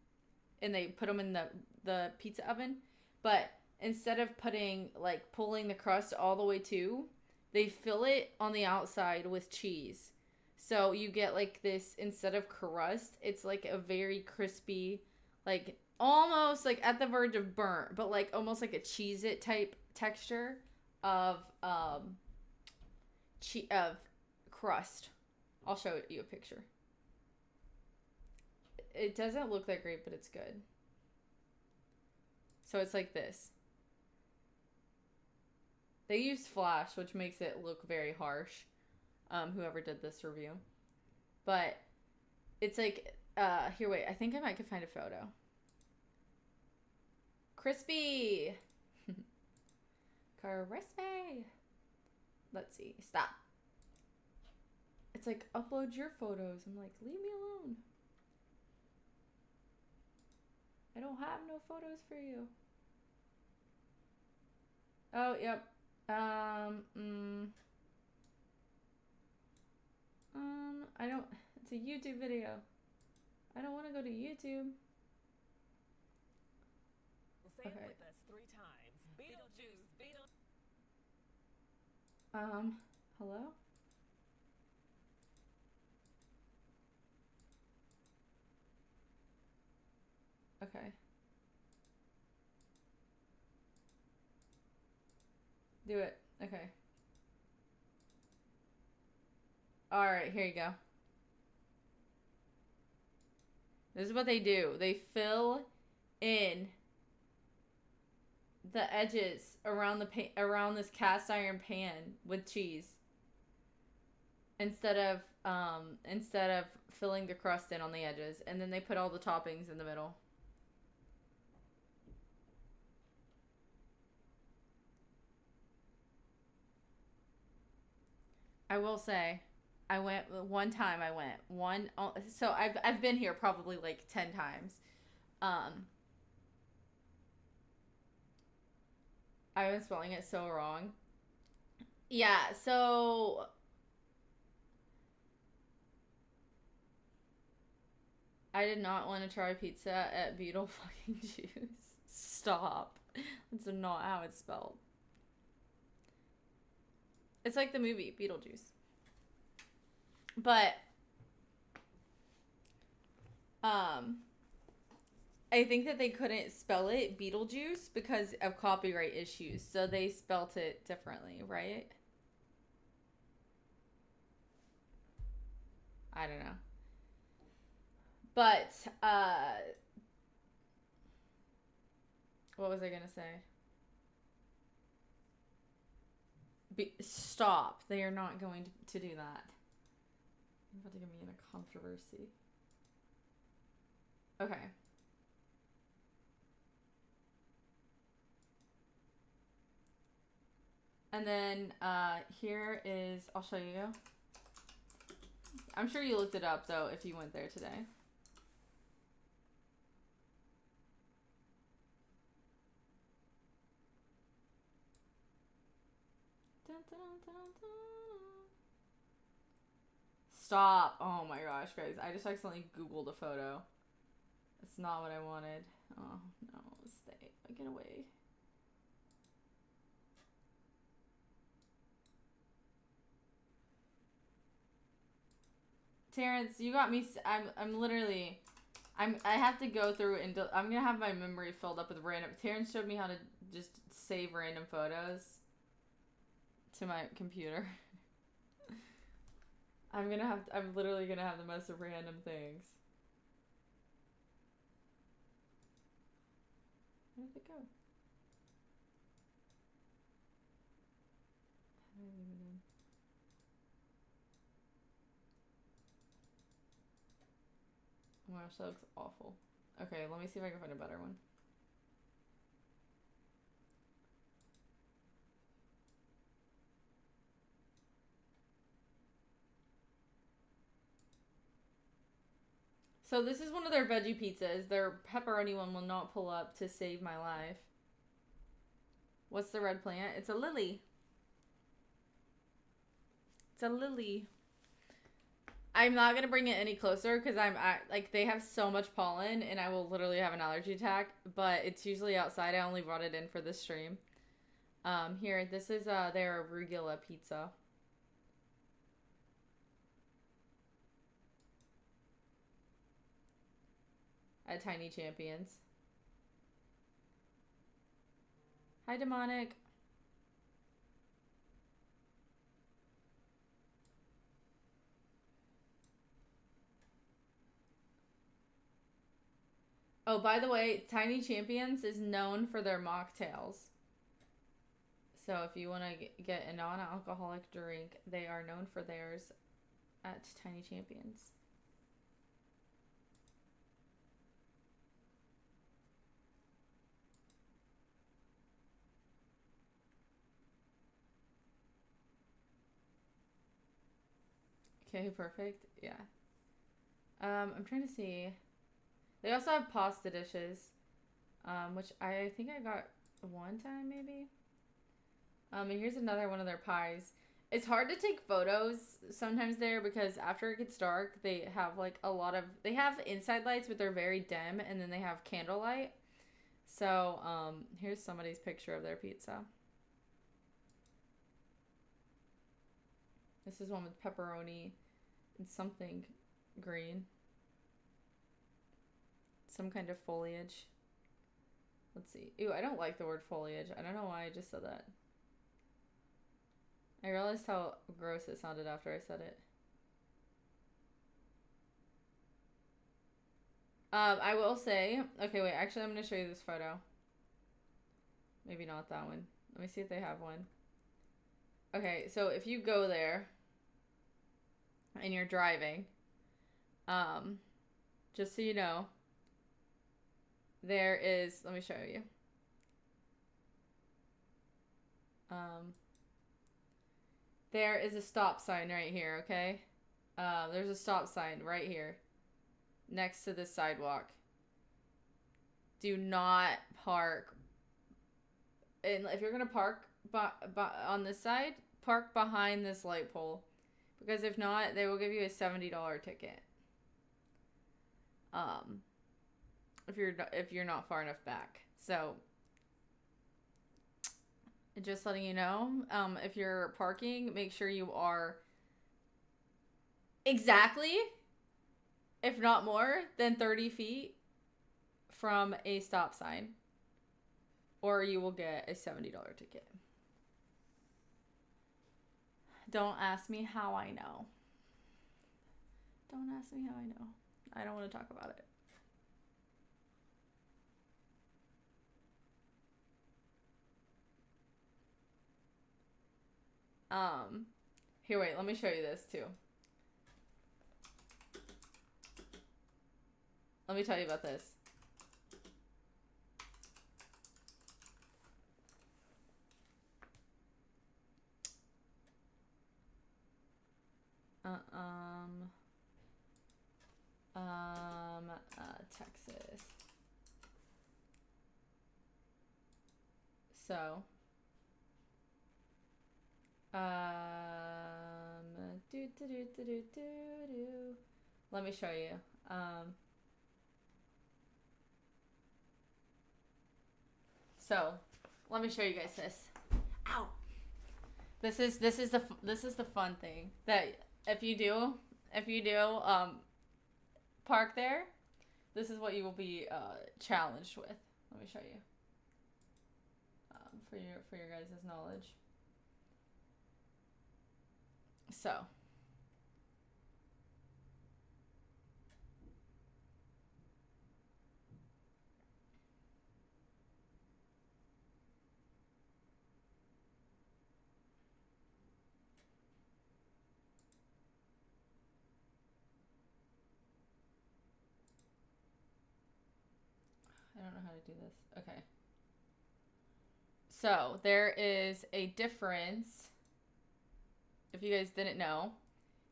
and they put them in the pizza oven, but instead of pulling the crust all the way to, they fill it on the outside with cheese. So you get like this, instead of crust, it's like a very crispy, like almost like at the verge of burnt, but like almost like a Cheez-It type texture of of crust. I'll show you a picture. It doesn't look that great, but it's good. So it's like this. They used flash, which makes it look very harsh. Whoever did this review. But it's like, here, wait. I think I might could find a photo. Crispy. Crispy. Let's see. Stop. It's like, upload your photos. I'm like, leave me alone. I don't have no photos for you. Oh, yep. I don't, it's a YouTube video. I don't want to go to YouTube. Say it with us 3 times. Beetlejuice. Hello? Okay. Do it. Okay. Alright, here you go. This is what they do. They fill in the edges around around this cast iron pan with cheese. Instead of filling the crust in on the edges, and then they put all the toppings in the middle. I will say, I went one time. So I've been here probably like 10 times. I've been spelling it so wrong. Yeah, so I did not want to try pizza at Beetle fucking Juice. Stop. That's not how it's spelled. It's like the movie Beetlejuice. But I think that they couldn't spell it Beetlejuice because of copyright issues. So they spelt it differently, right? I don't know. But what was I going to say? Stop. They are not going to do that. You're about to get me in a controversy. Okay. And then here is, I'll show you. I'm sure you looked it up though if you went there today. Dun, dun, dun, dun. Stop. Oh my gosh, guys. I just accidentally Googled a photo. It's not what I wanted. Oh, no. Stay. Get away. Terrence, you got me. I'm literally. I have to go through and I'm gonna have my memory filled up with random. Terrence showed me how to just save random photos to my computer. I'm literally gonna have the most random things. Where did it go? How do I leave it in? Oh my gosh, that looks awful. Okay, let me see if I can find a better one. So this is one of their veggie pizzas. Their pepperoni one will not pull up to save my life. What's the red plant? It's a lily. It's a lily. I'm not going to bring it any closer because like, they have so much pollen and I will literally have an allergy attack. But it's usually outside. I only brought it in for this stream. Here, this is their arugula pizza. At Tiny Champions. Hi, Demonic. Oh, by the way, Tiny Champions is known for their mocktails. So if you want to get a non-alcoholic drink, they are known for theirs at Tiny Champions. Okay, perfect. Yeah. I'm trying to see. They also have pasta dishes, which I think I got one time maybe. And here's another one of their pies. It's hard to take photos sometimes there because after it gets dark, they have like they have inside lights, but they're very dim, and then they have candlelight. So, here's somebody's picture of their pizza. This is one with pepperoni and something green. Some kind of foliage. Let's see. Ew, I don't like the word foliage. I don't know why I just said that. I realized how gross it sounded after I said it. I will say... Okay, wait. Actually, I'm going to show you this photo. Maybe not that one. Let me see if they have one. Okay, so if you go there... and you're driving... just so you know... there is... Let me show you. There is a stop sign right here, okay? There's a stop sign right here. Next to this sidewalk. Do not park. And if you're going to park on this side, park behind this light pole. Because if not, they will give you a $70 ticket. If you're not far enough back. So... just letting you know, if you're parking, make sure you are exactly, if not more, than 30 feet from a stop sign. Or you will get a $70 ticket. Don't ask me how I know. Don't ask me how I know. I don't want to talk about it. Here, wait, let me show you this too. Let me tell you about this. Texas. So, let me show you. So, let me show you guys this. Ow. This is the fun thing that if you do park there, this is what you will be challenged with. Let me show you. For your guys' knowledge. So, I don't know how to do this. Okay. So, there is a difference, if you guys didn't know.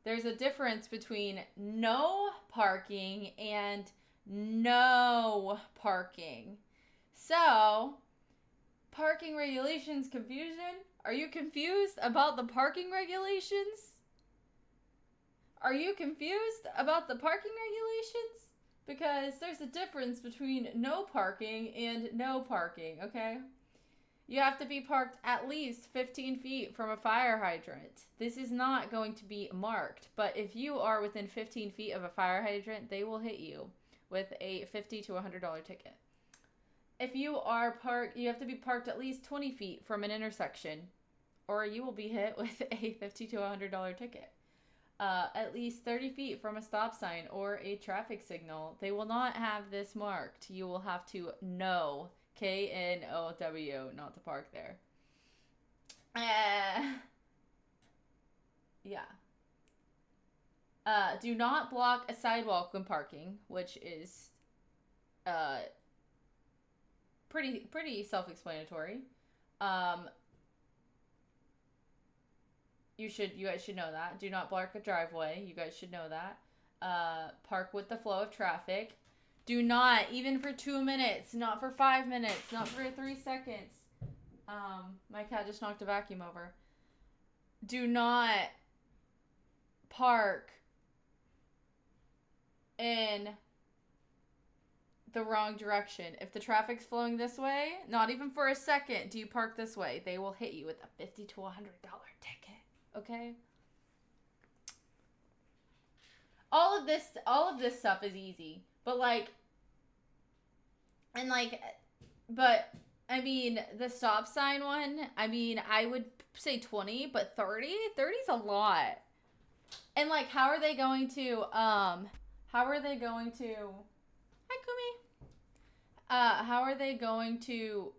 there's a difference between no parking and no parking. So, parking regulations confusion? Are you confused about the parking regulations? Are you confused about the parking regulations? Because there's a difference between no parking and no parking, okay? You have to be parked at least 15 feet from a fire hydrant. This is not going to be marked, but if you are within 15 feet of a fire hydrant, they will hit you with a $50 to $100 ticket. If you are parked, you have to be parked at least 20 feet from an intersection, or you will be hit with a $50 to $100 ticket. At least 30 feet from a stop sign or a traffic signal. They will not have this marked. You will have to know, K-N-O-W, not to park there. Yeah. Do not block a sidewalk when parking, which is pretty self-explanatory. You guys should know that. Do not block a driveway. You guys should know that. Park with the flow of traffic. Do not, even for 2 minutes, not for 5 minutes, not for 3 seconds. My cat just knocked a vacuum over. Do not park in the wrong direction. If the traffic's flowing this way, not even for a second do you park this way. They will hit you with a $50 to $100 ticket. Okay? All of this stuff is easy. But I mean, the stop sign one, I mean, I would say 20, but 30? 30's a lot. And like, how are they going to, hi Kumi. How are they going to,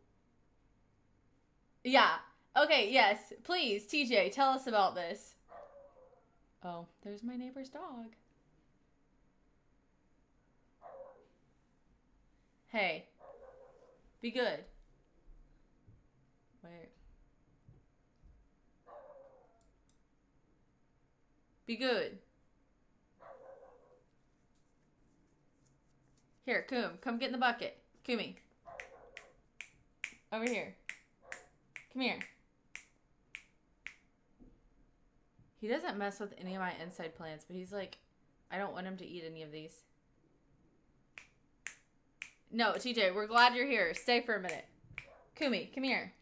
yeah. Okay, yes, please, TJ, tell us about this. Oh, there's my neighbor's dog. Hey, be good. Wait. Be good. Here, come get in the bucket. Kumi. Over here. Come here. He doesn't mess with any of my inside plants, but he's like, I don't want him to eat any of these. No, TJ, we're glad you're here. Stay for a minute. Kumi, come here.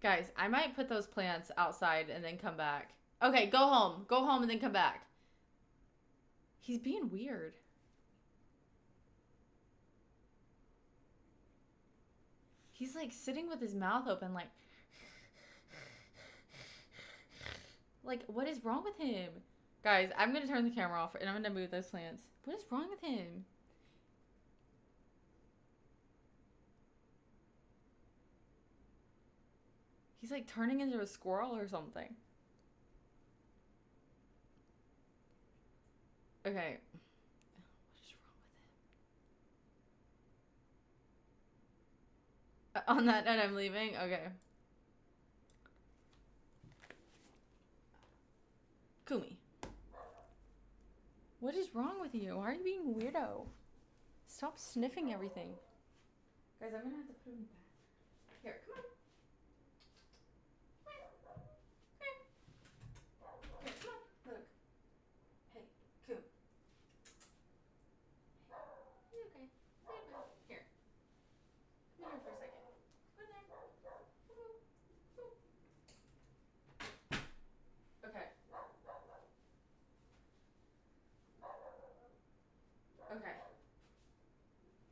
Guys, I might put those plants outside and then come back. Okay, go home. Go home and then come back. He's being weird. He's like sitting with his mouth open like what is wrong with him? Guys, I'm going to turn the camera off and I'm going to move those plants. What is wrong with him? He's like turning into a squirrel or something. Okay. What is wrong with him? On that note, I'm leaving? Okay. Kumi. What is wrong with you? Why are you being a weirdo? Stop sniffing everything. Guys, I'm gonna have to put him back. Here, come on.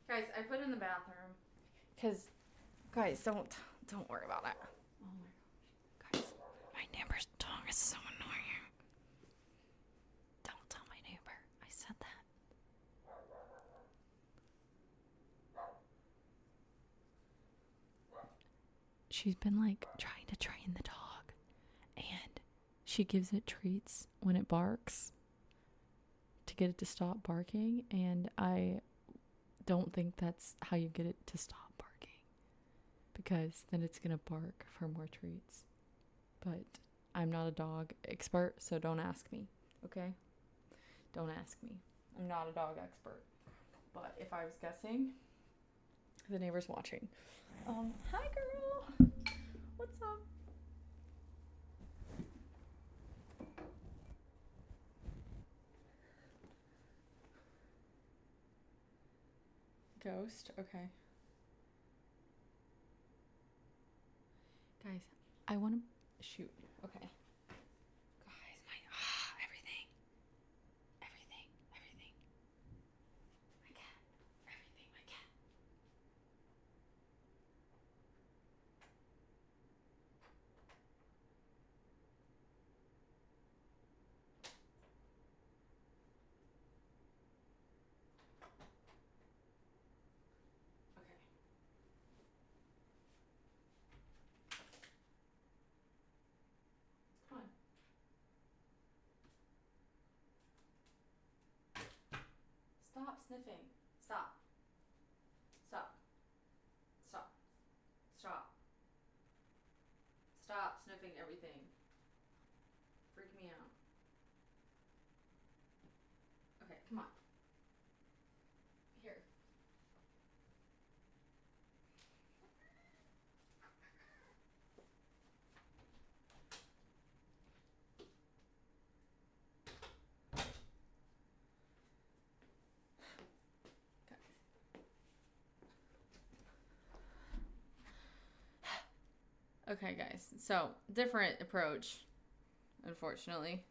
Guys, I put it in the bathroom. Cause, guys, don't worry about it. Oh my gosh, guys, my neighbor's dog is so annoying. Don't tell my neighbor I said that. she's been like trying to train the dog, and she gives it treats when it barks to get it to stop barking, and I don't think that's how you get it to stop barking, because then it's gonna bark for more treats. But I'm not a dog expert, so don't ask me, okay? Don't ask me. I'm not a dog expert. But if I was guessing, the neighbor's watching. Hi girl. What's up? Ghost, okay. Guys, I want to shoot. Okay. Guys, everything. Everything. My cat. Everything, my cat. Okay. Come on. Stop sniffing. Stop. Stop. Stop. Stop. Stop sniffing everything. Freak me out. Okay, come on. Here. Okay, guys. So, different approach, unfortunately.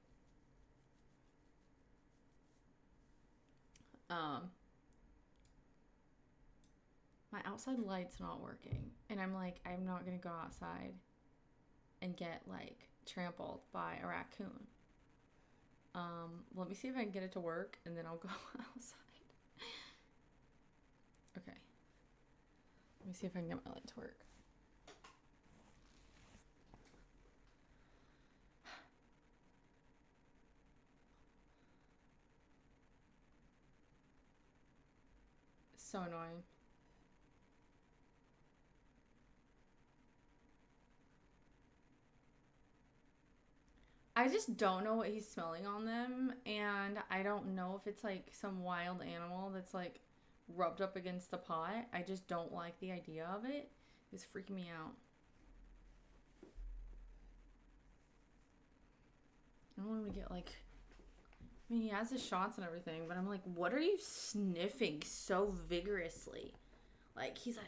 My outside light's not working, and I'm like, I'm not gonna go outside and get like trampled by a raccoon. Let me see if I can get it to work, and then I'll go outside. Okay. Let me see if I can get my light to work. So annoying. I just don't know what he's smelling on them, and I don't know if it's like some wild animal that's like rubbed up against the pot. I just don't like the idea of it. It's freaking me out. I don't want him to get like, I mean, he has his shots and everything, but I'm like, what are you sniffing so vigorously? Like, he's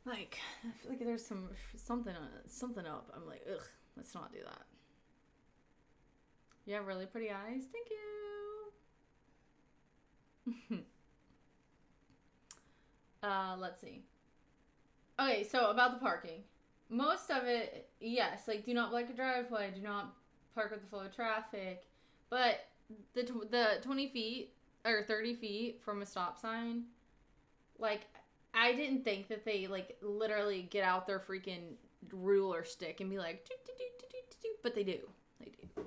like I feel like there's something up. I'm like, ugh, let's not do that. You have really pretty eyes. Thank you. Let's see. Okay, so about the parking. Most of it, yes, like do not block a driveway, do not park with the flow of traffic. But the 20 feet or 30 feet from a stop sign, like, I didn't think that they, like, literally get out their freaking ruler stick and be like, but they do. They do.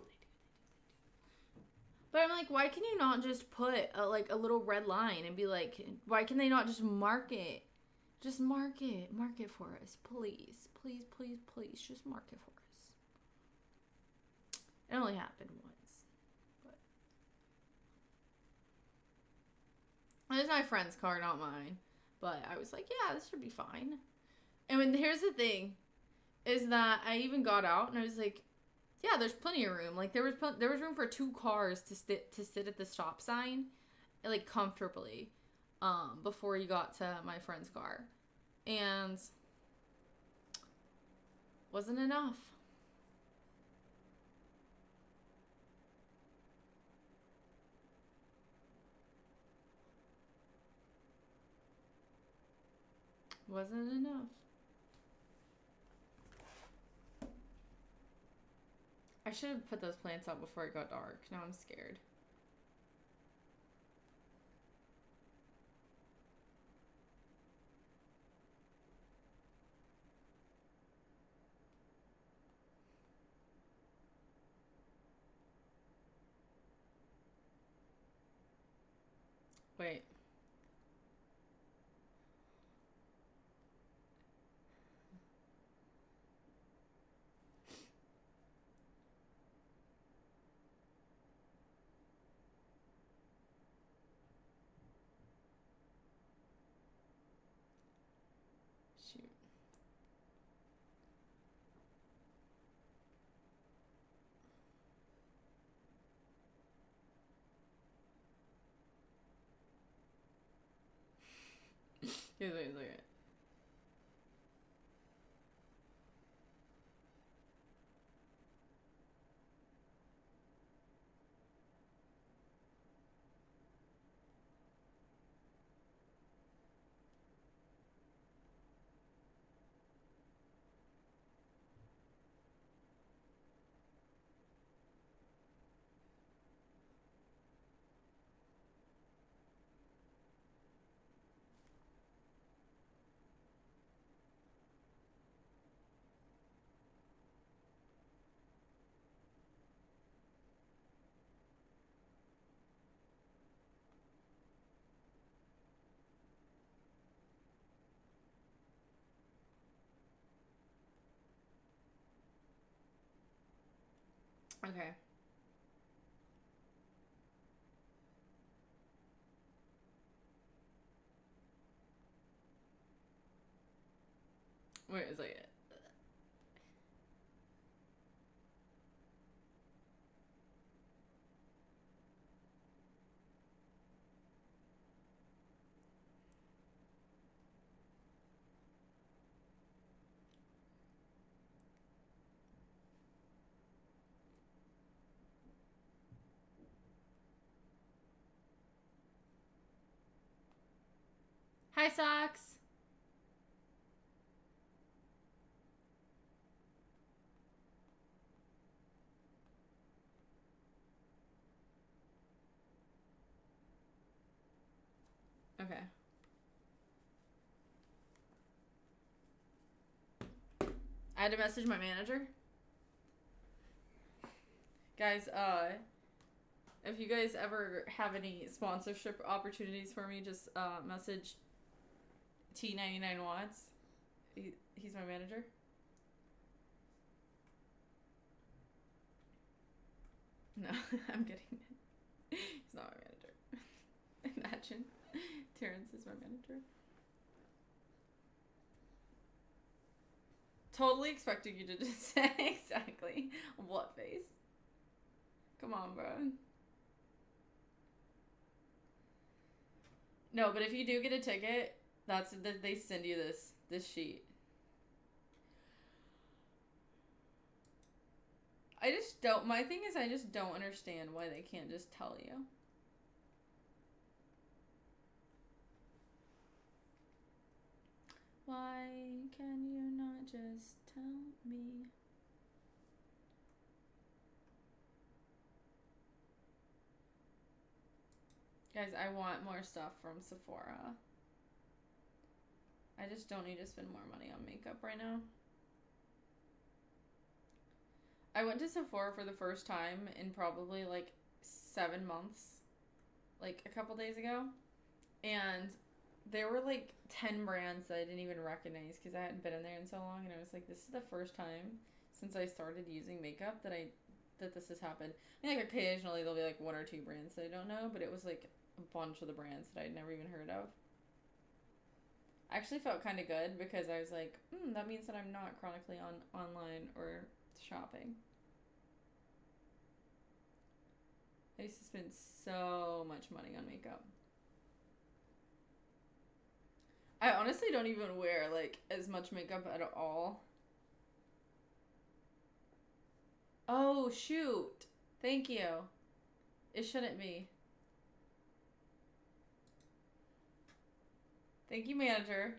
But I'm like, why can you not just put a little red line and be like, why can they not just mark it? Just mark it. Mark it for us, please. Please, please, please. Just mark it for us. It only happened once. It was my friend's car, not mine. But I was like, yeah, this should be fine. And here's the thing, is that I even got out and I was like, yeah, there's plenty of room. Like, there was room for 2 cars to sit at the stop sign, like, comfortably, before you got to my friend's car. And wasn't enough. Wasn't enough. I should have put those plants out before it got dark. Now I'm scared. Wait. Shoot. Wait. Okay. Wait a second. Hi, Socks. Okay. I had to message my manager. Guys, if you guys ever have any sponsorship opportunities for me, just message T99 Watts. He's my manager. No, I'm kidding. He's not my manager. Imagine. Terrence is my manager. Totally expecting you to just say exactly. What face? Come on, bro. No, but if you do get a ticket, that's that they send you this sheet. I just don't. My thing is, I just don't understand why they can't just tell you. Why can you not just tell me? Guys, I want more stuff from Sephora. I just don't need to spend more money on makeup right now. I went to Sephora for the first time in probably like 7 months, like a couple days ago. And there were like 10 brands that I didn't even recognize because I hadn't been in there in so long. And I was like, this is the first time since I started using makeup that this has happened. I mean, like occasionally there'll be like 1 or 2 brands that I don't know, but it was like a bunch of the brands that I'd never even heard of. I actually felt kind of good because I was like, that means that I'm not chronically online or shopping. I used to spend so much money on makeup. I honestly don't even wear like as much makeup at all. Oh shoot. Thank you. It shouldn't be. Thank you, manager.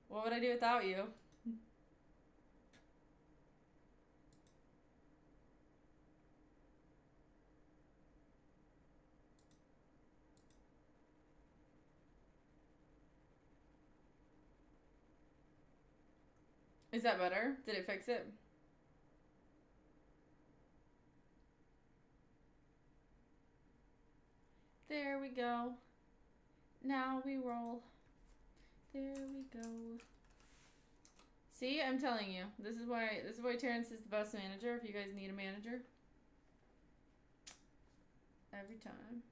What would I do without you? Is that better? Did it fix it? There we go. Now we roll. There we go. See, I'm telling you. This is why Terrence is the best manager if you guys need a manager. Every time.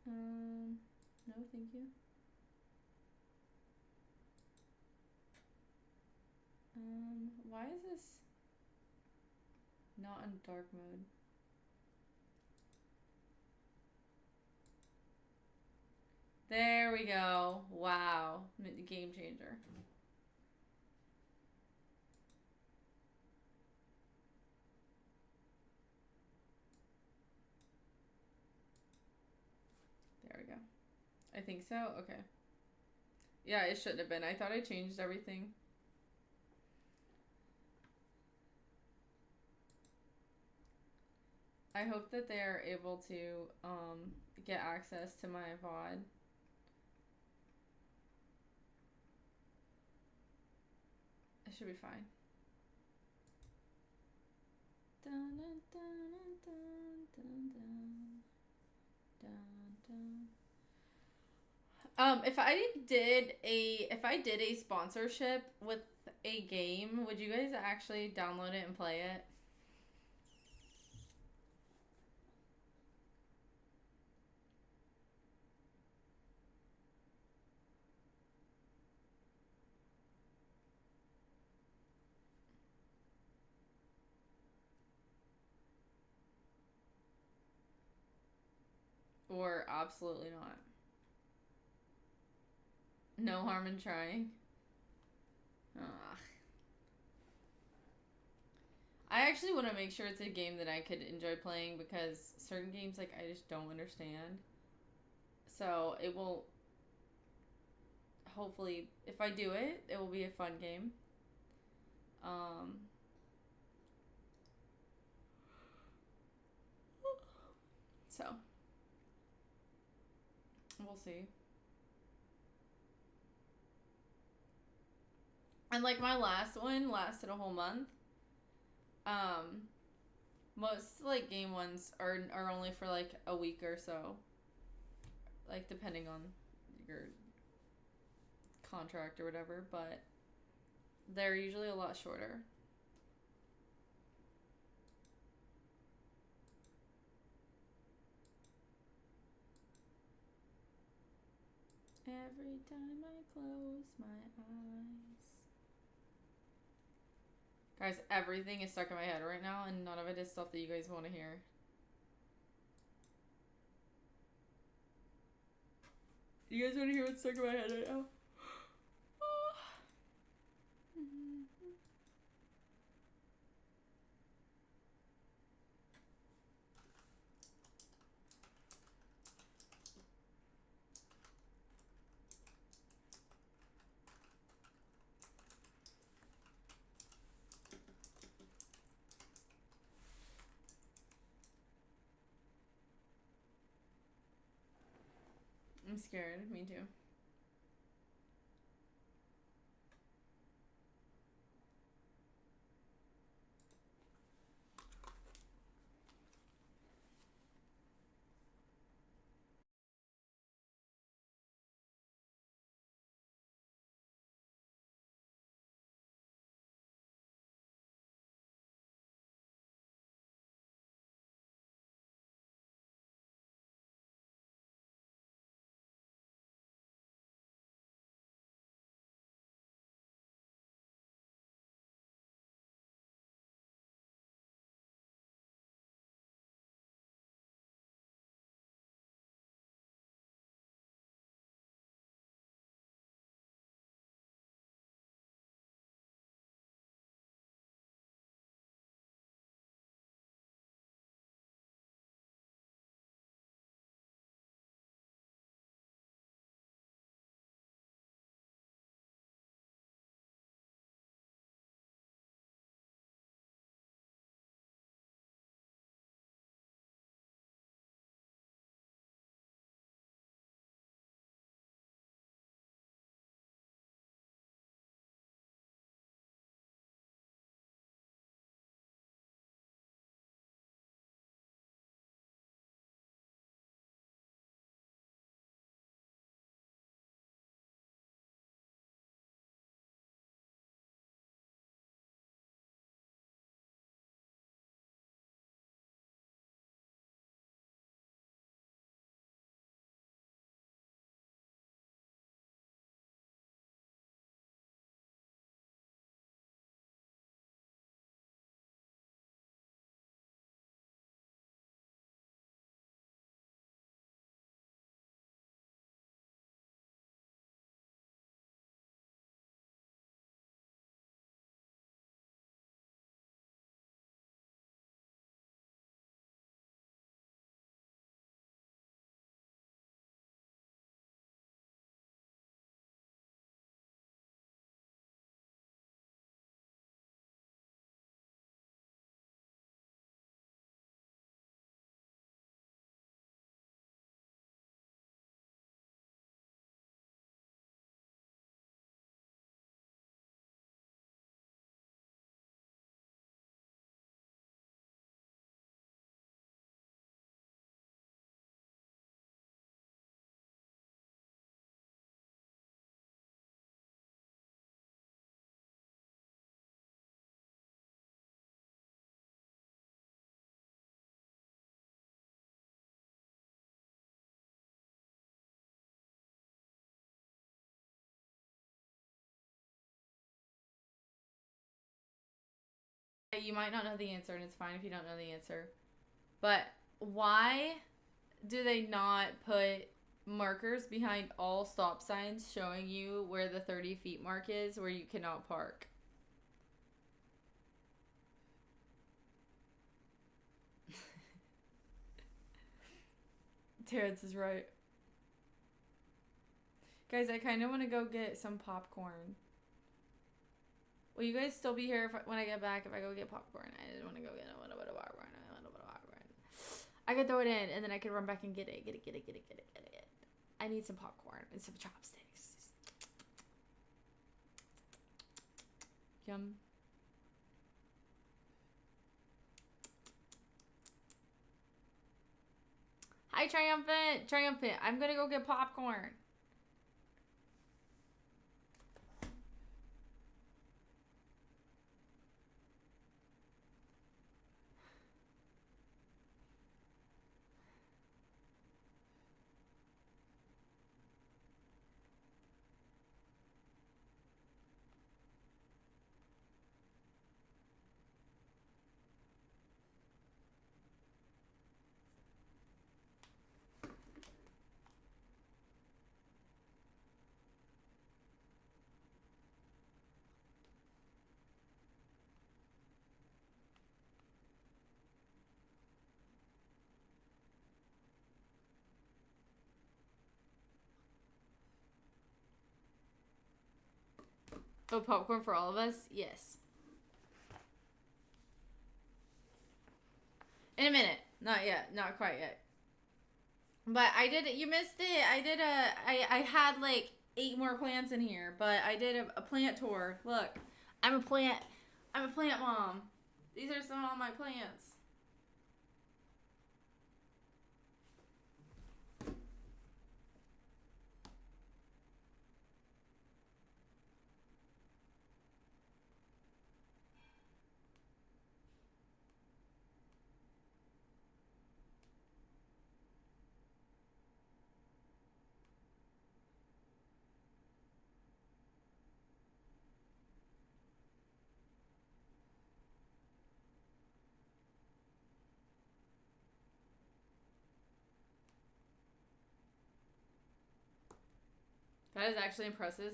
No, thank you. Why is this not in dark mode? There we go. Wow. Game changer. There we go. I think so. Okay. Yeah, it shouldn't have been. I thought I changed everything. I hope that they are able to get access to my VOD. It should be fine. Dun, dun, dun, dun, dun, dun, dun, dun. If I did a sponsorship with a game, would you guys actually download it and play it? Or absolutely not? No harm in trying. Ugh. I actually want to make sure it's a game that I could enjoy playing because certain games, like, I just don't understand. So it will, hopefully, if I do it, it will be a fun game. So we'll see. And like my last one lasted a whole month. Most like game ones are only for like a week or so. Like depending on your contract or whatever, but they're usually a lot shorter. Every time I close my eyes. Guys, everything is stuck in my head right now, and none of it is stuff that you guys want to hear. You guys want to hear what's stuck in my head right now? I'm scared. Me too. You might not know the answer, and it's fine if you don't know the answer. But why do they not put markers behind all stop signs showing you where the 30 feet mark is where you cannot park? Terrence is right. Guys, I kind of want to go get some popcorn. Will you guys still be here when I get back if I go get popcorn? I just want to go get a little bit of popcorn. I could throw it in and then I could run back and get it. Get it. I need some popcorn and some chopsticks. Yum. Hi, Triumphant. I'm gonna go get popcorn. Oh, popcorn for all of us? Yes. In a minute. Not yet. Not quite yet. But I did, you missed it. I had like 8 more plants in here, but I did a plant tour. Look, I'm a plant mom. These are some of my plants. That is actually impressive.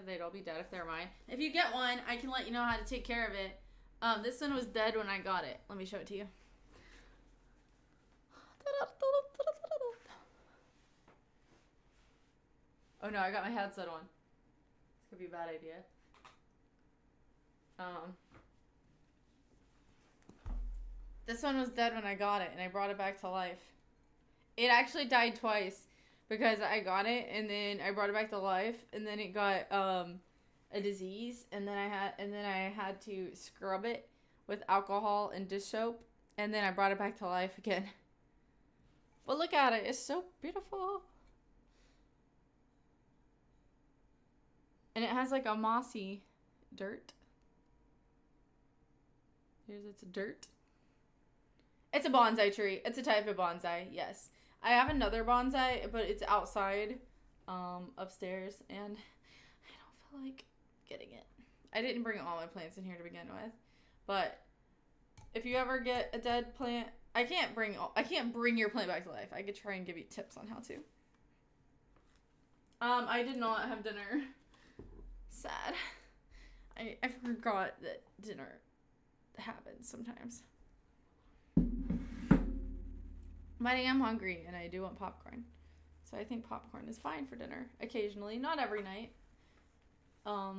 They'd all be dead if they're mine. If you get one, I can let you know how to take care of it. This one was dead when I got it. Let me show it to you. Oh no, I got my headset on. This could be a bad idea. This one was dead when I got it, and I brought it back to life. It actually died twice. Because I got it and then I brought it back to life and then it got a disease and then I had to scrub it with alcohol and dish soap and then I brought it back to life again. But look at it, it's so beautiful. And it has like a mossy dirt. Here's its dirt. It's a bonsai tree. It's a type of bonsai, yes. I have another bonsai, but it's outside, upstairs, and I don't feel like getting it. I didn't bring all my plants in here to begin with, but if you ever get a dead plant, I can't bring your plant back to life. I could try and give you tips on how to. I did not have dinner. Sad. I forgot that dinner happens sometimes. But I am hungry and I do want popcorn. So I think popcorn is fine for dinner. Occasionally. Not every night. I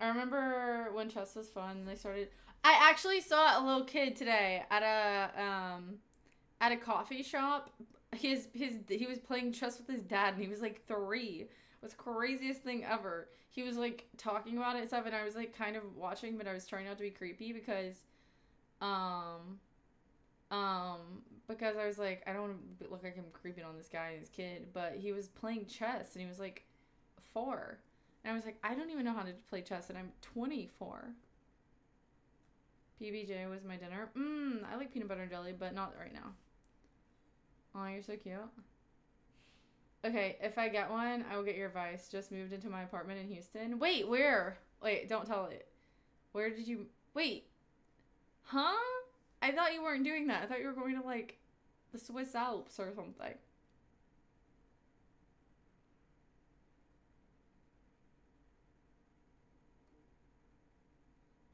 remember when chess was fun. They started. I actually saw a little kid today at a coffee shop. He was playing chess with his dad and he was like 3. It was the craziest thing ever. He was like talking about it and stuff and I was like kind of watching, but I was trying not to be creepy because I was like, I don't want to look like I'm creeping on this guy and this kid, but he was playing chess and he was like 4. And I was like, I don't even know how to play chess and I'm 24. PBJ was my dinner. I like peanut butter and jelly, but not right now. Oh, you're so cute. Okay, if I get one, I will get your advice. Just moved into my apartment in Houston. Wait, where? Wait, don't tell it. Where did you... Wait. Huh? I thought you weren't doing that. I thought you were going to, like, the Swiss Alps or something.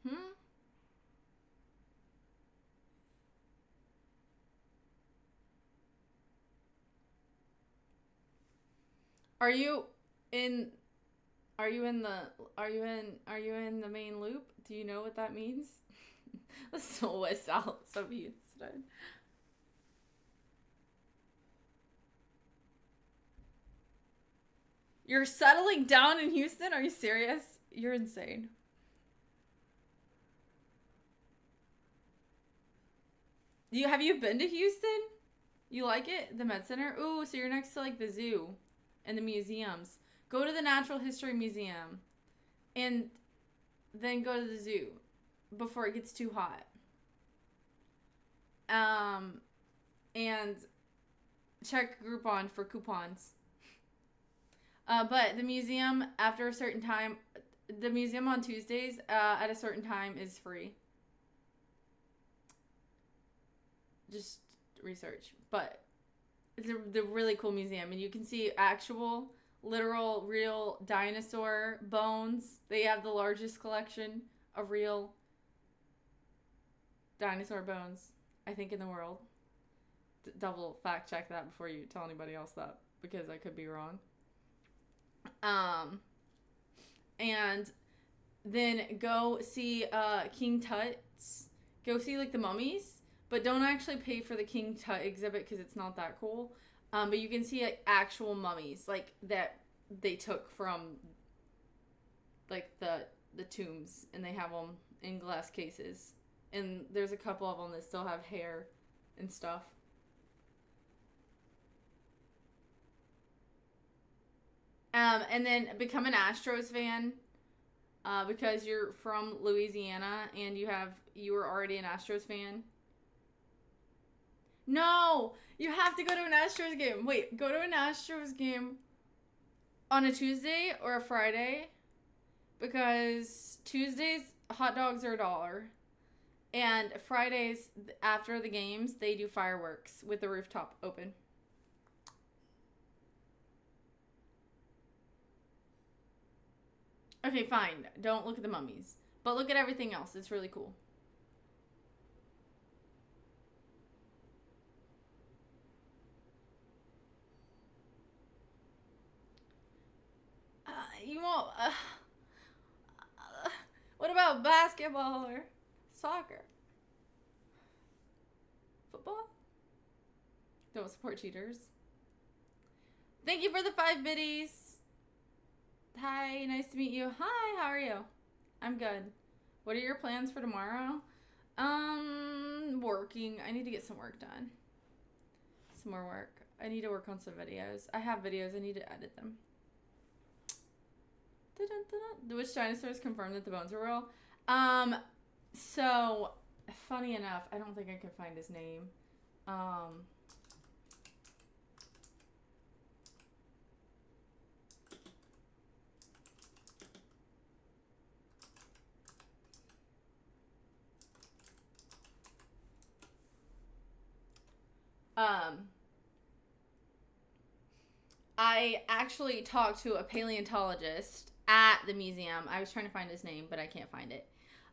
Hmm? Are you in the main loop? Do you know what that means? The Swiss Alps of Houston. You're settling down in Houston? Are you serious? You're insane. Have you been to Houston? You like it? The Med Center? Ooh, so you're next to like the zoo and the museums. Go to the Natural History Museum and then go to the zoo before it gets too hot. And check Groupon for coupons. But the museum, after a certain time, the museum on Tuesdays at a certain time is free. Just research. But it's a really cool museum, and you can see actual, literal, real dinosaur bones. They have the largest collection of real dinosaur bones, I think, in the world. Double fact check that before you tell anybody else that, because I could be wrong. And then go see King Tut's. Go see like the mummies, but don't actually pay for the King Tut exhibit because it's not that cool. But you can see like actual mummies, like that they took from like the tombs, and they have them in glass cases. And there's a couple of them that still have hair and stuff. And then become an Astros fan, because you're from Louisiana and you were already an Astros fan. No, you have to go to an Astros game. Wait, go to an Astros game on a Tuesday or a Friday, because Tuesdays hot dogs are $1, and Fridays after the games they do fireworks with the rooftop open. Okay, fine. Don't look at the mummies. But look at everything else. It's really cool. You won't... what about basketball or soccer? Football? Don't support cheaters. Thank you for the 5 biddies. Hi, nice to meet you. Hi, how are you? I'm good. What are your plans for tomorrow? Working. I need to get some work done. Some more work. I need to work on some videos. I have videos. I need to edit them. Which dinosaurs confirmed that the bones are real? So, funny enough, I don't think I can find his name. I actually talked to a paleontologist at the museum. I was trying to find his name, but I can't find it.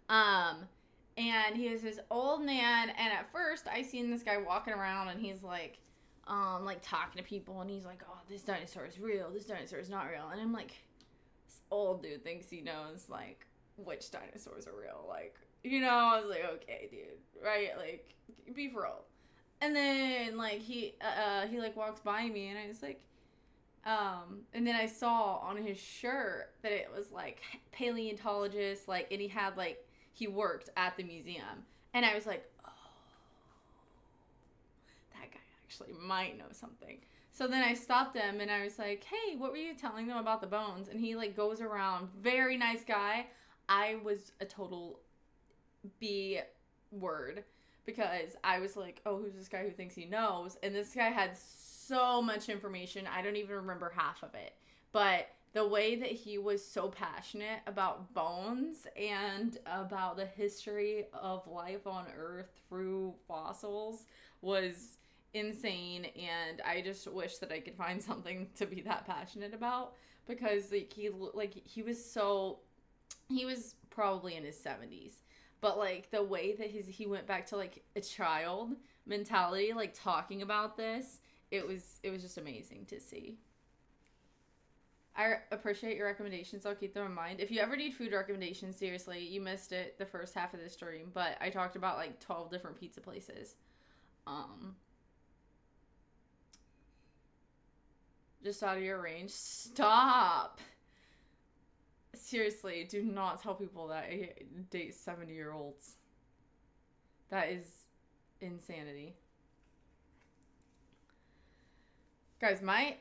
And he was this old man, and at first I seen this guy walking around, and he's like talking to people, and he's like, oh, this dinosaur is real, this dinosaur is not real. And I'm like, this old dude thinks he knows, like, which dinosaurs are real. Like, you know, I was like, okay, dude, right? Like, be for real. And then, like, he like, walks by me, and I was like, and then I saw on his shirt that it was, like, paleontologist, like, and he had, like, he worked at the museum. And I was like, oh, that guy actually might know something. So then I stopped him, and I was like, hey, what were you telling them about the bones? And he, like, goes around, very nice guy. I was a total B-word. Because I was like, oh, who's this guy who thinks he knows? And this guy had so much information. I don't even remember half of it. But the way that he was so passionate about bones and about the history of life on Earth through fossils was insane. And I just wish that I could find something to be that passionate about, because he was probably in his 70s, but like the way that he went back to like a child mentality, like talking about this, it was just amazing to see. I appreciate your recommendations. I'll keep them in mind. If you ever need food recommendations, seriously, you missed it the first half of the stream, but I talked about like 12 different pizza places. Just out of your range. Stop. Seriously, do not tell people that I date 70-year-olds. That is insanity. Guys, my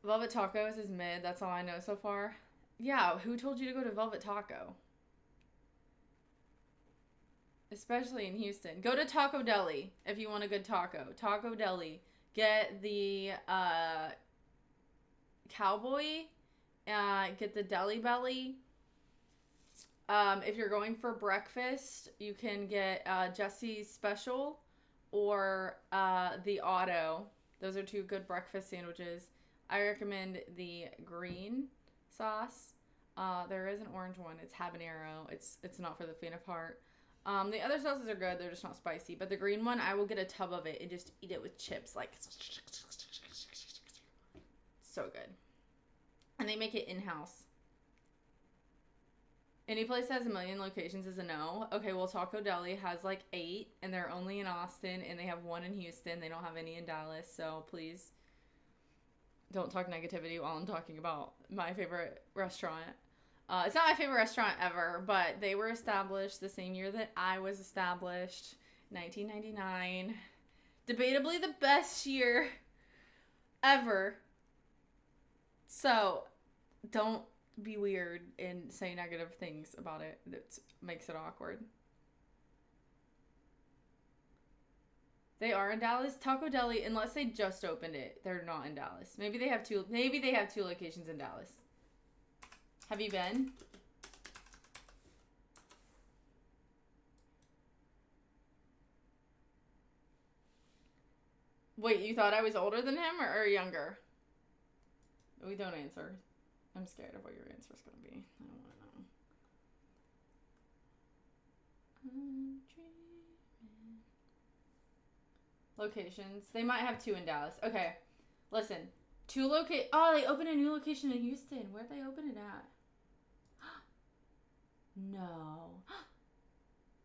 Velvet Tacos is mid. That's all I know so far. Yeah, who told you to go to Velvet Taco? Especially in Houston. Go to Taco Deli if you want a good taco. Taco Deli. Get the Cowboy. Get the Deli Belly. If you're going for breakfast, you can get Jesse's Special or the Auto. Those are two good breakfast sandwiches. I recommend the green sauce. There is an orange one. It's habanero. It's not for the faint of heart. The other sauces are good. They're just not spicy. But the green one, I will get a tub of it and just eat it with chips. Like, so good. And they make it in-house. Any place that has a million locations is a no. Okay, well, Taco Deli has like 8, and they're only in Austin, and they have 1 in Houston. They don't have any in Dallas, so please don't talk negativity while I'm talking about my favorite restaurant. It's not my favorite restaurant ever, but they were established the same year that I was established, 1999. Debatably the best year ever. So, don't be weird and say negative things about it. That makes it awkward. They are in Dallas. Taco Deli, unless they just opened it, they're not in Dallas. Maybe they have two locations in Dallas. Have you been? Wait, you thought I was older than him or younger? We don't answer. I'm scared of what your answer's gonna be. I don't want to know. Locations. They might have 2 in Dallas. Okay. Listen. Oh, they opened a new location in Houston. Where'd they open it at? No.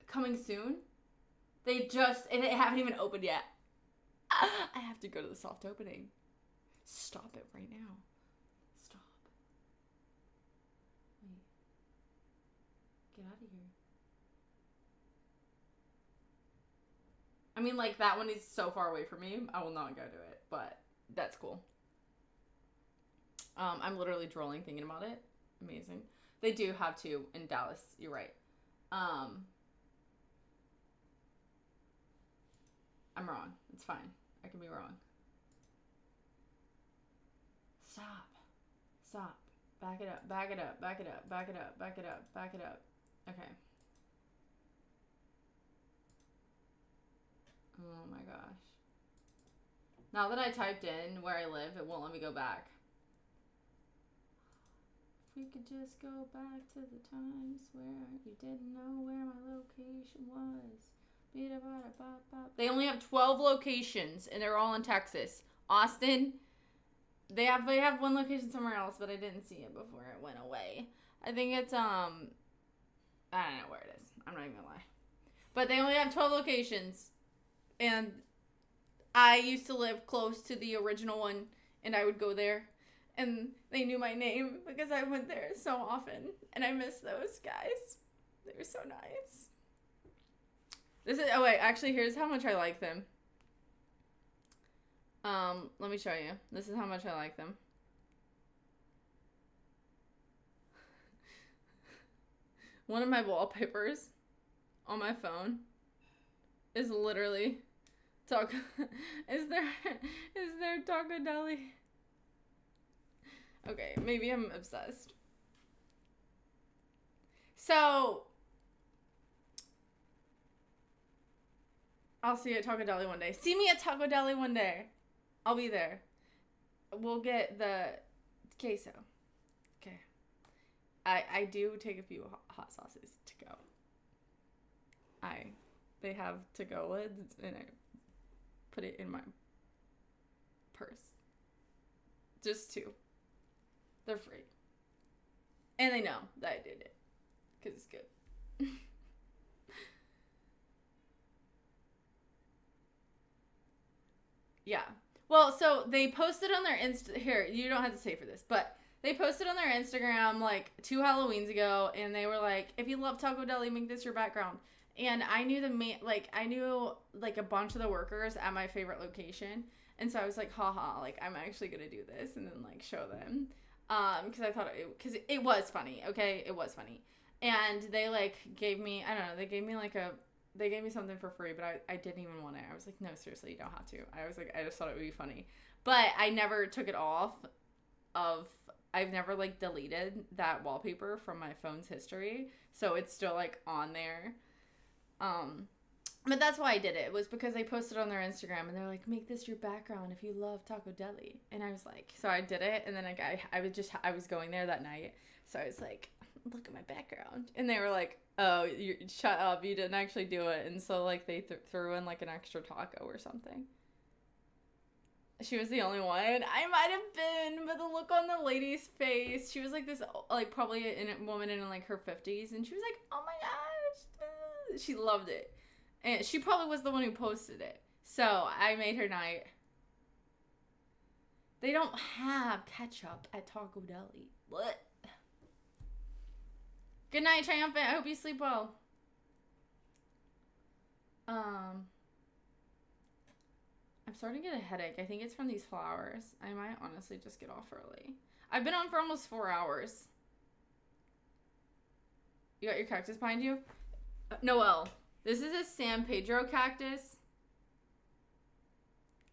Coming soon? They haven't even opened yet. I have to go to the soft opening. Stop it right now. Stop. Wait. Get out of here. I mean, like, that one is so far away from me. I will not go to it, but that's cool. I'm literally drooling thinking about it. Amazing. They do have 2 in Dallas. You're right. I'm wrong. It's fine. I can be wrong. Stop. Stop. Back it up. Back it up. Back it up. Back it up. Back it up. Back it up. Okay. Oh my gosh. Now that I typed in where I live, it won't let me go back. If we could just go back to the times where you didn't know where my location was. They only have 12 locations, and they're all in Texas. Austin, they have 1 location somewhere else, but I didn't see it before it went away. I think it's, I don't know where it is. I'm not even gonna lie. But they only have 12 locations. And I used to live close to the original one, and I would go there, and they knew my name because I went there so often, and I miss those guys. They were so nice. Actually, here's how much I like them. Let me show you. This is how much I like them. One of my wallpapers on my phone is literally Taco. Is there Taco Deli? Okay, maybe I'm obsessed. So I'll see you at Taco Deli one day. See me at Taco Deli one day. I'll be there. We'll get the queso. Okay. I do take a few hot sauces to go. They have to-go lids, and I put it in my purse. Just 2. They're free. And they know that I did it. Because it's good. Yeah. Well, so they posted on their here, you don't have to say for this, but they posted on their Instagram like 2 Halloweens ago, and they were like, if you love Taco Deli, make this your background. And I knew I knew a bunch of the workers at my favorite location. And so I was like, haha, like, I'm actually going to do this and then, like, show them. Because I thought because it was funny, okay? It was funny. And they, like, gave me, I don't know, they gave me something for free, but I didn't even want it. I was like, no, seriously, you don't have to. I was like, I just thought it would be funny. But I never took it off I've never, like, deleted that wallpaper from my phone's history. So it's still, like, on there. But that's why I did it. It was because they posted on their Instagram, and they're like, make this your background if you love Taco Deli. And I was like, so I did it, and then like I was going there that night, so I was like, look at my background. And they were like, oh, shut up, you didn't actually do it. And so, like, they threw in, like, an extra taco or something. She was the only one. I might have been, but the look on the lady's face, she was like this, like, probably a woman in, like, her 50s, and she was like, oh my gosh, she loved it. And she probably was the one who posted it. So I made her night. They don't have ketchup at Taco Deli. What? Good night, Triumphant. I hope you sleep well. I'm starting to get a headache. I think it's from these flowers. I might honestly just get off early. I've been on for almost 4 hours. You got your cactus behind you? Noelle. This is a San Pedro cactus,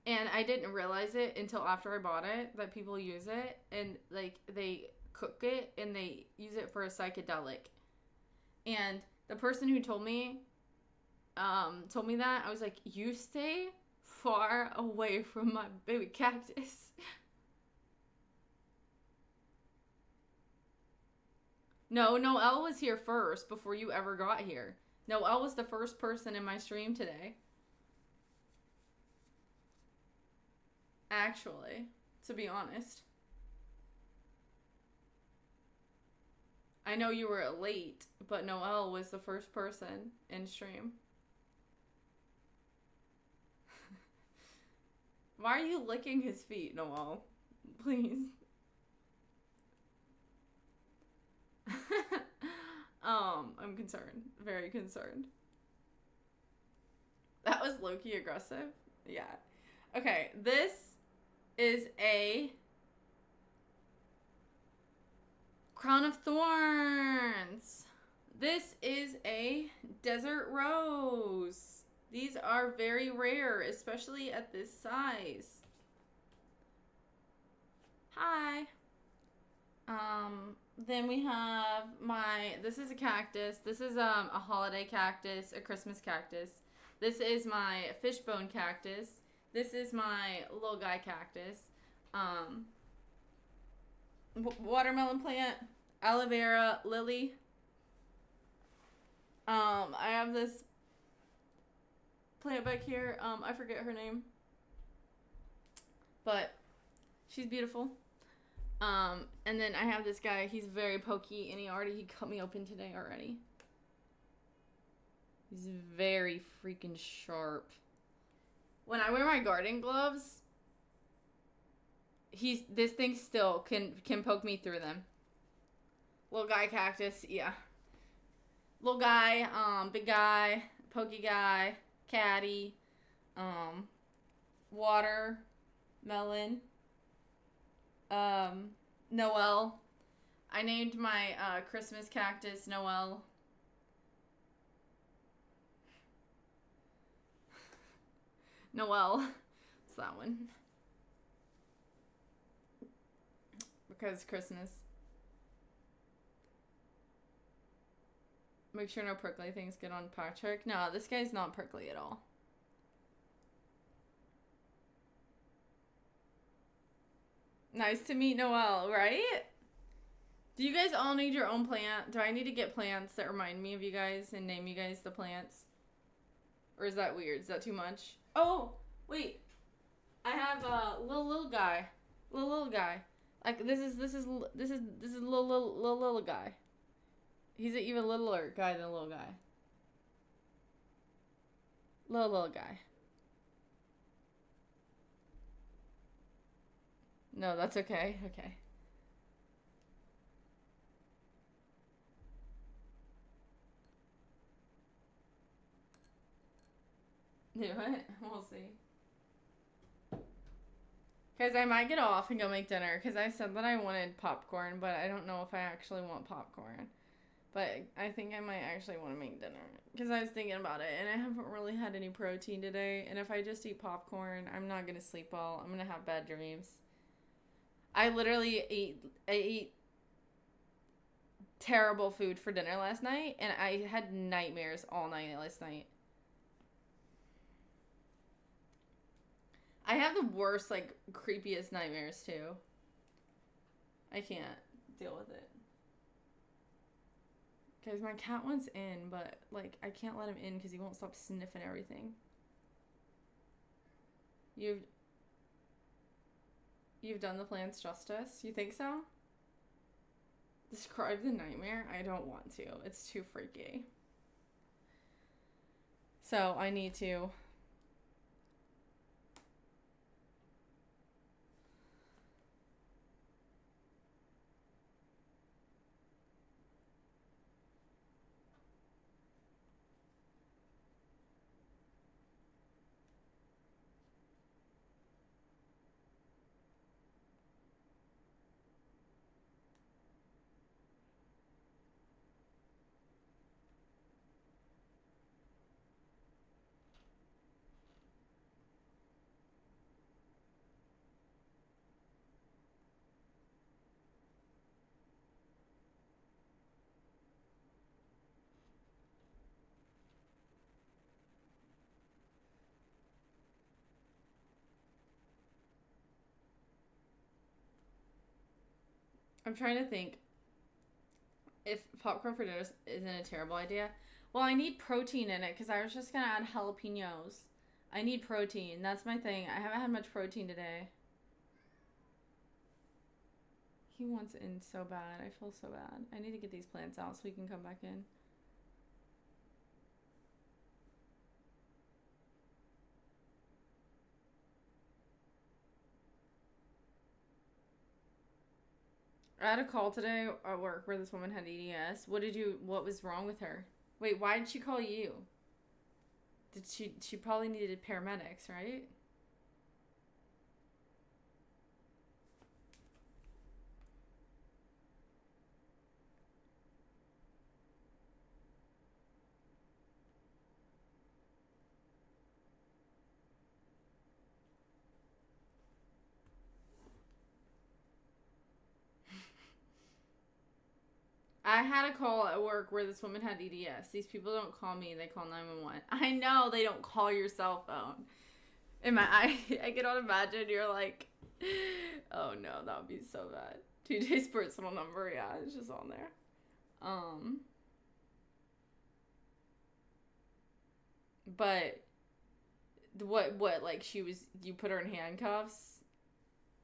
and I didn't realize it until after I bought it, that people use it, and, like, they cook it, and they use it for a psychedelic. And the person who told me that, I was like, you stay far away from my baby cactus. No, Noelle was here first before you ever got here. Noelle was the first person in my stream today. Actually, to be honest. I know you were late, but Noelle was the first person in stream. Why are you licking his feet, Noelle? Please. I'm concerned. Very concerned. That was low-key aggressive. Yeah. Okay, this is a Crown of Thorns. This is a Desert Rose. These are very rare, especially at this size. Hi. Then we have this is a cactus. This is a holiday cactus, a Christmas cactus. This is my fishbone cactus. This is my little guy cactus. Watermelon plant, aloe vera, lily. I have this plant back here. I forget her name, but she's beautiful. And then I have this guy. He's very pokey, and he cut me open today already. He's very freaking sharp. When I wear my garden gloves, this thing still can poke me through them. Little guy cactus, yeah. Little guy, big guy, pokey guy, catty, watermelon. Noelle. I named my Christmas cactus Noelle. Noel. It's that one. Because Christmas. Make sure no prickly things get on Patrick. No, this guy's not prickly at all. Nice to meet Noel, right? Do you guys all need your own plant? Do I need to get plants that remind me of you guys and name you guys the plants? Or is that weird? Is that too much? Oh, wait. I have a little guy. Little guy. Like this is little guy. He's an even littler guy than a little guy. Little guy. No, that's okay. Okay. Do it. We'll see. Guys, I might get off and go make dinner because I said that I wanted popcorn, but I don't know if I actually want popcorn. But I think I might actually want to make dinner because I was thinking about it and I haven't really had any protein today. And if I just eat popcorn, I'm not going to sleep well. I'm going to have bad dreams. I literally ate terrible food for dinner last night and I had nightmares all night last night. I have the worst, like, creepiest nightmares, too. I can't deal with it. Guys, my cat wants in, but, like, I can't let him in because he won't stop sniffing everything. You've done the plants justice? You think so? Describe the nightmare? I don't want to. It's too freaky. So, I need to... I'm trying to think if popcorn for dinner isn't a terrible idea. Well, I need protein in it because I was just going to add jalapenos. I need protein. That's my thing. I haven't had much protein today. He wants in so bad. I feel so bad. I need to get these plants out so we can come back in. I had a call today at work where this woman had EDS. What was wrong with her? Wait, why did she call you? She probably needed paramedics, right? I had a call at work where this woman had EDS. These people don't call me, they call 911. I know they don't call your cell phone. I cannot imagine you're like, oh no, that would be so bad. TJ's personal number, yeah, it's just on there. But what like you put her in handcuffs?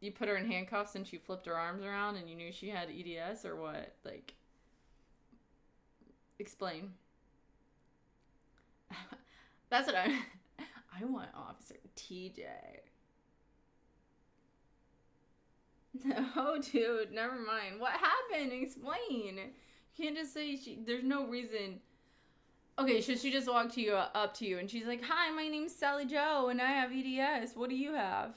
You put her in handcuffs and she flipped her arms around and you knew she had EDS or what? Like, explain. That's what I want Officer TJ. No, dude, never mind. What happened? Explain. You can't just say there's no reason. Okay, so she just walked up to you and she's like, "Hi, my name's Sally Joe and I have EDS. What do you have?"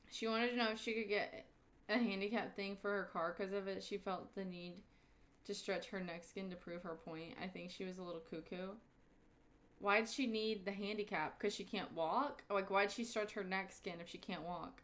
She wanted to know if she could get a handicap thing for her car because of it. She felt the need to stretch her neck skin to prove her point. I think she was a little cuckoo. Why'd she need the handicap? Because she can't walk? Like, why'd she stretch her neck skin if she can't walk?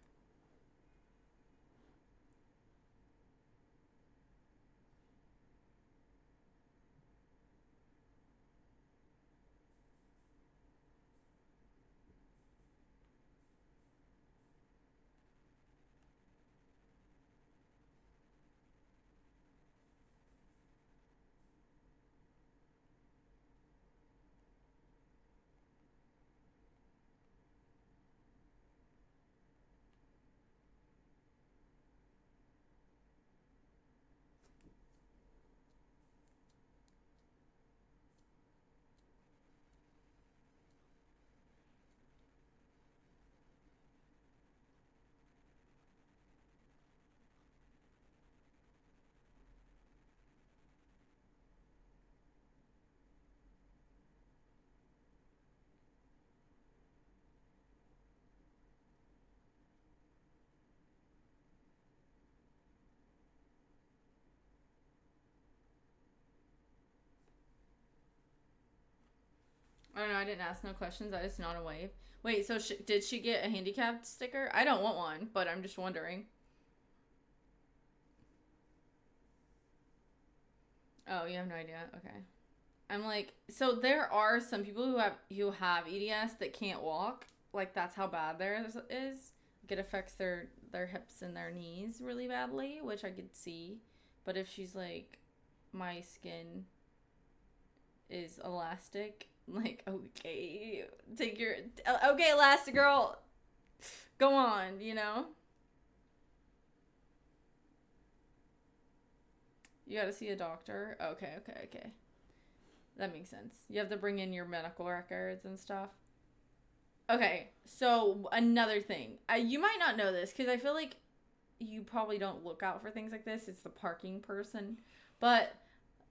I don't know. I didn't ask no questions. I just nodded a wave. Wait, so did she get a handicapped sticker? I don't want one, but I'm just wondering. Oh, you have no idea? Okay. I'm like, so there are some people who have EDS that can't walk. Like, that's how bad theirs is. Like, it affects their hips and their knees really badly, which I could see. But if she's like, my skin is elastic, like, okay, take your, okay, Elastigirl, go on, you know? You gotta see a doctor. Okay. That makes sense. You have to bring in your medical records and stuff. Okay, so another thing. You might not know this, because I feel like you probably don't look out for things like this. It's the parking person. But,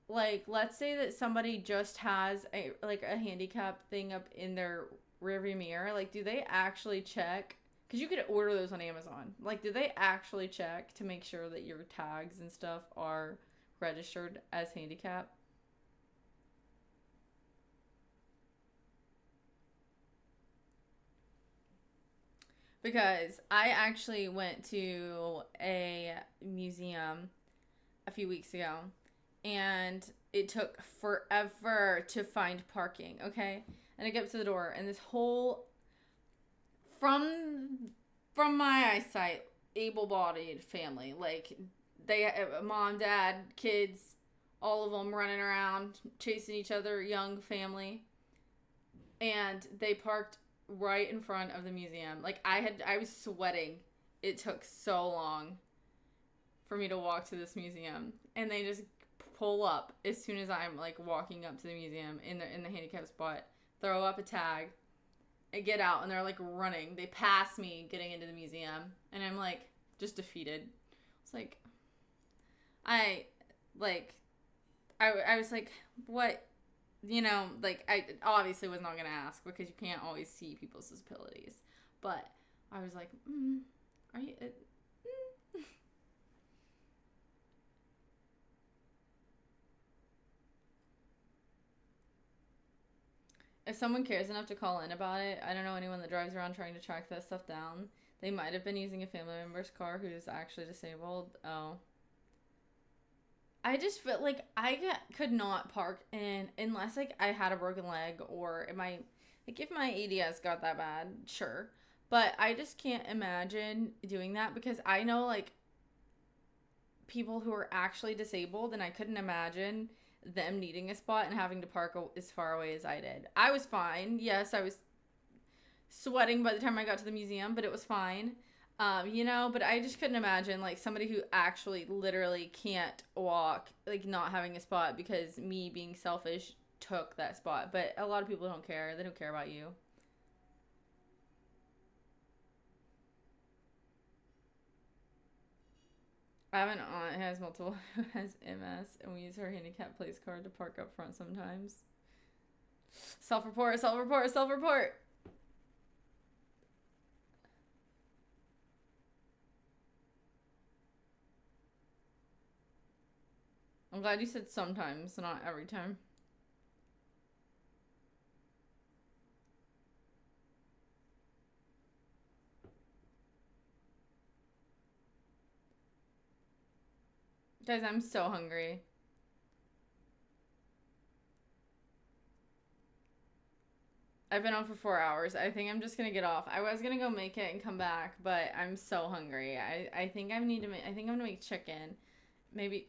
like, let's say that somebody just has a handicap thing up in their rearview mirror. Like, do they actually check? Because you could order those on Amazon. Like, do they actually check to make sure that your tags and stuff are registered as handicap? Because I actually went to a museum a few weeks ago, and it took forever to find parking, okay? And I get up to the door, and this whole, from my eyesight, able-bodied family, like, they, mom, dad, kids, all of them running around, chasing each other, young family, and they parked right in front of the museum. Like, I was sweating. It took so long for me to walk to this museum, and they just pull up as soon as I'm like walking up to the museum in the handicap spot, throw up a tag, and get out, and they're like running. They pass me getting into the museum, and I'm like just defeated. It's like I was like, what? You know, like, I obviously was not going to ask because you can't always see people's disabilities. But I was like, are you... If someone cares enough to call in about it, I don't know anyone that drives around trying to track that stuff down. They might have been using a family member's car who's actually disabled. Oh. I just feel like could not park in unless like I had a broken leg or if my ADS got that bad, sure. But I just can't imagine doing that because I know like people who are actually disabled and I couldn't imagine them needing a spot and having to park as far away as I did. I was fine. Yes, I was sweating by the time I got to the museum, but it was fine. You know, but I just couldn't imagine, like, somebody who actually literally can't walk, like, not having a spot because me being selfish took that spot. But a lot of people don't care. They don't care about you. I have an aunt who has who has MS, and we use her handicap place card to park up front sometimes. Self-report, self-report, self-report! I'm glad you said sometimes, not every time. Guys, I'm so hungry. I've been on for 4 hours. I think I'm just gonna get off. I was gonna go make it and come back, but I'm so hungry. I think I need to make. I think I'm gonna make chicken. Maybe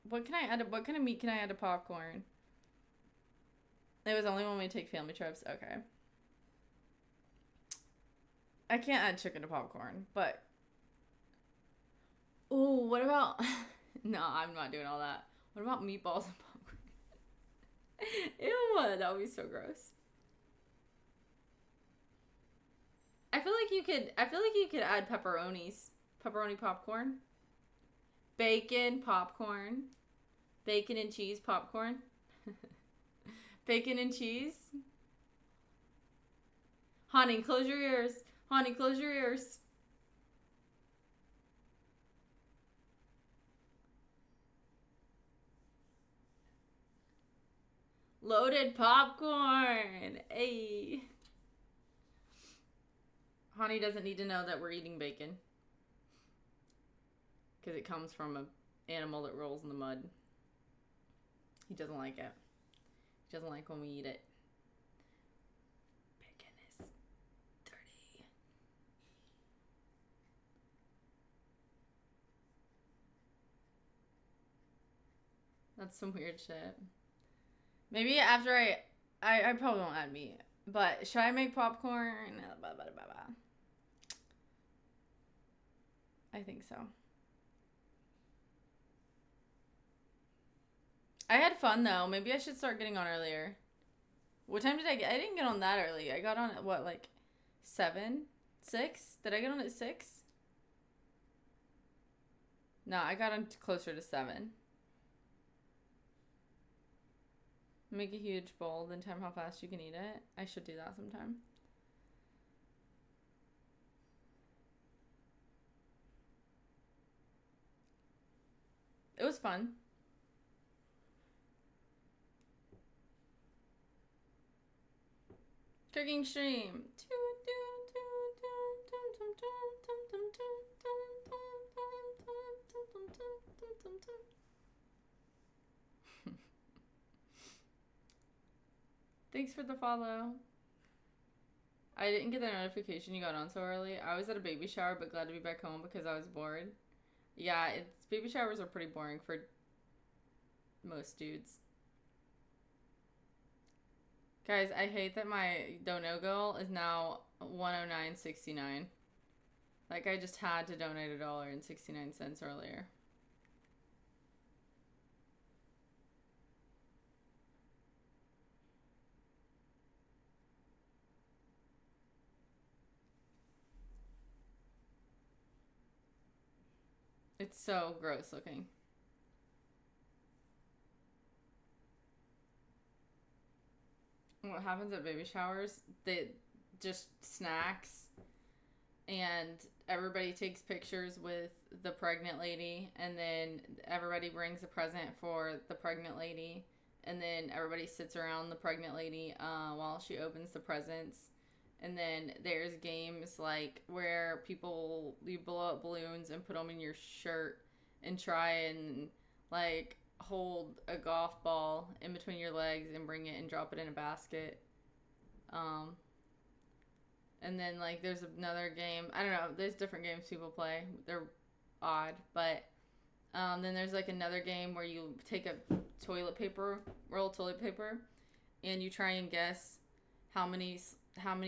what can I add? What kind of meat can I add to popcorn? It was only when we take family trips. Okay. I can't add chicken to popcorn, but. Ooh, what about? No, I'm not doing all that. What about meatballs and popcorn? Ew, that would be so gross. I feel like you could add pepperoni popcorn, bacon popcorn, bacon and cheese popcorn, bacon and cheese. Honey, close your ears. Honey, close your ears. Loaded popcorn. Hey. Honey doesn't need to know that we're eating bacon. Because it comes from an animal that rolls in the mud. He doesn't like it. He doesn't like when we eat it. Bacon is dirty. That's some weird shit. Maybe after I probably won't add meat. But should I make popcorn? I think so. I had fun though. Maybe I should start getting on earlier. What time did I get? I didn't get on that early. I got on at what, like 7? 6? Did I get on at 6? No, I got on closer to 7. Make a huge bowl, then time how fast you can eat it. I should do that sometime. It was fun. Cooking stream. Thanks for the follow. I didn't get the notification you got on so early. I was at a baby shower, but glad to be back home because I was bored. Yeah, baby showers are pretty boring for most dudes. Guys, I hate that my dono goal is now $109.69. Like, I just had to donate $1.69 earlier. It's so gross looking. What happens at baby showers? They just snacks, and everybody takes pictures with the pregnant lady, and then everybody brings a present for the pregnant lady, and then everybody sits around the pregnant lady while she opens the presents. And then there's games like where you blow up balloons and put them in your shirt and try and like hold a golf ball in between your legs and bring it and drop it in a basket. And then like there's another game. I don't know. There's different games people play. They're odd, but then there's like another game where you take a roll of toilet paper, and you try and guess how many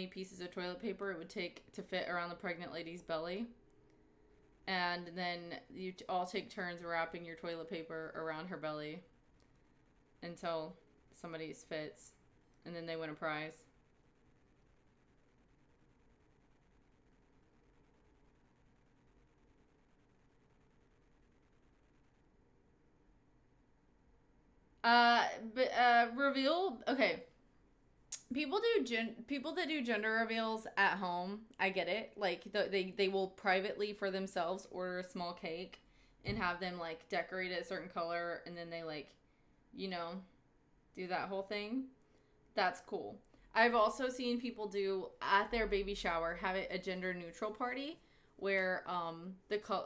pieces of toilet paper it would take to fit around the pregnant lady's belly. And then you all take turns wrapping your toilet paper around her belly until somebody's fits, and then they win a prize. Reveal. Okay. People that do gender reveals at home, I get it. Like they will privately for themselves order a small cake and have them like decorate it a certain color, and then they like, you know, do that whole thing. That's cool. I've also seen people do at their baby shower, have it a gender neutral party where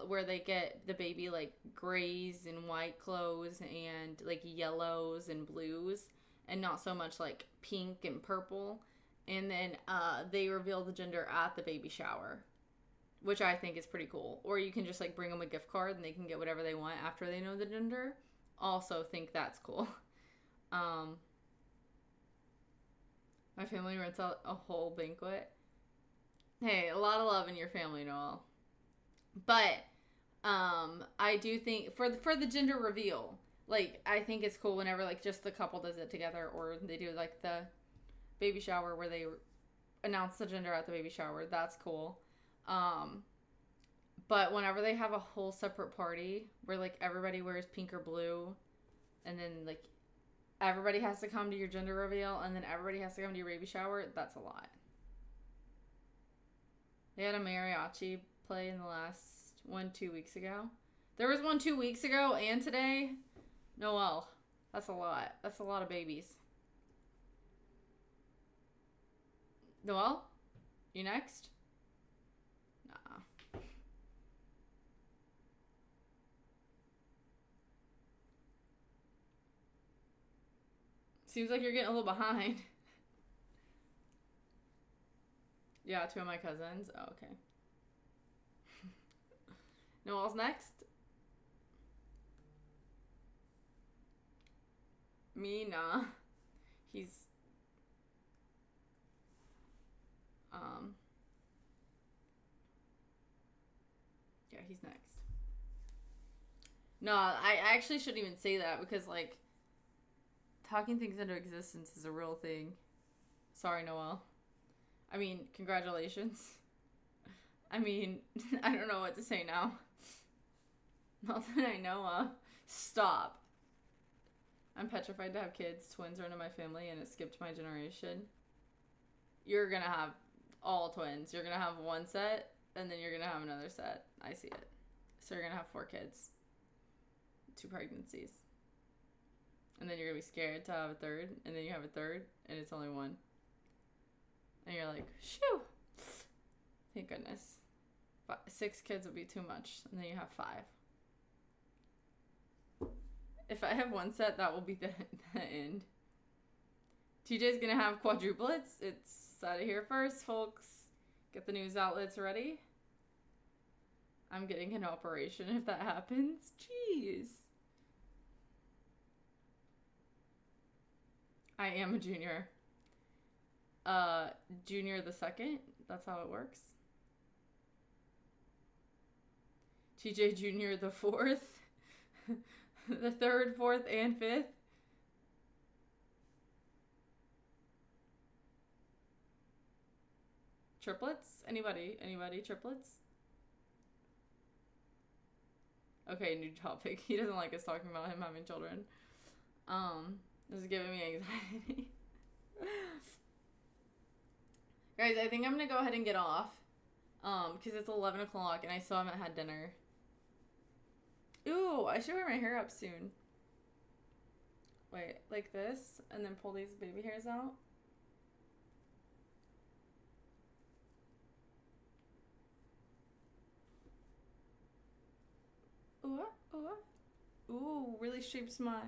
where they get the baby like grays and white clothes and like yellows and blues and not so much like pink and purple, and then they reveal the gender at the baby shower, which I think is pretty cool. Or you can just like bring them a gift card and they can get whatever they want after they know the gender. Also think that's cool. My family rents out a whole banquet. Hey, a lot of love in your family, Noel. But I do think for the gender reveal, like I think it's cool whenever like just the couple does it together, or they do like the baby shower where they announce the gender at the baby shower. That's cool. But whenever they have a whole separate party where like everybody wears pink or blue, and then like everybody has to come to your gender reveal, and then everybody has to come to your baby shower, that's a lot. They had a mariachi play in the last 2 weeks ago. There was one 2 weeks ago and today. Noel, that's a lot. That's a lot of babies. Noel, you next? Nah. Seems like you're getting a little behind. Yeah, 2 of my cousins. Oh, okay. Noel's next. Me, nah. He's yeah, he's next. No, I actually shouldn't even say that because like talking things into existence is a real thing. Sorry, Noel. I mean, congratulations. I mean, I don't know what to say now. Not that I know of. Stop. I'm petrified to have kids. Twins are into my family and it skipped my generation. You're gonna have all twins. You're gonna have one set and then you're gonna have another set. I see it. So you're gonna have 4 kids. 2 pregnancies. And then you're gonna be scared to have a third, and then you have a third, and it's only 1. And you're like, shoo! Thank goodness. 6 kids would be too much, and then you have 5. If I have 1 set, that will be the end. TJ's gonna have quadruplets. It's out of here first, folks. Get the news outlets ready. I'm getting an operation if that happens. Jeez. I am a junior. Junior the 2nd. That's how it works. TJ Junior the 4th. The 3rd, 4th, and 5th. Triplets? Anybody triplets? Okay, new topic. He doesn't like us talking about him having children. This is giving me anxiety. Guys, I think I'm gonna go ahead and get off. Because it's 11 o'clock and I still haven't had dinner. Ooh, I should wear my hair up soon. Wait, like this, and then pull these baby hairs out. Ooh, really shapes my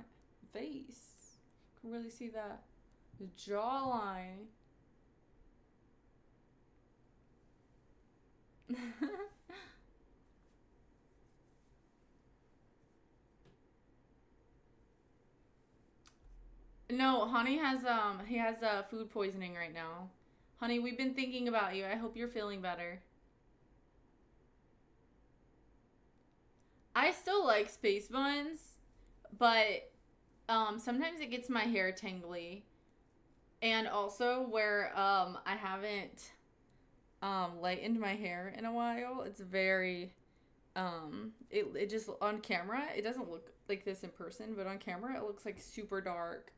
face. Can really see that. The jawline. No, Honey has he has food poisoning right now. Honey, we've been thinking about you. I hope you're feeling better. I still like space buns, but sometimes it gets my hair tangly. And also where I haven't lightened my hair in a while, it's very it just on camera, it doesn't look like this in person, but on camera it looks like super dark.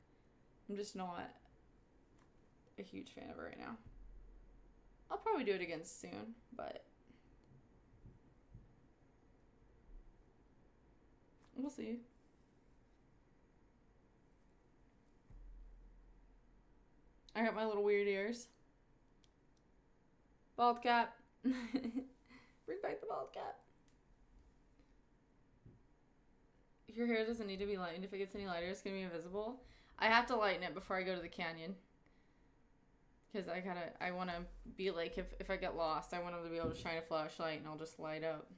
I'm just not a huge fan of it right now. I'll probably do it again soon, but We'll see. I got my little weird ears. Bald cap. Bring back the bald cap. Your hair doesn't need to be lightened. If it gets any lighter, it's going to be invisible. I have to lighten it before I go to the canyon. Because I want to be like, if I get lost, I want to be able to shine a flashlight and I'll just light up.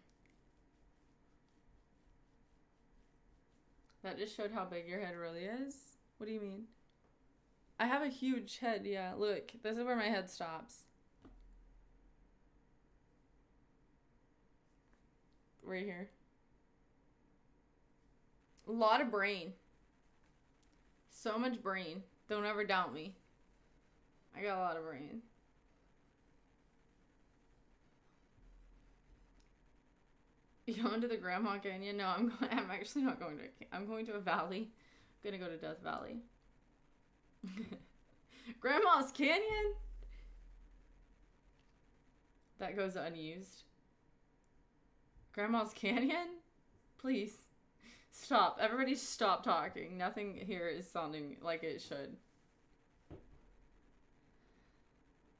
That just showed how big your head really is? What do you mean? I have a huge head, yeah. Look, this is where my head stops. Right here. A lot of brain. So much brain. Don't ever doubt me. I got a lot of brain. You going to the Grandma Canyon? No, I'm actually not going to. I'm going to a valley. I'm gonna go to Death Valley. Grandma's Canyon? That goes unused. Grandma's Canyon? Please. Stop. Everybody stop talking. Nothing here is sounding like it should.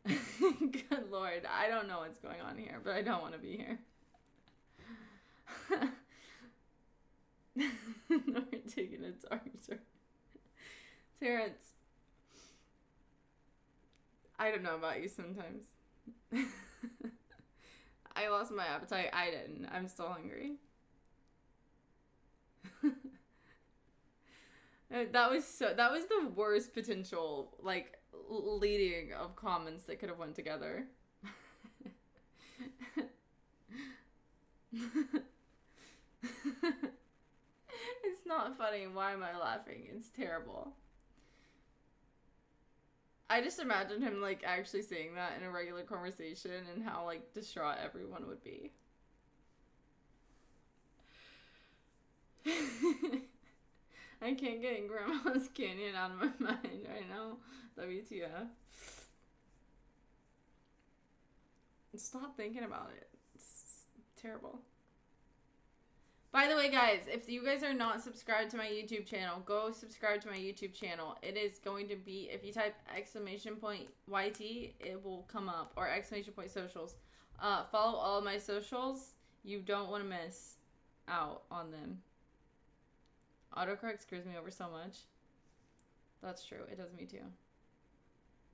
Good Lord. I don't know what's going on here, but I don't want to be here. No, we're taking its arms. Terrence. I don't know about you sometimes. I lost my appetite. I didn't. I'm still hungry. That was the worst potential, like, leading of comments that could have went together. It's not funny. Why am I laughing? It's terrible. I just imagine him, like, actually saying that in a regular conversation and how, like, distraught everyone would be. I can't get Grandma's Canyon out of my mind right now. WTF. Stop thinking about it. It's terrible. By the way, guys, if you guys are not subscribed to my YouTube channel, go subscribe to my YouTube channel. It is going to be, if you type !YT, it will come up, or !socials. Follow all of my socials. You don't want to miss out on them. Autocorrect screws me over so much. That's true. It does me too.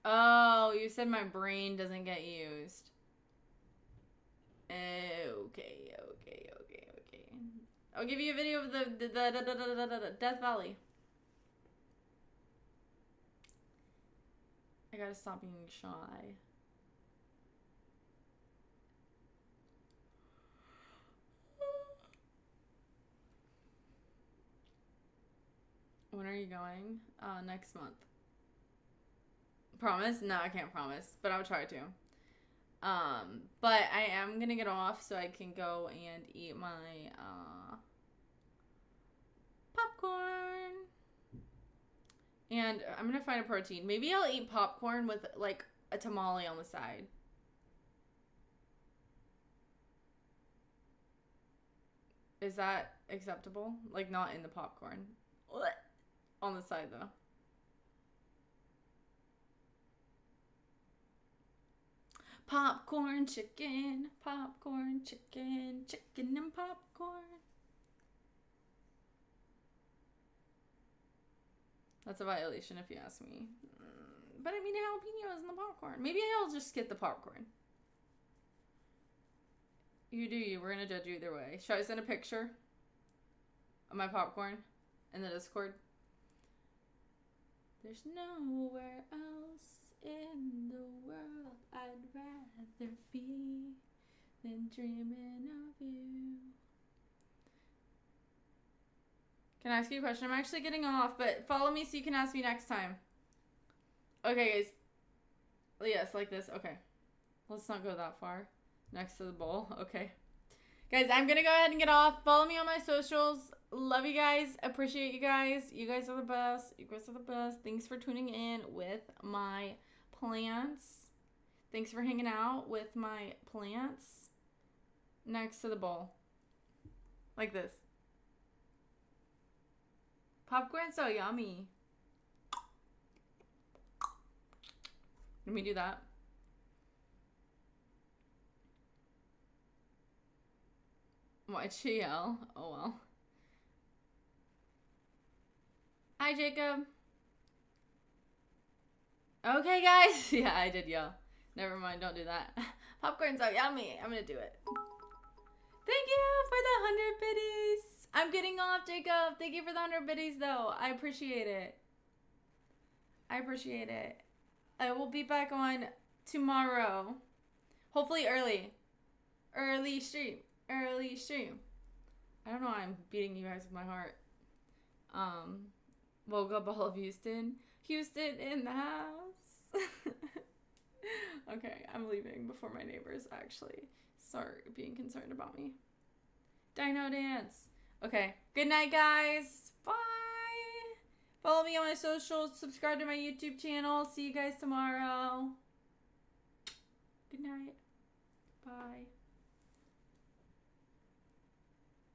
Oh, you said my brain doesn't get used. Okay. I'll give you a video of the Death Valley. I gotta stop being shy. When are you going? Next month. Promise? No, I can't promise, but I'll try to. But I am gonna get off so I can go and eat my, popcorn. And I'm gonna find a protein. Maybe I'll eat popcorn with, like, a tamale on the side. Is that acceptable? Like, not in the popcorn. On the side, though. Popcorn, chicken, chicken and popcorn. That's a violation if you ask me. But I mean, jalapenos in the popcorn. Maybe I'll just skip the popcorn. You do you. We're gonna judge you either way. Should I send a picture of my popcorn in the Discord? There's nowhere else in the world I'd rather be than dreaming of you. Can I ask you a question? I'm actually getting off, but follow me so you can ask me next time. Okay, guys. Yes, like this. Okay. Let's not go that far. Next to the bowl. Okay. Guys, I'm going to go ahead and get off. Follow me on my socials. Love you guys. Appreciate you guys. You guys are the best. You guys are the best. Thanks for tuning in with my plants. Thanks for hanging out with my plants next to the bowl. Like this. Popcorn's so yummy. Let me do that. Why'd she yell? Oh well. Hi, Jacob. Okay, guys. Yeah, I did yell. Never mind, don't do that. Popcorn's so yummy. I'm gonna do it. Thank you for the 100 biddies. I'm getting off, Jacob. Thank you for the 100 biddies, though. I appreciate it. I appreciate it. I will be back on tomorrow. Hopefully early. Early stream. Early stream. I don't know why I'm beating you guys with my heart. Woke up all of Houston. Houston in the house. Okay, I'm leaving before my neighbors actually start being concerned about me. Dino dance. Okay, good night, guys. Bye. Follow me on my socials. Subscribe to my YouTube channel. See you guys tomorrow. Good night. Bye.